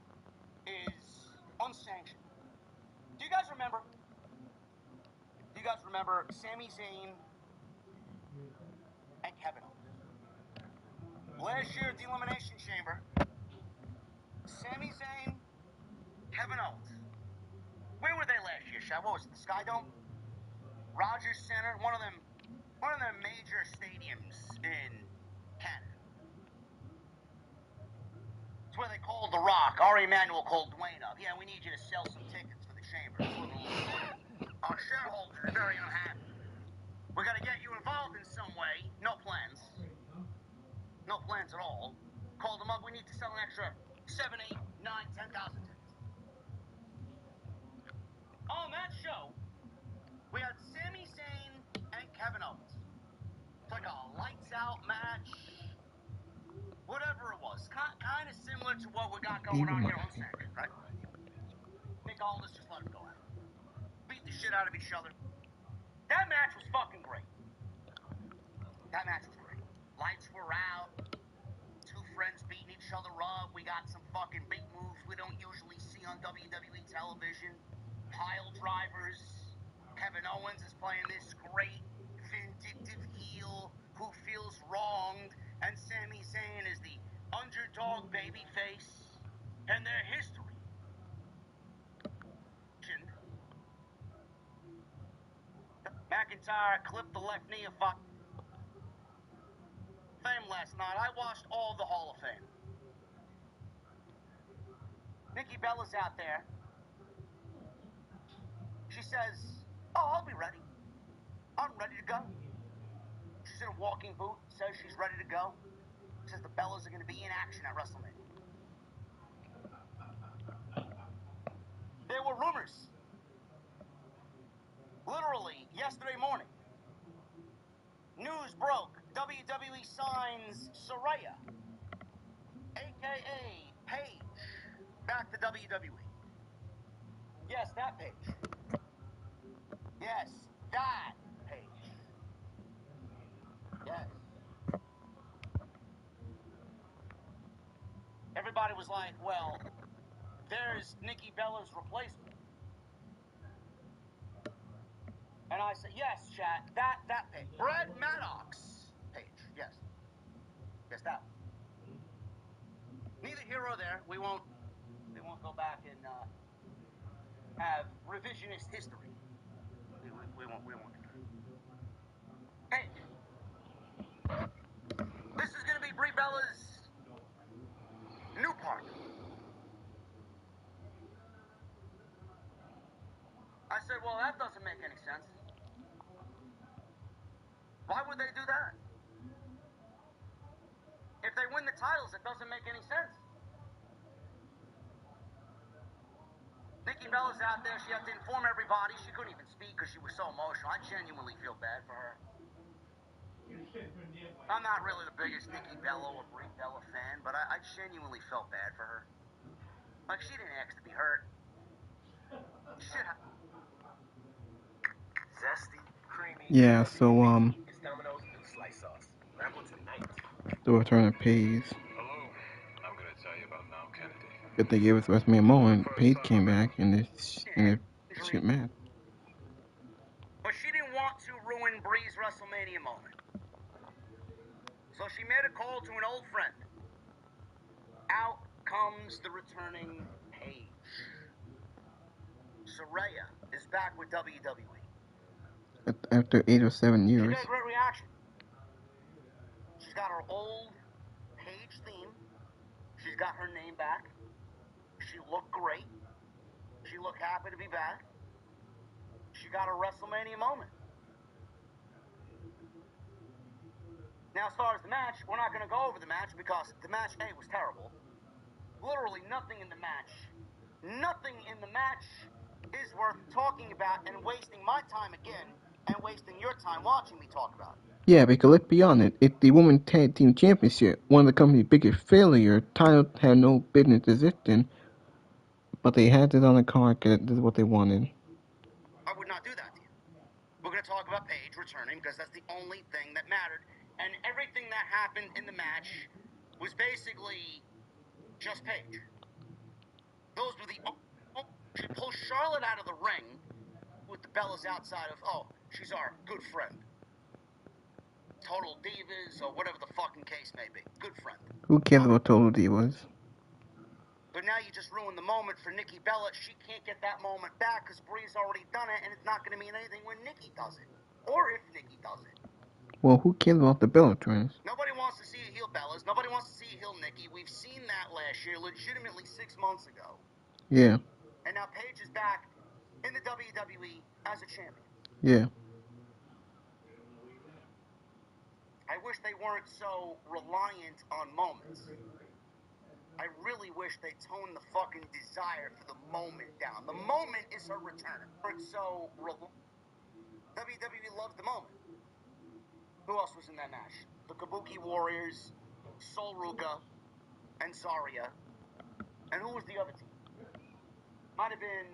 is unsanctioned. Do you guys remember? Sami Zayn and Kevin Owens? Last year at the Elimination Chamber, Sami Zayn, Kevin Owens. Where were they last year, Shad? What was it, the Sky Dome? Rogers Center, one of them major stadiums in Canada. It's where they called The Rock. Ari Emanuel called Dwayne up. Yeah, we need you to sell some tickets for the chamber. Our shareholders are very unhappy. We got to get you involved in some way. No plans. No plans at all. Called them up. We need to sell an extra 7, 8, 9, 10,000 tickets. On that show, we had Sami Zayn and Kevin Owens. It's like a lights-out match. Whatever it was. Kind of similar to what we got going on here on Saturday, right? Nick Aldis just let him go out. Beat the shit out of each other. That match was fucking great. That match was great. Lights were out. Two friends beating each other up. We got some fucking big moves we don't usually see on WWE television. Pile drivers. Kevin Owens is playing this great, vindictive heel who feels wronged. And Sami Zayn is the underdog babyface. And their history. McIntyre clipped the left knee of Fame last night. I watched all of the Hall of Fame. Nikki Bella's out there. She says, "Oh, I'll be ready. I'm ready to go." She's in a walking boot, says she's ready to go. Says the Bellas are going to be in action at WrestleMania. There were rumors. Literally, yesterday morning, news broke. WWE signs Saraya, a.k.a. Paige, back to WWE. Yes, that Paige. Yes, that Paige. Yes. Everybody was like, well, there's Nikki Bella's replacement. And I said, yes, chat, that Paige. Brad Maddox Paige, yes. Yes, that one. Neither here or there. We won't go back and have revisionist history. We won't do that. Hey, this is gonna be Brie Bella's new partner. I said, well, that doesn't make any sense. Why would they do that? If they win the titles, it doesn't make any sense. Nikki Bella's out there. She had to inform everybody. She couldn't even speak because she was so emotional. I genuinely feel bad for her. I'm not really the biggest Nikki Bella or Brie Bella fan, but I genuinely felt bad for her. Like, she didn't ask to be hurt. Shit. Zesty, creamy. Yeah, so It's Domino's new slice sauce. Grab one tonight. the return of Paige. Hello. I'm gonna tell you about Mount Kennedy. If they gave us WrestleMania moment, Paige came back in this shit match. But she didn't want to ruin Brie's WrestleMania moment. So she made a call to an old friend. Out comes the returning Paige. Saraya is back with WWE. After 8 or 7 She years. got a great reaction. She's got her old Paige theme. She's got her name back. She looked great. She looked happy to be back. She got a WrestleMania moment. Now, as far as the match, we're not going to go over the match because the match, A, was terrible. Literally nothing in the match is worth talking about and wasting my time again and wasting your time watching me talk about it. Yeah, because let's be honest, it's the Women's Tag Team Championship, one of the company's biggest failure. Title had no business existing, but they had it on the card because this is what they wanted. I would not do that to you. We're going to talk about Paige returning because that's the only thing that mattered. And everything that happened in the match was basically just Paige. Those were the... She pulls Charlotte out of the ring with the Bellas outside of, she's our good friend. Total Divas or whatever the fucking case may be. Good friend. Who cares about Total Divas? But now you just ruined the moment for Nikki Bella. She can't get that moment back because Brie's already done it, and it's not going to mean anything when Nikki does it. Or if Nikki does it. Well, who cares about the Bella Twins? Nobody wants to see a heel Bellas. Nobody wants to see a heel Nikki. We've seen that last year, legitimately 6 months ago. Yeah. And now Paige is back in the WWE as a champion. Yeah. I wish they weren't so reliant on moments. I really wish they toned the fucking desire for the moment down. The moment is her return. WWE loves the moment. Who else was in that match? The Kabuki Warriors, Sol Ruka, and Zarya. And who was the other team? Might have been...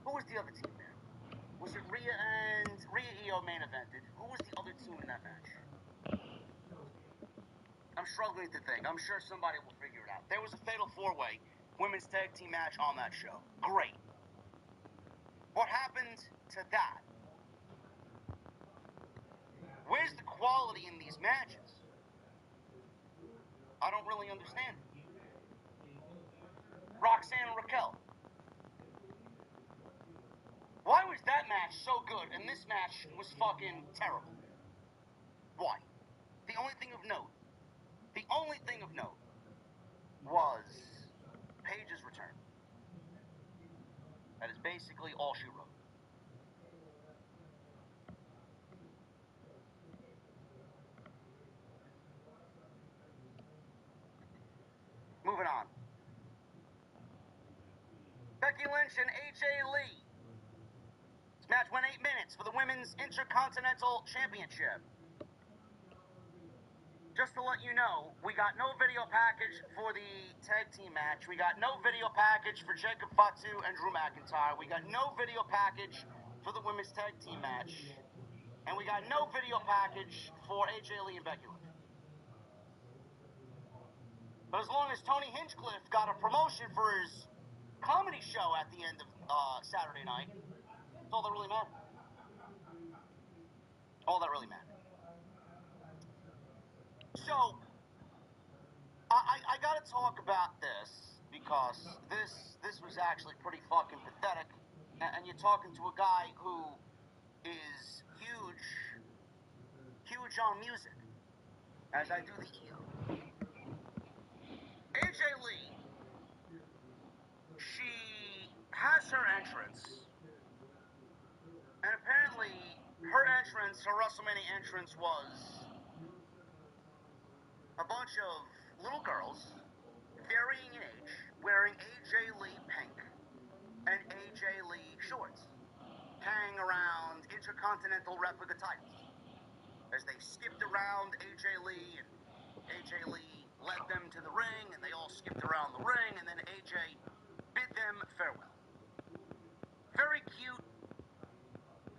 Who was the other team there? Was it Rhea Io main evented? Who was the other team in that match? I'm struggling to think. I'm sure somebody will figure it out. There was a Fatal 4-Way women's tag team match on that show. Great. What happened to that? Where's the quality in these matches? I don't really understand it. Roxanne and Raquel. Why was that match so good and this match was fucking terrible? Why? The only thing of note was Paige's return. That is basically all she wrote. Becky Lynch and AJ Lee. This match went 8 minutes for the Women's Intercontinental Championship. Just to let you know, we got no video package for the tag team match. We got no video package for Jacob Fatu and Drew McIntyre. We got no video package for the women's tag team match. And we got no video package for AJ Lee and Becky Lynch. But as long as Tony Hinchcliffe got a promotion for his comedy show at the end of Saturday night, that's all that really mattered. All that really mattered. So, I gotta talk about this because this was actually pretty fucking pathetic. And you're talking to a guy who is huge on music, as I do the EO. AJ Lee, she has her entrance, and apparently her WrestleMania entrance was a bunch of little girls, varying in age, wearing AJ Lee pink and AJ Lee shorts, carrying around Intercontinental replica titles. As they skipped around AJ Lee, and AJ Lee led them to the ring, and they all skipped around the ring, and then AJ bid them farewell. Very cute,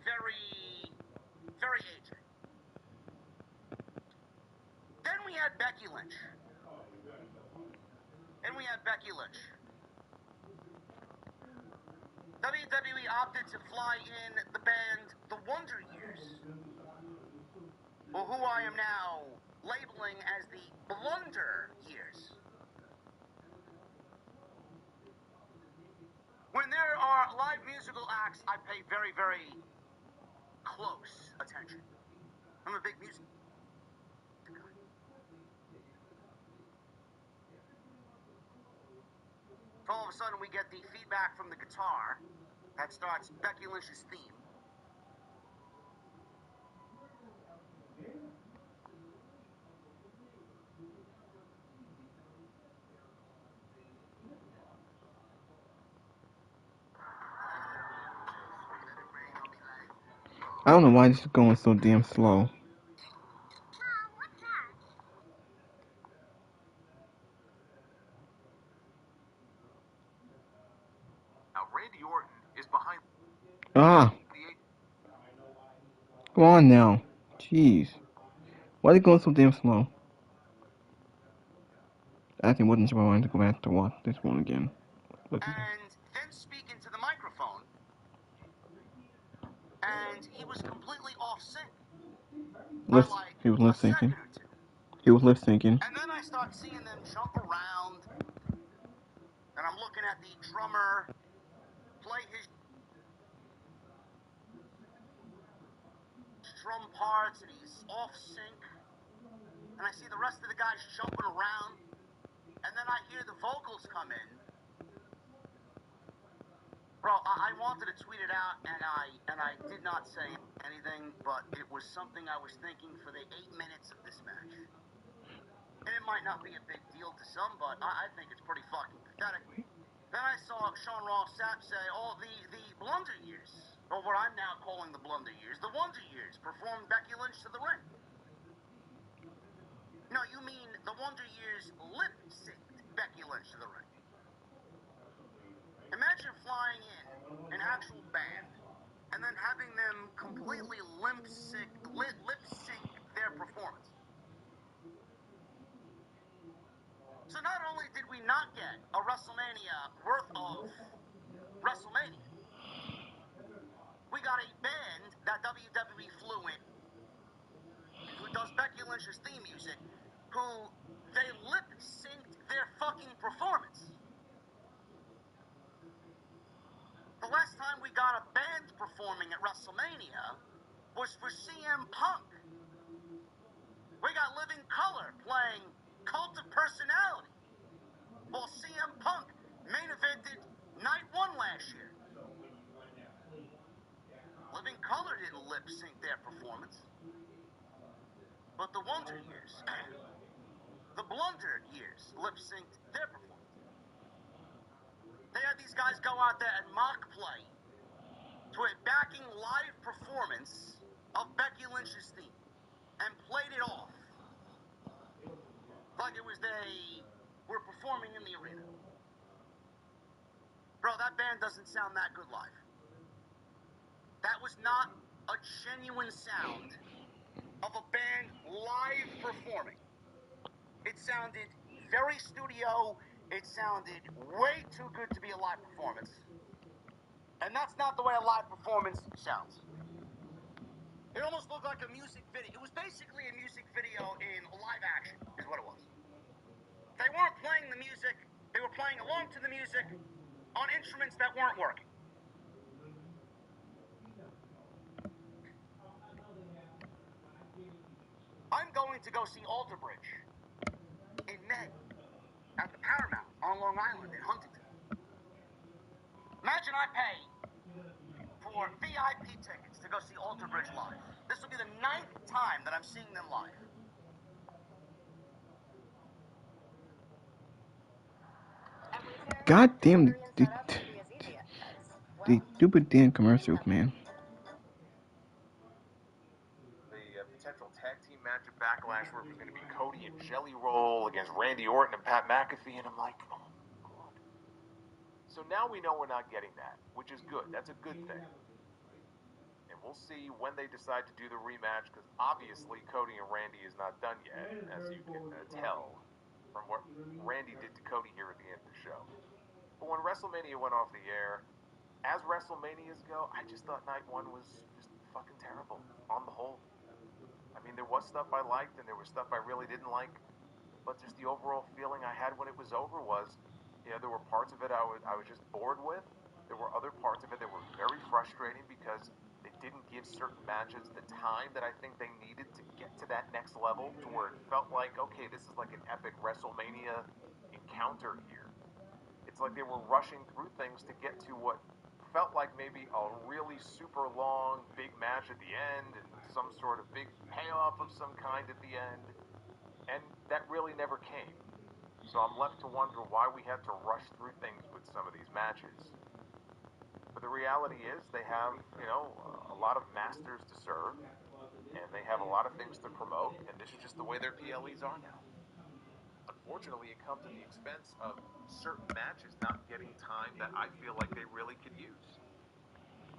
very AJ. Then we had Becky Lynch. WWE opted to fly in the band The Wonder Years, or who I am now labeling as the Blunder Years. When there are live musical acts, I pay very, very close attention. I'm a big music guy. So all of a sudden we get the feedback from the guitar that starts Becky Lynch's theme. I don't know why this is going so damn slow. Now, Randy Orton is behind. Ah! Go on now. Jeez. Why is it going so damn slow? I actually wasn't sure I wanted to go back to watch this one again. And then speak into the microphone, and he was completely off sync. He was lip syncing. And then I start seeing them jump around, and I'm looking at the drummer play his drum parts, and he's off sync. And I see the rest of the guys jumping around, and then I hear the vocals come in. Bro, I wanted to tweet it out, and I did not say anything, but it was something I was thinking for the 8 minutes of this match. And it might not be a big deal to some, but I think it's pretty fucking pathetic. Then I saw Sean Ross Sapp say, the Blunder Years, or what I'm now calling the Blunder Years, the Wonder Years, performed Becky Lynch to the ring. No, you mean the Wonder Years lip-synced Becky Lynch to the ring. Imagine flying in an actual band and then having them completely lip-sync their performance. So not only did we not get a WrestleMania worth of WrestleMania, we got a band that WWE flew in, who does Becky Lynch's theme music, who they lip-synced their fucking performance. The last time we got a band performing at WrestleMania was for CM Punk. We got Living Color playing Cult of Personality, while CM Punk main evented Night 1 last year. Living Color didn't lip-sync their performance, but the Wonder Years, the Blunder Years, lip-synced their performance. They had these guys go out there and mock play to a backing live performance of Becky Lynch's theme and played it off like it was they were performing in the arena. Bro, that band doesn't sound that good live. That was not a genuine sound of a band live performing. It sounded very studio. It sounded way too good to be a live performance. And that's not the way a live performance sounds. It almost looked like a music video. It was basically a music video in live action, is what it was. They weren't playing the music. They were playing along to the music on instruments that weren't working. I'm going to go see Alter Bridge in May at the Paramount on Long Island in Huntington. Imagine I pay for VIP tickets to go see Alter Bridge live. This will be the 9th time that I'm seeing them live. God damn the stupid damn commercials, man. The potential tag team match at Backlash where it was going to be Cody and Jelly Roll against Randy Orton and Pat McAfee, and I'm like, oh, God. So now we know we're not getting that, which is good. That's a good thing. And we'll see when they decide to do the rematch, because obviously Cody and Randy is not done yet, as you can tell from what Randy did to Cody here at the end of the show. But when WrestleMania went off the air, as WrestleManias go, I just thought night one was just fucking terrible on the whole. I mean, there was stuff I liked and there was stuff I really didn't like, but just the overall feeling I had when it was over was, you know, there were parts of it I was just bored with. There were other parts of it that were very frustrating because they didn't give certain matches the time that I think they needed to get to that next level, to where it felt like, okay, this is like an epic WrestleMania encounter here. It's like they were rushing through things to get to what felt like maybe a really super long big match at the end and some sort of big payoff of some kind at the end, and that really never came. So I'm left to wonder why we had to rush through things with some of these matches. But the reality is they have, you know, a lot of masters to serve, and they have a lot of things to promote, and this is just the way their PLEs are now. Unfortunately, it comes at the expense of certain matches not getting time that I feel like they really could use.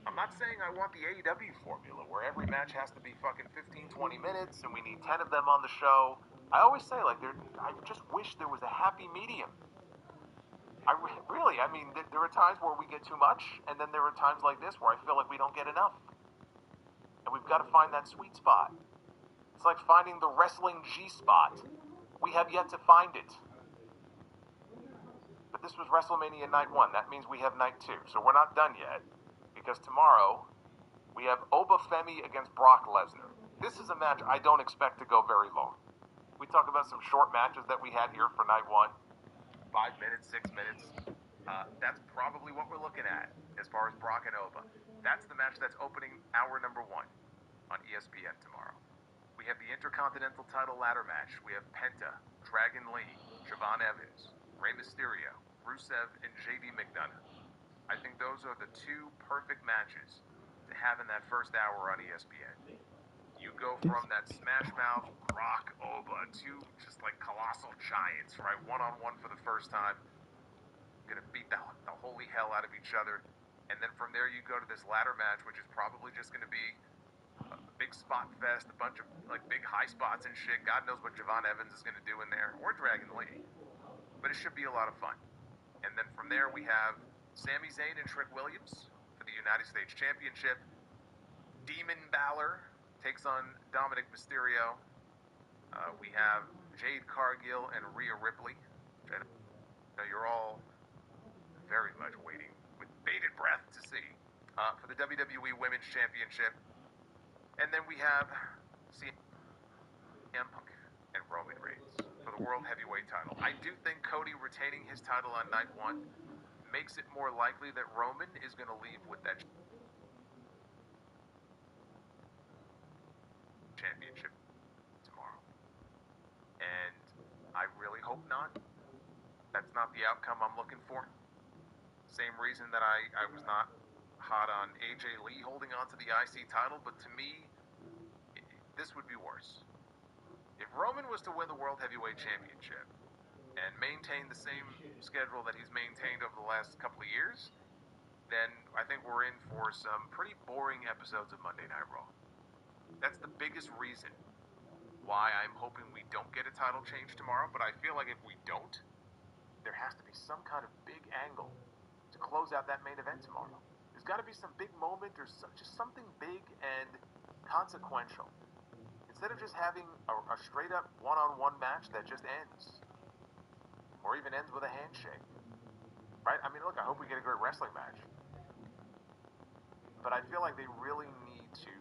I'm not saying I want the AEW formula where every match has to be fucking 15, 20 minutes and we need 10 of them on the show. I always say, like, I just wish there was a happy medium. I mean, there are times where we get too much, and then there are times like this where I feel like we don't get enough. And we've got to find that sweet spot. It's like finding the wrestling G-spot. We have yet to find it. But this was WrestleMania Night 1. That means we have Night 2. So we're not done yet. Because tomorrow, we have Oba Femi against Brock Lesnar. This is a match I don't expect to go very long. We talk about some short matches that we had here for Night 1. 5 minutes, 6 minutes. That's probably what we're looking at as far as Brock and Oba. That's the match that's opening hour number 1 on ESPN tomorrow. We have the Intercontinental title ladder match. We have Penta, Dragon Lee, Javon Evans, Rey Mysterio, Rusev, and JD McDonough. I think those are the two perfect matches to have in that first hour on ESPN. You go from that Smash Mouth, Brock, Oba, two just like colossal giants, right? One-on-one for the first time. Gonna beat the holy hell out of each other. And then from there you go to this ladder match, which is probably just gonna be a big spot fest, a bunch of like big high spots and shit. God knows what Javon Evans is gonna do in there, or Dragon Lee. But it should be a lot of fun. And then from there we have Sami Zayn and Trick Williams for the United States Championship. Demon Balor takes on Dominic Mysterio. We have Jade Cargill and Rhea Ripley, which I know you're all very much waiting with bated breath to see, for the WWE Women's Championship. And then we have CM Punk and Roman Reigns for the World Heavyweight title. I do think Cody retaining his title on Night 1 makes it more likely that Roman is going to leave with that championship tomorrow. And I really hope not. That's not the outcome I'm looking for. Same reason that I was not hot on AJ Lee holding on to the IC title, but to me, this would be worse. If Roman was to win the World Heavyweight Championship and maintain the same schedule that he's maintained over the last couple of years, then I think we're in for some pretty boring episodes of Monday Night Raw. That's the biggest reason why I'm hoping we don't get a title change tomorrow, but I feel like if we don't, there has to be some kind of big angle to close out that main event tomorrow. There's got to be some big moment or just something big and consequential. Instead of just having a straight-up one-on-one match that just ends, or even ends with a handshake, right? I mean, look, I hope we get a great wrestling match, but I feel like they really need to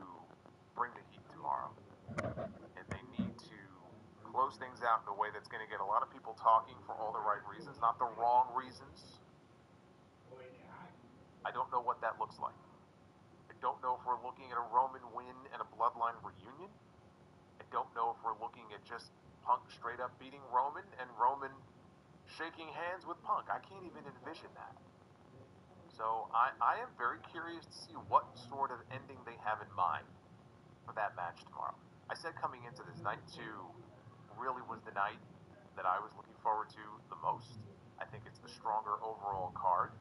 bring the heat tomorrow, and they need to close things out in a way that's going to get a lot of people talking for all the right reasons, not the wrong reasons. I don't know what that looks like. I don't know if we're looking at a Roman win and a Bloodline reunion. I don't know if we're looking at just Punk straight up beating Roman and Roman shaking hands with Punk. I can't even envision that. So I am very curious to see what sort of ending they have in mind for that match tomorrow. I said coming into this, night 2 really was the night that I was looking forward to the most. I think it's the stronger overall card,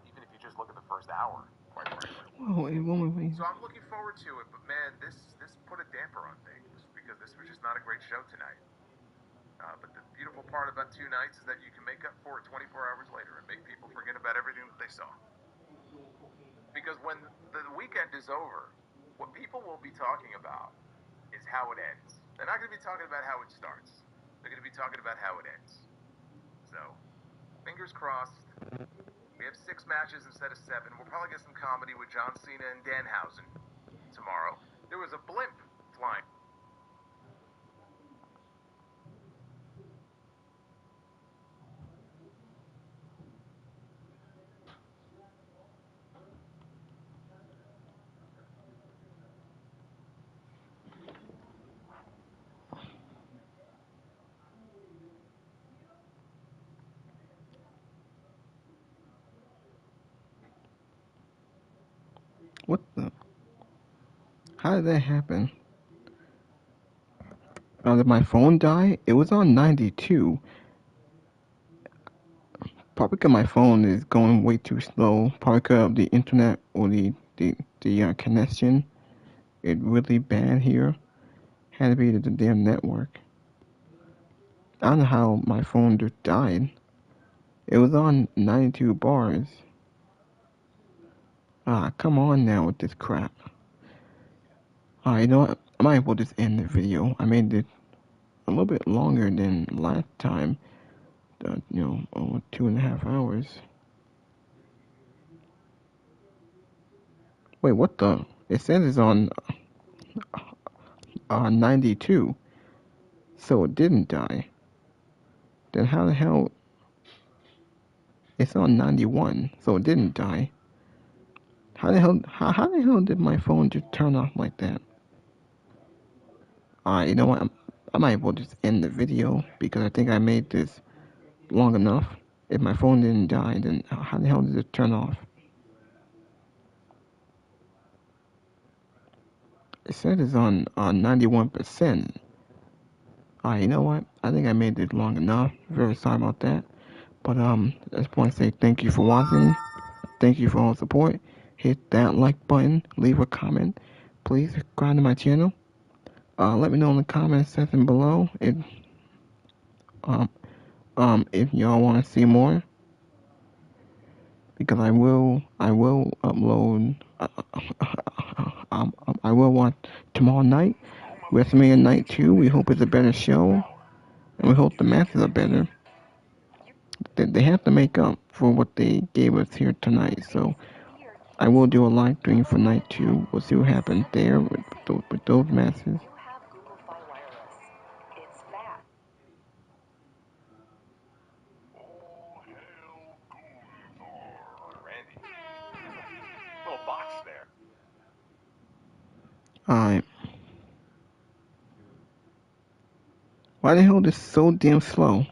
even if you just look at the first hour, quite frankly. Well, it won't be. So I'm looking forward to it, but man, this put a damper on things because this was just not a great show tonight. But the beautiful part about 2 nights is that you can make up for it 24 hours later and make people forget about everything that they saw. Because when the weekend is over, what people will be talking about is how it ends. They're not going to be talking about how it starts. They're going to be talking about how it ends. So, fingers crossed. We have 6 matches instead of 7. We'll probably get some comedy with John Cena and Danhausen tomorrow. There was a blimp flying. What the? How did that happen? Did my phone die? It was on 92. Probably because my phone is going way too slow. Probably because of the internet or the connection. It's really bad here. Had to be the damn network. I don't know how my phone just died. It was on 92 bars. Ah, come on now with this crap. Alright, you know what? I might as well just end the video. I made it a little bit longer than last time. Over 2.5 hours. Wait, what the? It says it's on 92. So it didn't die. Then how the hell? It's on 91, so it didn't die. How the hell did my phone just turn off like that? Alright, you know what? I might as well just end the video because I think I made this long enough. If my phone didn't die, then how the hell did it turn off? It said it's on 91%. Alright, you know what? I think I made this long enough. Very sorry about that. But I just want to say thank you for watching. Thank you for all the support. Hit that like button. Leave a comment. Please subscribe to my channel. Let me know in the comment section below if y'all want to see more. Because I will upload. I will watch tomorrow night, Wrestlemania Night 2. We hope it's a better show, and we hope the matches are better. They have to make up for what they gave us here tonight. So I will do a live stream for Night 2. We'll see what happens there with those matches. Little box there. Alright. Why the hell is this so damn slow?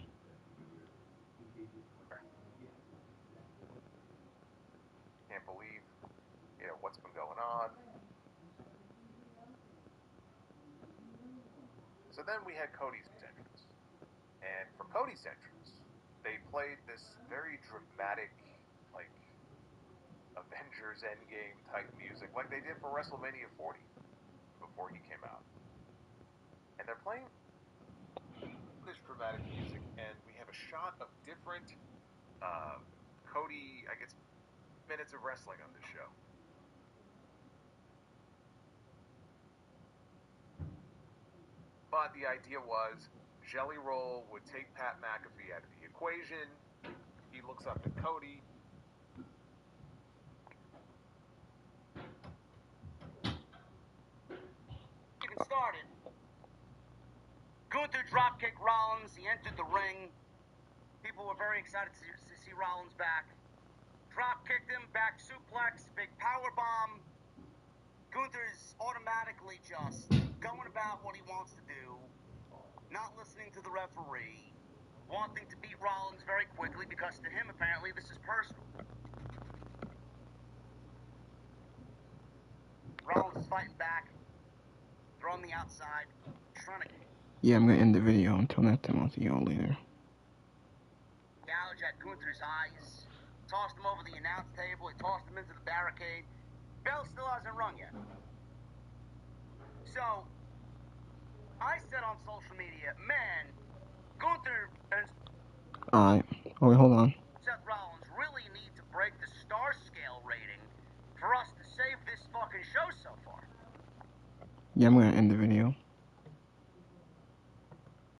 So then we had Cody's entrance. And for Cody's entrance, they played this very dramatic, like, Avengers Endgame type music, like they did for WrestleMania 40 before he came out. And they're playing this dramatic music, and we have a shot of different Cody, I guess, minutes of wrestling on this show. But the idea was Jelly Roll would take Pat McAfee out of the equation. He looks up at Cody. Even started. Gunther dropkicked Rollins. He entered the ring. People were very excited to see Rollins back. Drop-kicked him, back suplex, big power bomb. Gunther's automatically just going about what he wants to do, not listening to the referee, wanting to beat Rollins very quickly because to him, apparently, this is personal. Rollins is fighting back. They're on the outside, trying to Yeah, I'm gonna end the video until next time. I'll see y'all later. gouge at Gunther's eyes. Tossed him over the announce table. He tossed him into the barricade. Bell still hasn't rung yet. So, I said on social media, man, Gunther and Alright. Oh, wait, hold on. Seth Rollins really need to break the star scale rating for us to save this fucking show so far. Yeah, I'm gonna end the video.